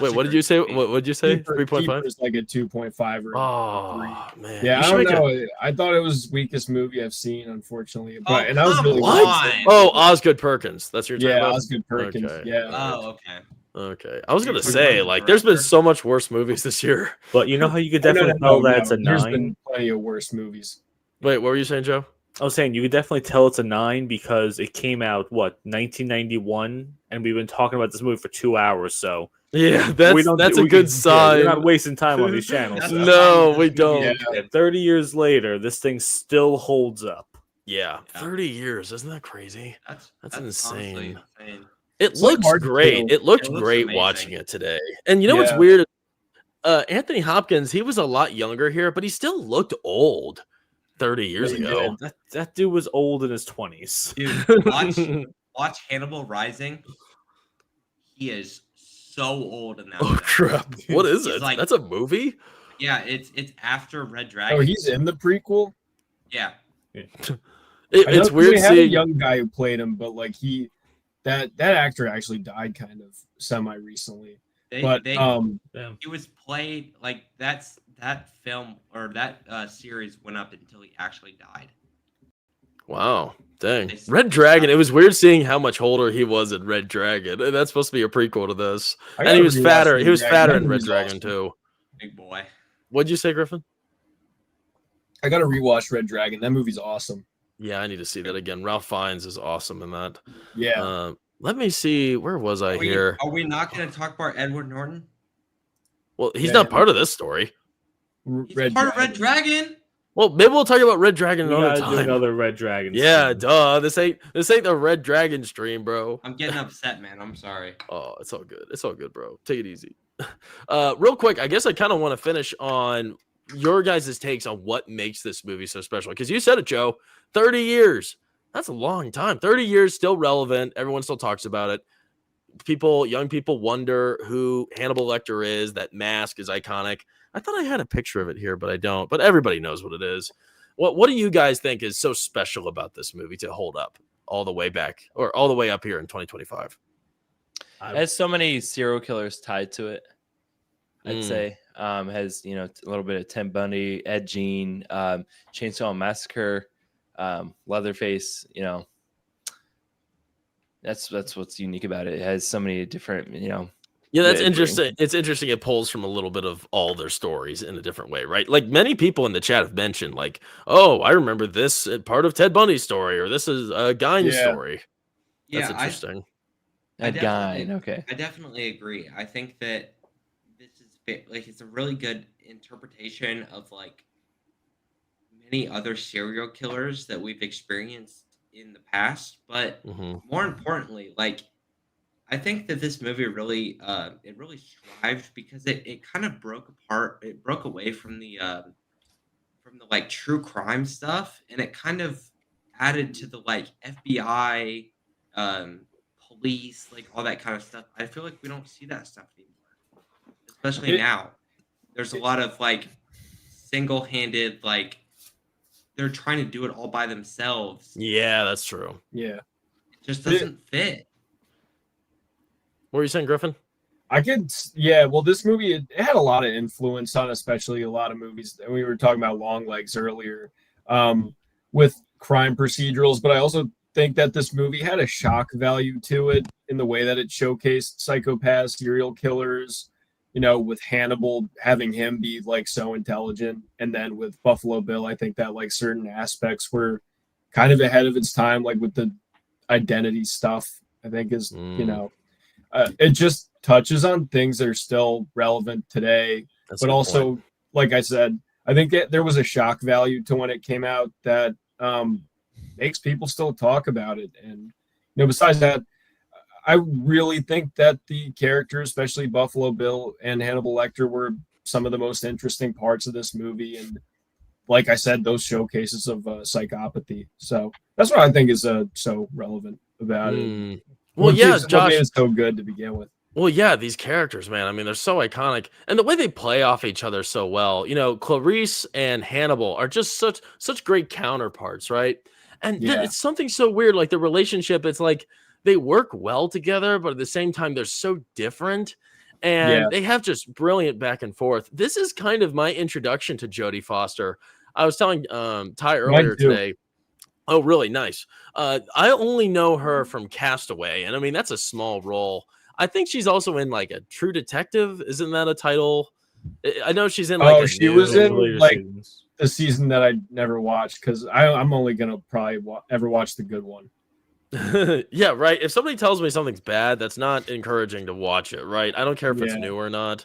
Wait, what did you say? What did you say? 3.5? Keeper's like a 2.5 or 3. Man. Yeah, I don't know. I thought it was weakest movie I've seen, unfortunately. But and I was really Osgood Perkins. That's your term. Yeah, Osgood Perkins. Okay. Yeah. Oh, okay. Okay. I was gonna say, like, there's been so much worse movies this year. But you know how you could definitely tell that's a 9? There's been plenty of worse movies. Wait, what were you saying, Joe? I was saying you could definitely tell it's a 9 because it came out 1991, and we've been talking about this movie for 2 hours. So yeah, that's a good sign. We're not wasting time on these channels. No, we don't. Yeah. 30 years later, this thing still holds up. Yeah, 30 years. Isn't that crazy? That's insane. It looks great. It looked great watching it today. And you know what's weird? Anthony Hopkins, he was a lot younger here, but he still looked old 30 years ago. That dude was old in his 20s. Dude, watch Hannibal Rising. He is so old in that. Oh crap! What is it? That's a movie? Yeah, it's after Red Dragon. Oh, he's in the prequel. Yeah. It's weird. They had a young guy who played him, but like that actor actually died kind of semi recently. He was played like that film or that series went up until he actually died. Wow, dang. Red Dragon. It was weird seeing how much older he was in Red Dragon. And that's supposed to be a prequel to this. And he was fatter. He was fatter in Red Dragon too. Big boy. What'd you say, Griffin? I gotta rewatch Red Dragon. That movie's awesome. Yeah, I need to see that again. Ralph Fiennes is awesome in that. Yeah. Let me see. Where was I here? Are we not going to talk about Edward Norton? Well, he's not part of this story. He's part of Red Dragon. Well, maybe we'll talk about Red Dragon another time. Do another Red Dragon. Yeah, duh. This ain't the Red Dragon stream, bro. I'm getting upset, man. I'm sorry. Oh, it's all good. It's all good, bro. Take it easy. Real quick, I guess I kind of want to finish on your guys' takes on what makes this movie so special. Because you said it, Joe, 30 years. That's a long time. 30 years, still relevant. Everyone still talks about it. Young people wonder who Hannibal Lecter is. That mask is iconic. I thought I had a picture of it here, but I don't. But everybody knows what it is. What do you guys think is so special about this movie to hold up all the way back or all the way up here in 2025? It has so many serial killers tied to it. I'd Mm. say has a little bit of Tim Bundy, Ed Gein, Chainsaw Massacre, Leatherface. That's what's unique about it. It has so many different. Yeah, that's it- interesting. It's interesting. It pulls from a little bit of all their stories in a different way, right? Like many people in the chat have mentioned, like, oh, I remember this part of Ted Bundy's story, or this is a Gein's Yeah. story. That's Yeah, interesting. Ed Gein. Okay. I definitely agree. I think that this is like it's a really good interpretation of like many other serial killers that we've experienced in the past, but hmm more importantly, like I think that this movie really it really strived because it kind of broke away from the like true crime stuff, and it kind of added to the like FBI police, like all that kind of stuff. I feel like we don't see that stuff anymore, especially It- now. There's a lot of like single-handed, like they're trying to do it all by themselves. Yeah, that's true. Yeah. It just doesn't fit. What were you saying, Griffin? Well, this movie, it had a lot of influence on especially a lot of movies. And we were talking about Long Legs earlier with crime procedurals, but I also think that this movie had a shock value to it in the way that it showcased psychopaths, serial killers, with Hannibal, having him be like so intelligent. And then with Buffalo Bill, I think that like certain aspects were kind of ahead of its time, like with the identity stuff, I think is, it just touches on things that are still relevant today. That's a But good also, point. like I said, I think there was a shock value to when it came out that makes people still talk about it. And besides that, I really think that the characters, especially Buffalo Bill and Hannibal Lecter, were some of the most interesting parts of this movie. And like I said, those showcases of psychopathy. So that's what I think is so relevant about it. Mm. Well, yeah, What Josh. made it so good to begin with. Well, yeah, these characters, man. I mean, they're so iconic, and the way they play off each other so well. Clarice and Hannibal are just such great counterparts, right? And Yeah. it's something so weird, like the relationship. It's like they work well together, but at the same time, they're so different, and Yeah. they have just brilliant back and forth. This is kind of my introduction to Jodie Foster. I was telling Ty earlier too. today. Oh, really nice. I only know her from Castaway, and I mean that's a small role. I think she's also in like a True Detective. Isn't that a title? I know she's in like. She was in Later like seasons. the season that I never watched because I'm only gonna probably ever watch the good one. Yeah, right. If somebody tells me something's bad, that's not encouraging to watch it, right? I don't care if it's Yeah. new or not.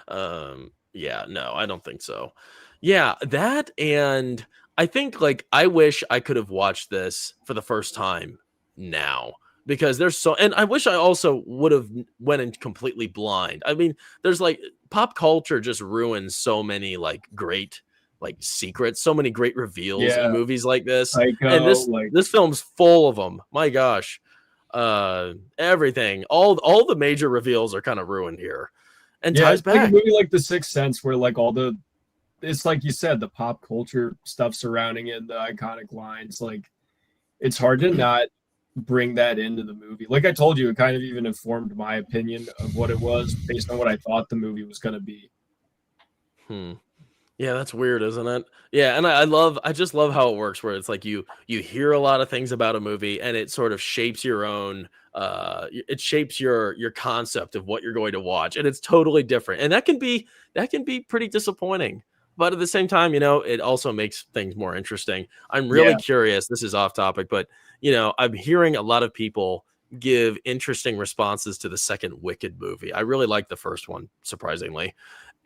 Yeah, no, I don't think so. Yeah, that, and I think like I wish I could have watched this for the first time now because there's so, and I wish I also would have went in completely blind. I mean, there's like pop culture just ruins so many like great like secrets, so many great reveals Yeah. in movies like this. Psycho, And like this film's full of them. My gosh. Everything, all the major reveals are kind of ruined here. And yeah, ties it's like a back. movie like The Sixth Sense where like it's like you said, the pop culture stuff surrounding it, the iconic lines, like it's hard to not bring that into the movie. Like I told you, it kind of even informed my opinion of what it was based on what I thought the movie was going to be. Yeah, that's weird, isn't it? Yeah, and I just love how it works where it's like you hear a lot of things about a movie and it sort of shapes your own it shapes your concept of what you're going to watch, and it's totally different. And that can be pretty disappointing. But at the same time, it also makes things more interesting. I'm really curious. This is off topic, but I'm hearing a lot of people give interesting responses to the second Wicked movie. I really like the first one, surprisingly.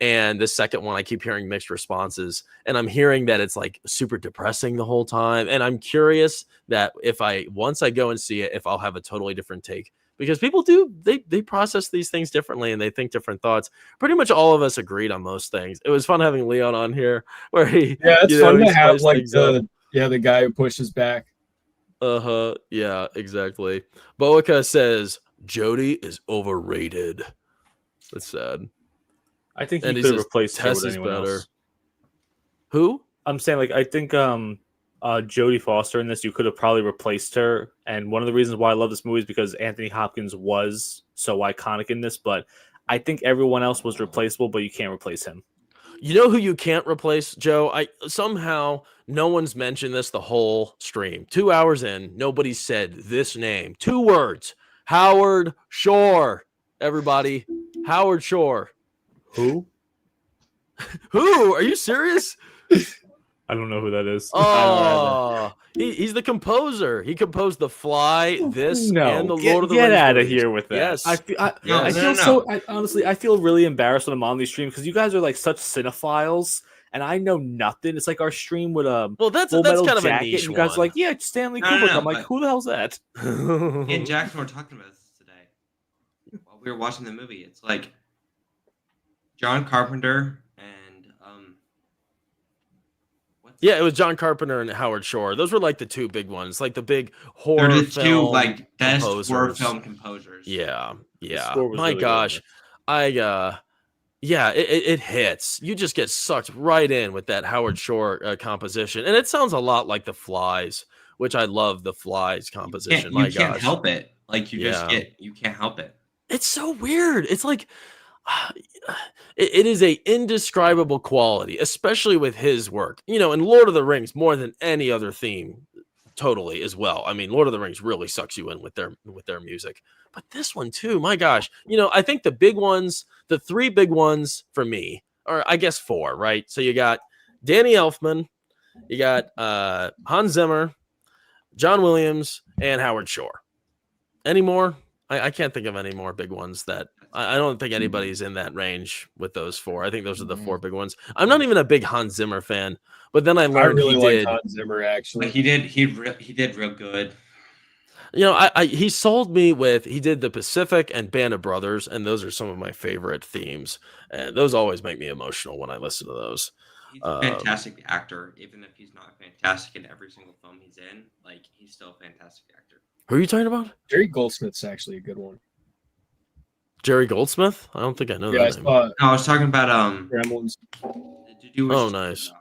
And the second one, I keep hearing mixed responses, and I'm hearing that it's like super depressing the whole time. And I'm curious that once I go and see it, if I'll have a totally different take because people do they process these things differently and they think different thoughts. Pretty much all of us agreed on most things. It was fun having Leon on here where he it's fun he to have spiced like things up. the guy who pushes back. Yeah, exactly. Boica says Jodie is overrated. That's sad. I think And he he could have says replaced her Tess with is anyone better. else. Who? I'm saying, like, I think Jodie Foster in this, you could have probably replaced her. And one of the reasons why I love this movie is because Anthony Hopkins was so iconic in this. But I think everyone else was replaceable, but you can't replace him. You know who you can't replace, Joe? Somehow no one's mentioned this the whole stream. 2 hours in, nobody said this name. 2 words. Howard Shore. Everybody, Howard Shore. Who? Who? Are you serious? I don't know who that is. Oh, he's the composer. He composed The Fly, this, and the Lord of the Rings. Get out of movies. here with that. Yes. I feel, No. honestly, I feel really embarrassed when I'm on these streams because you guys are like such cinephiles, and I know nothing. It's like our stream with Well, that's Full kind Metal of a Jacket, niche and you guys are one. like, yeah, Stanley No, Kubrick. no, I'm like, but- who the hell's that? Me and Jackson were talking about this today while we were watching the movie. It's like John Carpenter and Yeah, it was John Carpenter and Howard Shore. Those were like the 2 big ones, like the big horror they're the 2 film like best horror composers. film composers. Yeah. score was My really good. gosh. It hits. You just get sucked right in with that Howard Shore composition. And it sounds a lot like The Flies, which I love the Flies composition. You can't help it. Like you can't help it. It's so weird. It's like it is a indescribable quality, especially with his work. In Lord of the Rings more than any other theme, totally as well. I mean, Lord of the Rings really sucks you in with their music. But this one too, my gosh. I think the big ones, the 3 big ones for me, or I guess 4, right? So you got Danny Elfman, you got Hans Zimmer, John Williams, and Howard Shore. Any more? I can't think of any more big ones that I don't think anybody's in that range with those 4. I think those are the 4 big ones. I'm not even a big Hans Zimmer fan, but then I learned really he like did. Hans Zimmer actually. But he did real good. He sold me with he did the Pacific and Band of Brothers, and those are some of my favorite themes, and those always make me emotional when I listen to those. He's a fantastic actor, even if he's not fantastic in every single film he's in. Like he's still a fantastic actor. Who are you talking about? Jerry Goldsmith's actually a good one. Jerry Goldsmith? I don't think I know Yeah, I that name. saw No, I was talking about Gremlins. Oh, nice.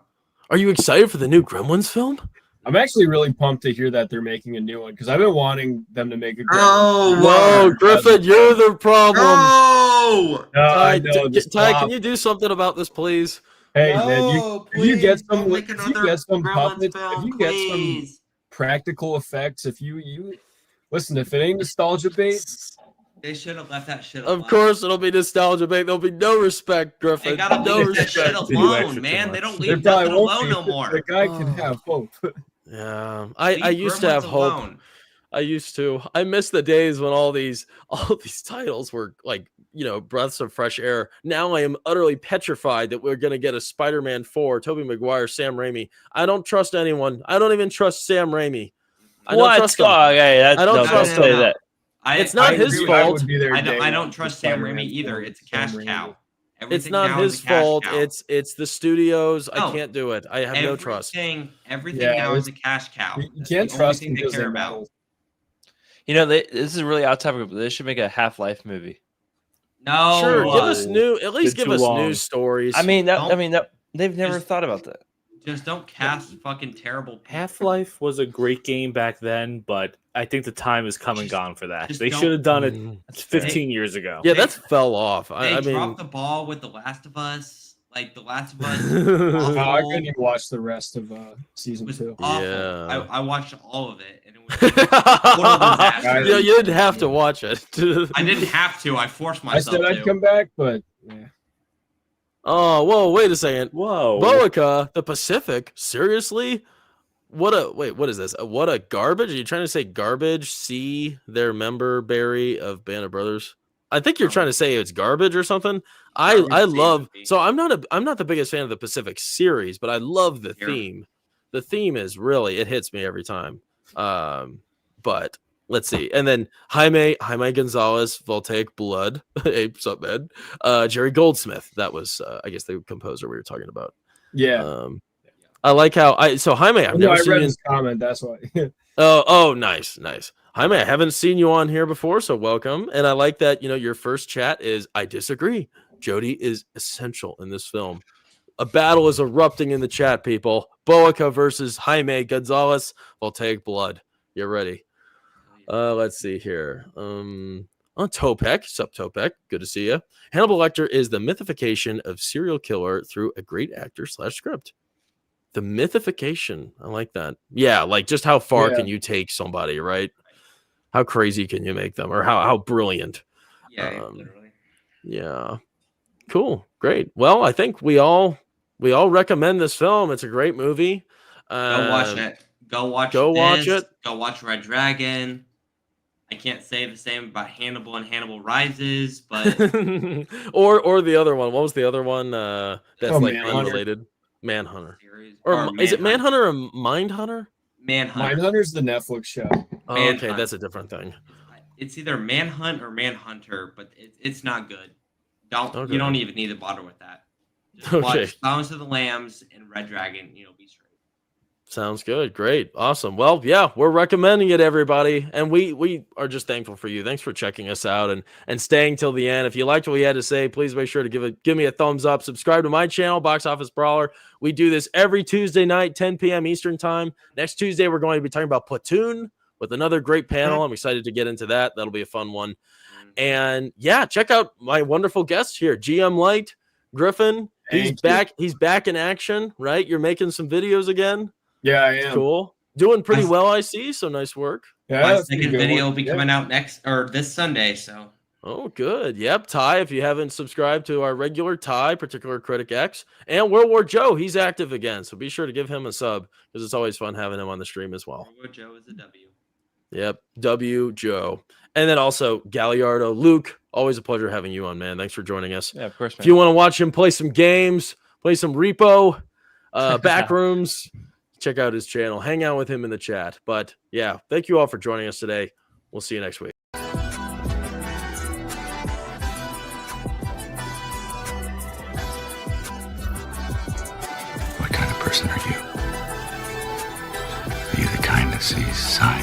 Are you excited for the new Gremlins film? I'm actually really pumped to hear that they're making a new one because I've been wanting them to make a. No, Griffin, you're the problem. No! I know. Ty, can you do something about this, please? Hey man, if you get some, make if you another get some Gremlins puppets, film, if you get please. some practical effects, if you listen, if it ain't nostalgia bait, They should have left that shit Of alone. course, it'll be nostalgia, bait. There'll be no respect, Griffin. They gotta no leave that shit respect. alone, man. They don't there leave probably nothing won't alone be. no more. The guy can have hope. Yeah, I Leave used to Gremlins have hope. alone. I used to. I miss the days when all these titles were like, breaths of fresh air. Now I am utterly petrified that we're gonna get a Spider-Man 4, Tobey Maguire, Sam Raimi. I don't trust anyone. I don't even trust Sam Raimi. I don't trust him. Okay, that's, I don't no, trust don't say him. that. It's not his agree with fault. you. I would be there I day don't one trust for Sam Spider-Man Raimi either. 4, It's a Sam cash Raimi. cow. It's Everything not now is his a cash fault. cow. It's the studios. I No. can't do it. I have no trust. Everything Yeah, now is a cash cow. You That's can't the only trust thing them they because care they're about. metal. This is really out topic, but they should make a Half-Life movie. No, Sure, give us at least Been give too us long. news stories. They've never Just- thought about that. just don't cast fucking terrible people. Half-Life was a great game back then, but I think the time is come and Just- gone for that. just They don't- should have done it Mm. 15 years ago. Yeah, They- that fell off. They I mean, dropped the ball with The Last of Us. Like The Last of Us Oh, I awful. couldn't even watch the rest of season was 2. awful. Yeah. I watched all of it, and it was total disaster. Yeah, you didn't have to watch it. I didn't have to. I forced I myself said I'd to. come back, but yeah. Oh, whoa, wait a second. Whoa. Boica, the Pacific? Seriously? What is this? What a garbage? Are you trying to say garbage? See their member Barry of Band of Brothers? I think you're trying to say it's garbage or something. I Garbage love seems so I'm not the biggest fan of the Pacific series, but I love the Here. theme. The theme is really it hits me every time. But let's see. And then Jaime Gonzalez, Voltaic Blood, hey, what's up, man? Jerry Goldsmith. That was, I guess, the composer we were talking about. Yeah. I like how Jaime, I've never I seen read you. his comment. That's why. Oh, nice. Jaime, I haven't seen you on here before, so welcome. And I like that, your first chat is, I disagree. Jodie is essential in this film. A battle is erupting in the chat, people. Boica versus Jaime Gonzalez, Voltaic Blood. You're ready. Let's see here. Topek. What's up, Topek? Good to see you. Hannibal Lecter is the mythification of serial killer through a great actor / script. The mythification. I like that. Yeah, like just how far can you take somebody, right? How crazy can you make them, or how brilliant? Yeah, literally. Yeah. Cool. Great. Well, I think we all recommend this film. It's a great movie. Go watch it. Go watch it. Go watch Red Dragon. I can't say the same about Hannibal and Hannibal Rises, but or the other one. What was the other one? That's Manhunter. unrelated. Manhunter. Series, Or is it Manhunter or Mindhunter? Manhunt. Mindhunter's the Netflix show. Oh, okay, Manhunt. that's a different thing. It's either Manhunt or Manhunter, but it's not good. Okay. You don't even need to bother with that. Just Okay. watch Silence of the Lambs and Red Dragon. You'll be straight. Sounds good. Great. Awesome. Well, yeah, we're recommending it, everybody. And we are just thankful for you. Thanks for checking us out and staying till the end. If you liked what we had to say, please make sure to give me a thumbs up. Subscribe to my channel, Box Office Brawler. We do this every Tuesday night, 10 p.m. Eastern time. Next Tuesday, we're going to be talking about Platoon with another great panel. I'm excited to get into that. That'll be a fun one. And yeah, check out my wonderful guests here, GM Light, Griffin. He's back. He's back in action, right? You're making some videos again. Yeah, I am. Cool. Doing pretty well, I see. So nice work. Yeah, My that's a second good video one. will be coming out this Sunday. So Oh, good. Yep. Ty, if you haven't subscribed to our regular Ty, Particular Critic X, and World War Joe, he's active again. So be sure to give him a sub because it's always fun having him on the stream as well. World War Joe is a W. Yep. W Joe. And then also Galliardo. Luke, always a pleasure having you on, man. Thanks for joining us. Yeah, of course, man. If you want to watch him play some games, play some repo, backrooms, check out his channel. Hang out with him in the chat. But yeah, thank you all for joining us today. We'll see you next week. What kind of person are you? Are you the kind that sees signs